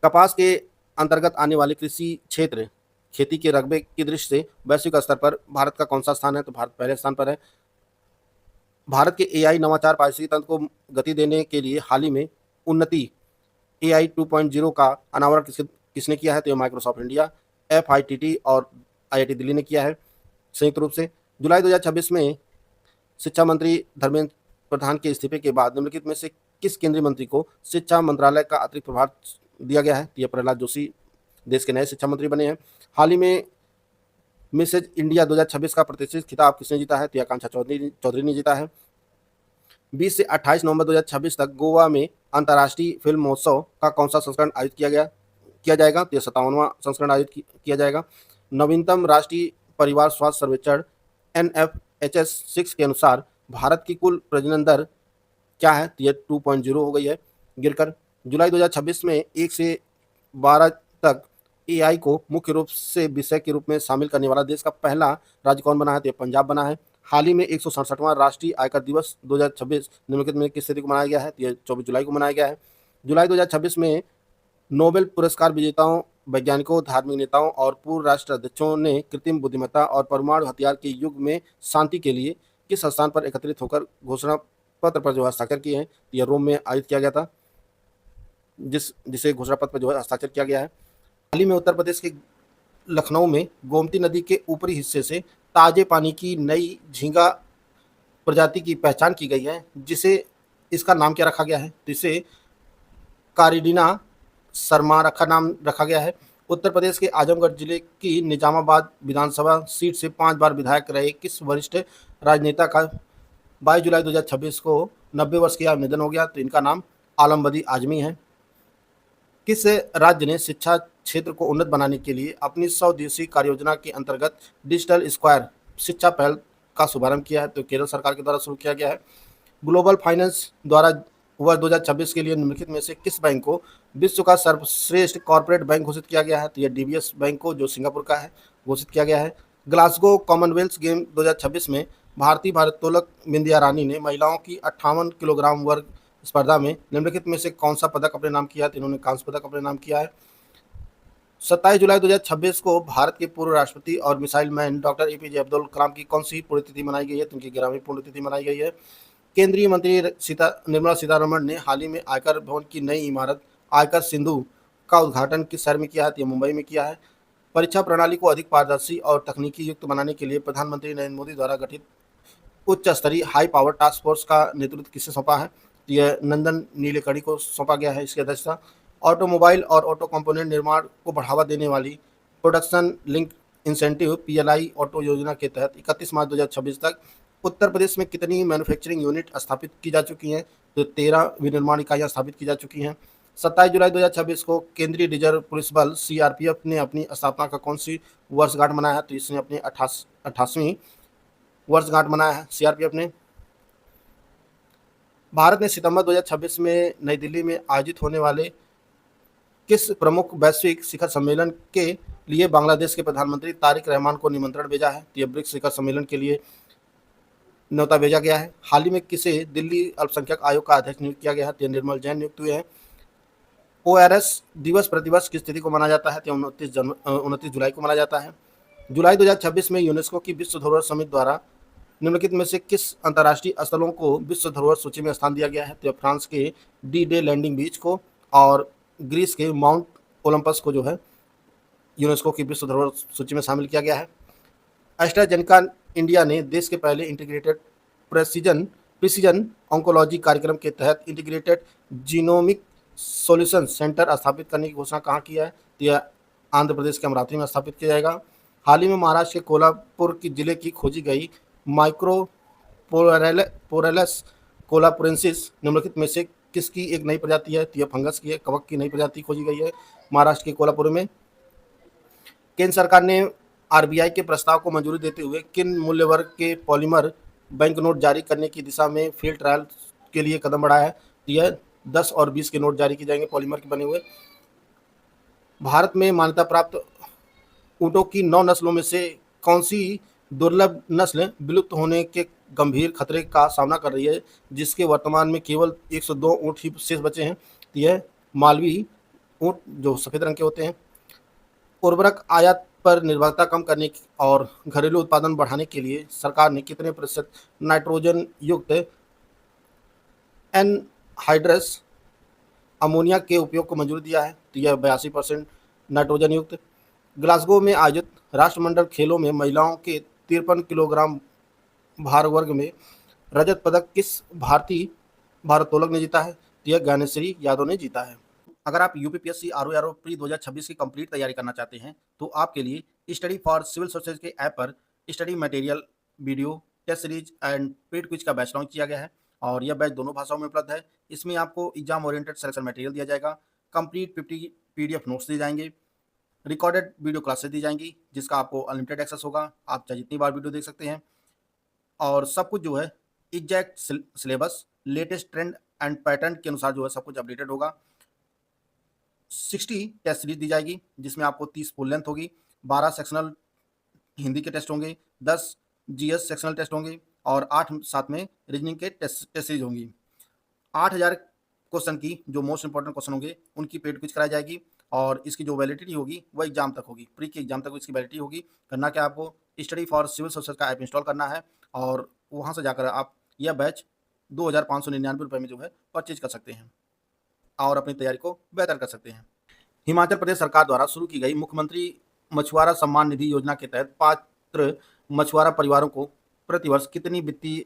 कपास के अंतर्गत आने वाले कृषि क्षेत्र खेती के रकबे की दृष्टि से वैश्विक स्तर पर भारत का कौन सा स्थान है? तो भारत पहले स्थान पर है। भारत के एआई नवाचार पारिस्थितिकी तंत्र को गति देने के लिए हाल ही में उन्नति एआई 2.0 का अनावरण किसने किया है? तो यह माइक्रोसॉफ्ट इंडिया, एफआईटीटी और आईआईटी दिल्ली ने किया है संयुक्त रूप से। जुलाई 2026 में शिक्षा मंत्री धर्मेंद्र प्रधान के इस्तीफे के बाद निम्नलिखित में से किस केंद्रीय मंत्री को शिक्षा मंत्रालय का अतिरिक्त प्रभार दिया गया है? तो यह प्रहलाद जोशी देश के नए शिक्षा मंत्री बने हैं। हाल ही में मिसेज इंडिया 2026 का प्रतिष्ठित खिताब किसने जीता है? तो आकांक्षा चौधरी ने जीता है। 20 से 28 नवंबर 2026 तक गोवा में अंतर्राष्ट्रीय फिल्म महोत्सव का कौन सा संस्करण आयोजित किया जाएगा? तो 57वां संस्करण आयोजित किया जाएगा। नवीनतम राष्ट्रीय परिवार स्वास्थ्य सर्वेक्षण NFHS 6 के अनुसार भारत की कुल प्रजनन दर क्या है? तो यह 2.0 हो गई है गिरकर। जुलाई 2026 में 1 से 12 तक एआई को मुख्य रूप से विषय के रूप में शामिल करने वाला देश का पहला राज्य कौन बना है? तो पंजाब बना है। हाल ही में 167वां राष्ट्रीय आयकर दिवस 2026 निम्नलिखित में किस तिथि को मनाया गया है? तो यह 24 जुलाई को मनाया गया है। जुलाई 2026 में नोबेल पुरस्कार विजेताओं, वैज्ञानिकों, धार्मिक नेताओं और पूर्व राष्ट्राध्यक्षों ने कृत्रिम बुद्धिमत्ता और परमाणु हथियार के युग में शांति के लिए किस स्थान पर एकत्रित होकर घोषणा पत्र पर जो हस्ताक्षर किए हैं? तो यह रोम में आयोजित किया गया था, जिसे घोषणा पत्र पर जो है हस्ताक्षर किया गया है। हाल ही में उत्तर प्रदेश के लखनऊ में गोमती नदी के ऊपरी हिस्से से ताजे पानी की नई झींगा प्रजाति की पहचान की गई है, जिसे इसका नाम क्या रखा गया है? तो इसे कारिडीना शर्मा नाम रखा गया है। उत्तर प्रदेश के आजमगढ़ जिले की निजामाबाद विधानसभा सीट से 5 बार विधायक रहे किस वरिष्ठ राजनेता का 22 जुलाई 2026 को 90 वर्ष की आयु में निधन हो गया? तो इनका नाम आलम बदी आजमी है। किस राज्य ने शिक्षा क्षेत्र को उन्नत बनाने के लिए अपनी 100 दिवसीय कार्य योजना के अंतर्गत डिजिटल स्क्वायर शिक्षा पहल का शुभारंभ किया है? तो केरल सरकार के द्वारा शुरू किया गया है। ग्लोबल फाइनेंस द्वारा वर्ष 2026 के लिए निम्नलिखित में से किस बैंक को विश्व का सर्वश्रेष्ठ कॉर्पोरेट बैंक घोषित किया गया है? तो यह डीबीएस बैंक को, जो सिंगापुर का है, घोषित किया गया है। ग्लासगो कॉमनवेल्थ गेम 2026 में भारतीय भारोत्तोलक बिंदिया रानी ने महिलाओं की 58 किलोग्राम वर्ग स्पर्धा में निम्नलिखित में से कौन सा पदक अपने नाम किया? तो इन्होंने कांस्य पदक अपने नाम किया है। 27 जुलाई 2026 को भारत के पूर्व राष्ट्रपति और missile man doctor APJ Abdul Kalam की कौन सी पुण्यतिथि मनाई गई है? तो उनकी 11वीं पुण्यतिथि मनाई गई है। केंद्रीय मंत्री निर्मला सीतारमण ने हाल ही में आयकर भवन की नई इमारत आयकर सिंधु का उद्घाटन किस शहर में किया है? तो मुंबई में किया है। परीक्षा प्रणाली को अधिक पारदर्शी और तकनीकी युक्त बनाने के लिए प्रधानमंत्री नरेंद्र मोदी द्वारा गठित उच्च स्तरीय हाई पावर टास्क फोर्स का नेतृत्व किसे सौंपा है? तो यह नंदन नीलेकणी को सौंपा गया है इसकी अध्यक्षता। ऑटोमोबाइल और ऑटो कंपोनेंट निर्माण को बढ़ावा देने वाली production link incentive PLI auto योजना के तहत 31 मार्च 2026 तक उत्तर प्रदेश में कितनी मैन्युफैक्चरिंग यूनिट स्थापित की जा चुकी हैं? तो 13 विनिर्माण इकाइयाँ स्थापित की जा चुकी हैं। 27 जुलाई 2026 को केंद्रीय रिजर्व पुलिस बल CRPF ने अपनी स्थापना का कौन सी वर्षगांठ मनाया है? तो इसने अपनी 88वीं वर्षगांठ मनाया है CRPF ने। भारत ने सितंबर 2026 में नई दिल्ली में आयोजित होने वाले किस प्रमुख वैश्विक शिखर सम्मेलन के लिए बांग्लादेश के प्रधानमंत्री तारिक रहमान को निमंत्रण भेजा है? तो यह ब्रिक्स शिखर सम्मेलन के लिए न्योता भेजा गया है। हाल ही में किसे दिल्ली अल्पसंख्यक आयोग का अध्यक्ष नियुक्त किया गया है? तो निर्मल जैन नियुक्त हुए हैं। ORS दिवस प्रतिवर्ष किस तिथि को मनाया जाता है? तो 29 जुलाई को मनाया जाता है। जुलाई 2026 में यूनेस्को की विश्व धरोहर समिति द्वारा निम्नलिखित में से किस अंतर्राष्ट्रीय स्थलों को विश्व धरोहर सूची में स्थान दिया गया है? तो फ्रांस के D-Day लैंडिंग बीच को और ग्रीस के माउंट ओलंपस को जो है यूनेस्को की विश्व धरोहर सूची में शामिल किया गया है। एस्ट्राजेनेका इंडिया ने देश के पहले इंटीग्रेटेड प्रिसीजन ऑन्कोलॉजी कार्यक्रम के तहत इंटीग्रेटेड जीनोमिक सॉल्यूशन सेंटर स्थापित करने की घोषणा कहाँ की है? तो यह आंध्र प्रदेश के अमरावती में स्थापित किया जाएगा। हाल ही में महाराष्ट्र के कोल्हापुर की जिले की खोजी गई माइक्रोपोरेलस कोलापुरेंसिस निम्नलिखित में से किसकी एक नई प्रजाति है? तो यह फंगस की है, कवक की नई प्रजाति खोजी गई है महाराष्ट्र के कोल्हापुर में। केंद्र सरकार ने आरबीआई के प्रस्ताव को मंजूरी देते हुए किन मूल्य वर्ग के पॉलीमर बैंक नोट जारी करने की दिशा में फील्ड ट्रायल के लिए कदम बढ़ाया है। तो यह 10 और 20 के नोट जारी किए जाएंगे पॉलीमर के बने हुए। भारत में मान्यता प्राप्त ऊँटों की 9 नस्लों में से कौन सी दुर्लभ नस्ल विलुप्त होने के गंभीर खतरे का सामना कर रही है, जिसके वर्तमान में केवल 102 ऊँट ही शेष बचे हैं। तो यह मालवी ऊँट जो सफ़ेद रंग के होते हैं। उर्वरक आयात पर निर्भरता कम करने और घरेलू उत्पादन बढ़ाने के लिए सरकार ने कितने प्रतिशत नाइट्रोजन युक्त एनहाइड्रस अमोनिया के उपयोग को मंजूरी दिया है। तो यह 82% नाइट्रोजन युक्त। ग्लासगो में आयोजित राष्ट्रमंडल खेलों में महिलाओं के 53 किलोग्राम भार वर्ग में रजत पदक किस भारतीय भारोत्तोलक ने जीता है? तो यह ज्ञानेश्वरी यादव ने जीता है। अगर आप यूपीपीएससी आरओ प्री 2026 की कंप्लीट तैयारी करना चाहते हैं तो आपके लिए स्टडी फॉर सिविल सर्विसेज के ऐप पर study material, video, test series and paid quiz का बैच लॉन्च किया गया है और यह बैच दोनों भाषाओं में उपलब्ध है। इसमें आपको एग्जाम ओरिएंटेड सिलेक्शन मटेरियल दिया जाएगा, कंप्लीट 50 पीडीएफ नोट्स दिए जाएंगे, रिकॉर्डेड वीडियो क्लासेस दी जाएंगी जिसका आपको अनलिमिटेड एक्सेस होगा, आप चाहे जितनी बार वीडियो देख सकते हैं। और सब कुछ जो है exact syllabus, latest trend and pattern के अनुसार जो है सब कुछ अपडेटेड होगा। 60 टेस्ट सीरीज दी जाएगी जिसमें आपको 30 फुल लेंथ होगी, 12 सेक्शनल हिंदी के टेस्ट होंगे, 10 जीएस सेक्शनल टेस्ट होंगे और 8 साथ में रीजनिंग के टेस्ट सीरीज होंगी। 8000 क्वेश्चन की जो मोस्ट इंपॉर्टेंट क्वेश्चन होंगे उनकी पेड क्विज कराई जाएगी और इसकी जो वैलिडिटी होगी वह एग्जाम तक होगी, प्री के एग्जाम तक इसकी वैलिडिटी होगी। करना क्या, आपको स्टडी फॉर सिविल सर्विसेज का ऐप इंस्टॉल करना है और वहाँ से जाकर आप यह बैच 2599 रुपये में जो है परचेज कर सकते हैं और अपनी तैयारी को बेहतर कर सकते हैं। हिमाचल प्रदेश सरकार द्वारा शुरू की गई मुख्यमंत्री मछुआरा सम्मान निधि योजना के तहत पात्र मछुआरा परिवारों को प्रतिवर्ष कितनी वित्तीय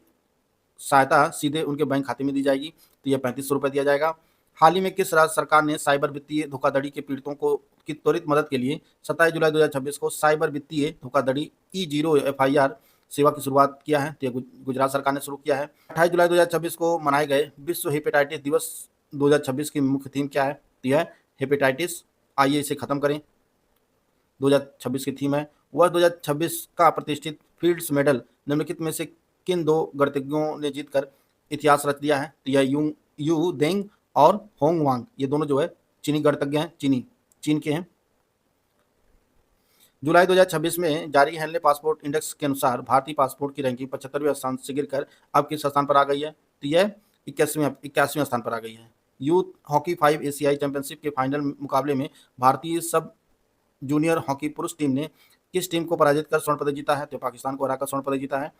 सहायता सीधे उनके बैंक खाते में दी जाएगी? तो यह 3500 रुपये दिया जाएगा। हाल ही में किस राज्य सरकार ने साइबर वित्तीय धोखाधड़ी के पीड़ितों को की त्वरित मदद के लिए 27 जुलाई 2026 को साइबर वित्तीय धोखाधड़ी E0 FIR सेवा की शुरुआत किया है? तो यह गुजरात सरकार ने शुरू किया है। 28 जुलाई 2026 को मनाए गए विश्व हेपेटाइटिस दिवस 2026 की मुख्य थीम क्या है? तो यह हेपेटाइटिस, आइए इसे खत्म करें, 2026 की थीम है। वर्ष 2026 का प्रतिष्ठित फील्ड्स मेडल निम्नलिखित में से किन 2 गणितज्ञों ने जीतकर इतिहास रच दिया है? तो यह यू देंग और होंग वांग, ये दोनों जो है चीनी गणितज्ञ हैं, चीन के हैं। जुलाई 2026 में जारी हेनले पासपोर्ट इंडेक्स के अनुसार भारतीय पासपोर्ट की रैंकिंग 75वें स्थान से गिरकर अब किस स्थान पर आ गई है? तो यह 81वें स्थान पर आ गई है। यूथ हॉकी 5 एशियाई चैंपियनशिप के फाइनल मुकाबले में भारतीय सब जूनियर हॉकी पुरुष टीम ने किस टीम को पराजित कर स्वर्ण पदक जीता है? तो पाकिस्तान को हराकर स्वर्ण पदक जीता है।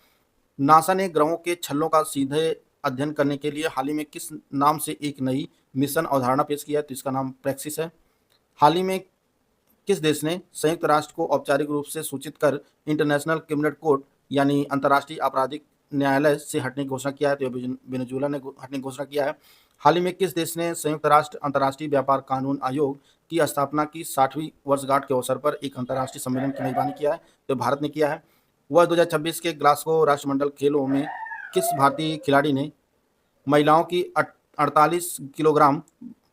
नासा ने ग्रहों के छल्लों का सीधे अध्ययन करने के लिए हाल ही में किस नाम से एक नई मिशन अवधारणा पेश किया है? तो इसका नाम प्रैक्सिस है। हाल ही में किस देश ने संयुक्त राष्ट्र को औपचारिक रूप से सूचित कर इंटरनेशनल क्रिमिनल कोर्ट यानी अंतर्राष्ट्रीय आपराधिक न्यायालय से हटने की घोषणा किया है? तो वेनेजुएला ने हटने की घोषणा किया है। हाल ही में किस देश ने संयुक्त राष्ट्र अंतर्राष्ट्रीय व्यापार कानून आयोग की स्थापना की 60वीं वर्षगांठ के अवसर पर एक अंतर्राष्ट्रीय सम्मेलन की मेजबानी किया है? तो भारत ने किया है। वर्ष 2026 के ग्लासगो राष्ट्रमंडल खेलों में किस भारतीय खिलाड़ी ने महिलाओं की 48 किलोग्राम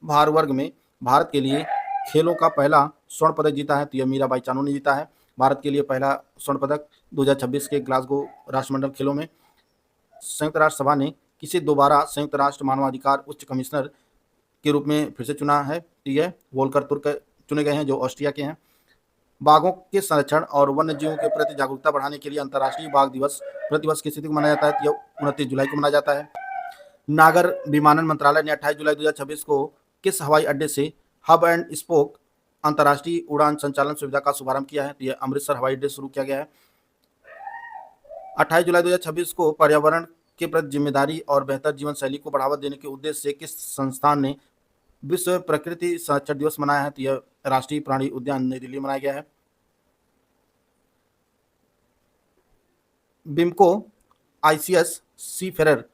भार वर्ग में भारत के लिए खेलों का पहला स्वर्ण पदक जीता है? तो यह मीराबाई चानू ने जीता है भारत के लिए पहला स्वर्ण पदक 2026 के ग्लासगो राष्ट्रमंडल खेलों में। संयुक्त राष्ट्र सभा ने किसे दोबारा संयुक्त राष्ट्र मानवाधिकार उच्च कमिश्नर के रूप में फिर से चुना है? तो यह वोल्कर तुर्क चुने गए हैं जो ऑस्ट्रिया के हैं। बाघों के संरक्षण और वन्य जीवों के प्रति जागरूकता बढ़ाने के लिए अंतर्राष्ट्रीय बाघ दिवस प्रतिवर्ष किस तिथि को मनाया जाता है? यह 29 जुलाई को मनाया जाता है। नागर विमानन मंत्रालय ने 28 जुलाई 2026 को किस हवाई अड्डे से हब एंड स्पोक अंतर्राष्ट्रीय उड़ान संचालन सुविधा का शुभारंभ किया है? तो यह अमृतसर हवाई अड्डे शुरू किया गया है। 28 जुलाई 2026 को पर्यावरण के प्रति जिम्मेदारी और बेहतर जीवन शैली को बढ़ावा देने के उद्देश्य से किस संस्थान ने विश्व प्रकृति संरक्षण दिवस मनाया है? तो यह राष्ट्रीय प्राणी उद्यान नई दिल्ली मनाया गया है। बिमको ICS सीफेरर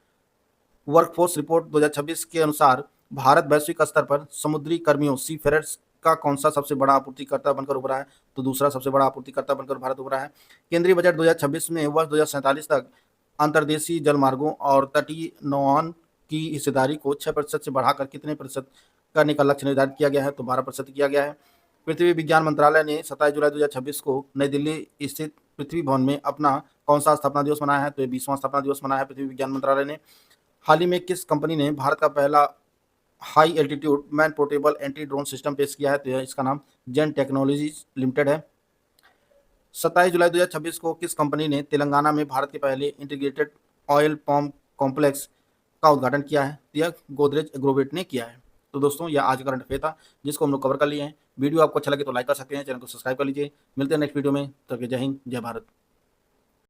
वर्कफोर्स रिपोर्ट 2026 के अनुसार भारत वैश्विक स्तर पर समुद्री कर्मियों सीफेरर्स का कौन सा सबसे बड़ा आपूर्तिकर्ता बनकर उभरा है? तो दूसरा सबसे बड़ा आपूर्तिकर्ता बनकर भारत उभरा है। केंद्रीय बजट 2026 में वर्ष 2047 तक अंतर्देशीय जलमार्गों और तटीय नौयान की हिस्सेदारी को 6% से बढ़ाकर कितने प्रतिशत करने का लक्ष्य निर्धारित किया गया है? तो 12% किया गया है। पृथ्वी विज्ञान मंत्रालय ने 27 जुलाई 2026 को नई दिल्ली स्थित पृथ्वी भवन में अपना कौन सा स्थापना दिवस मनाया है? तो ये 20वां स्थापना दिवस मनाया है पृथ्वी विज्ञान मंत्रालय ने। हाल ही में किस कंपनी ने भारत का पहला high altitude man portable anti drone system पेश किया है? तो इसका नाम जेन टेक्नोलॉजीज लिमिटेड है। 27 जुलाई 2026 को किस कंपनी ने तेलंगाना में भारत के पहले इंटीग्रेटेड ऑयल पाम कॉम्प्लेक्स का उद्घाटन किया है? तो यह गोदरेज एग्रोवेट ने किया है। तो दोस्तों यह आज का करंट अफेयर था जिसको हम लोग कवर कर लिए हैं। वीडियो आपको अच्छा लगे तो लाइक कर सकते हैं, चैनल को सब्सक्राइब कर लीजिए। मिलते हैं नेक्स्ट वीडियो में, तब तक जय हिंद जय भारत।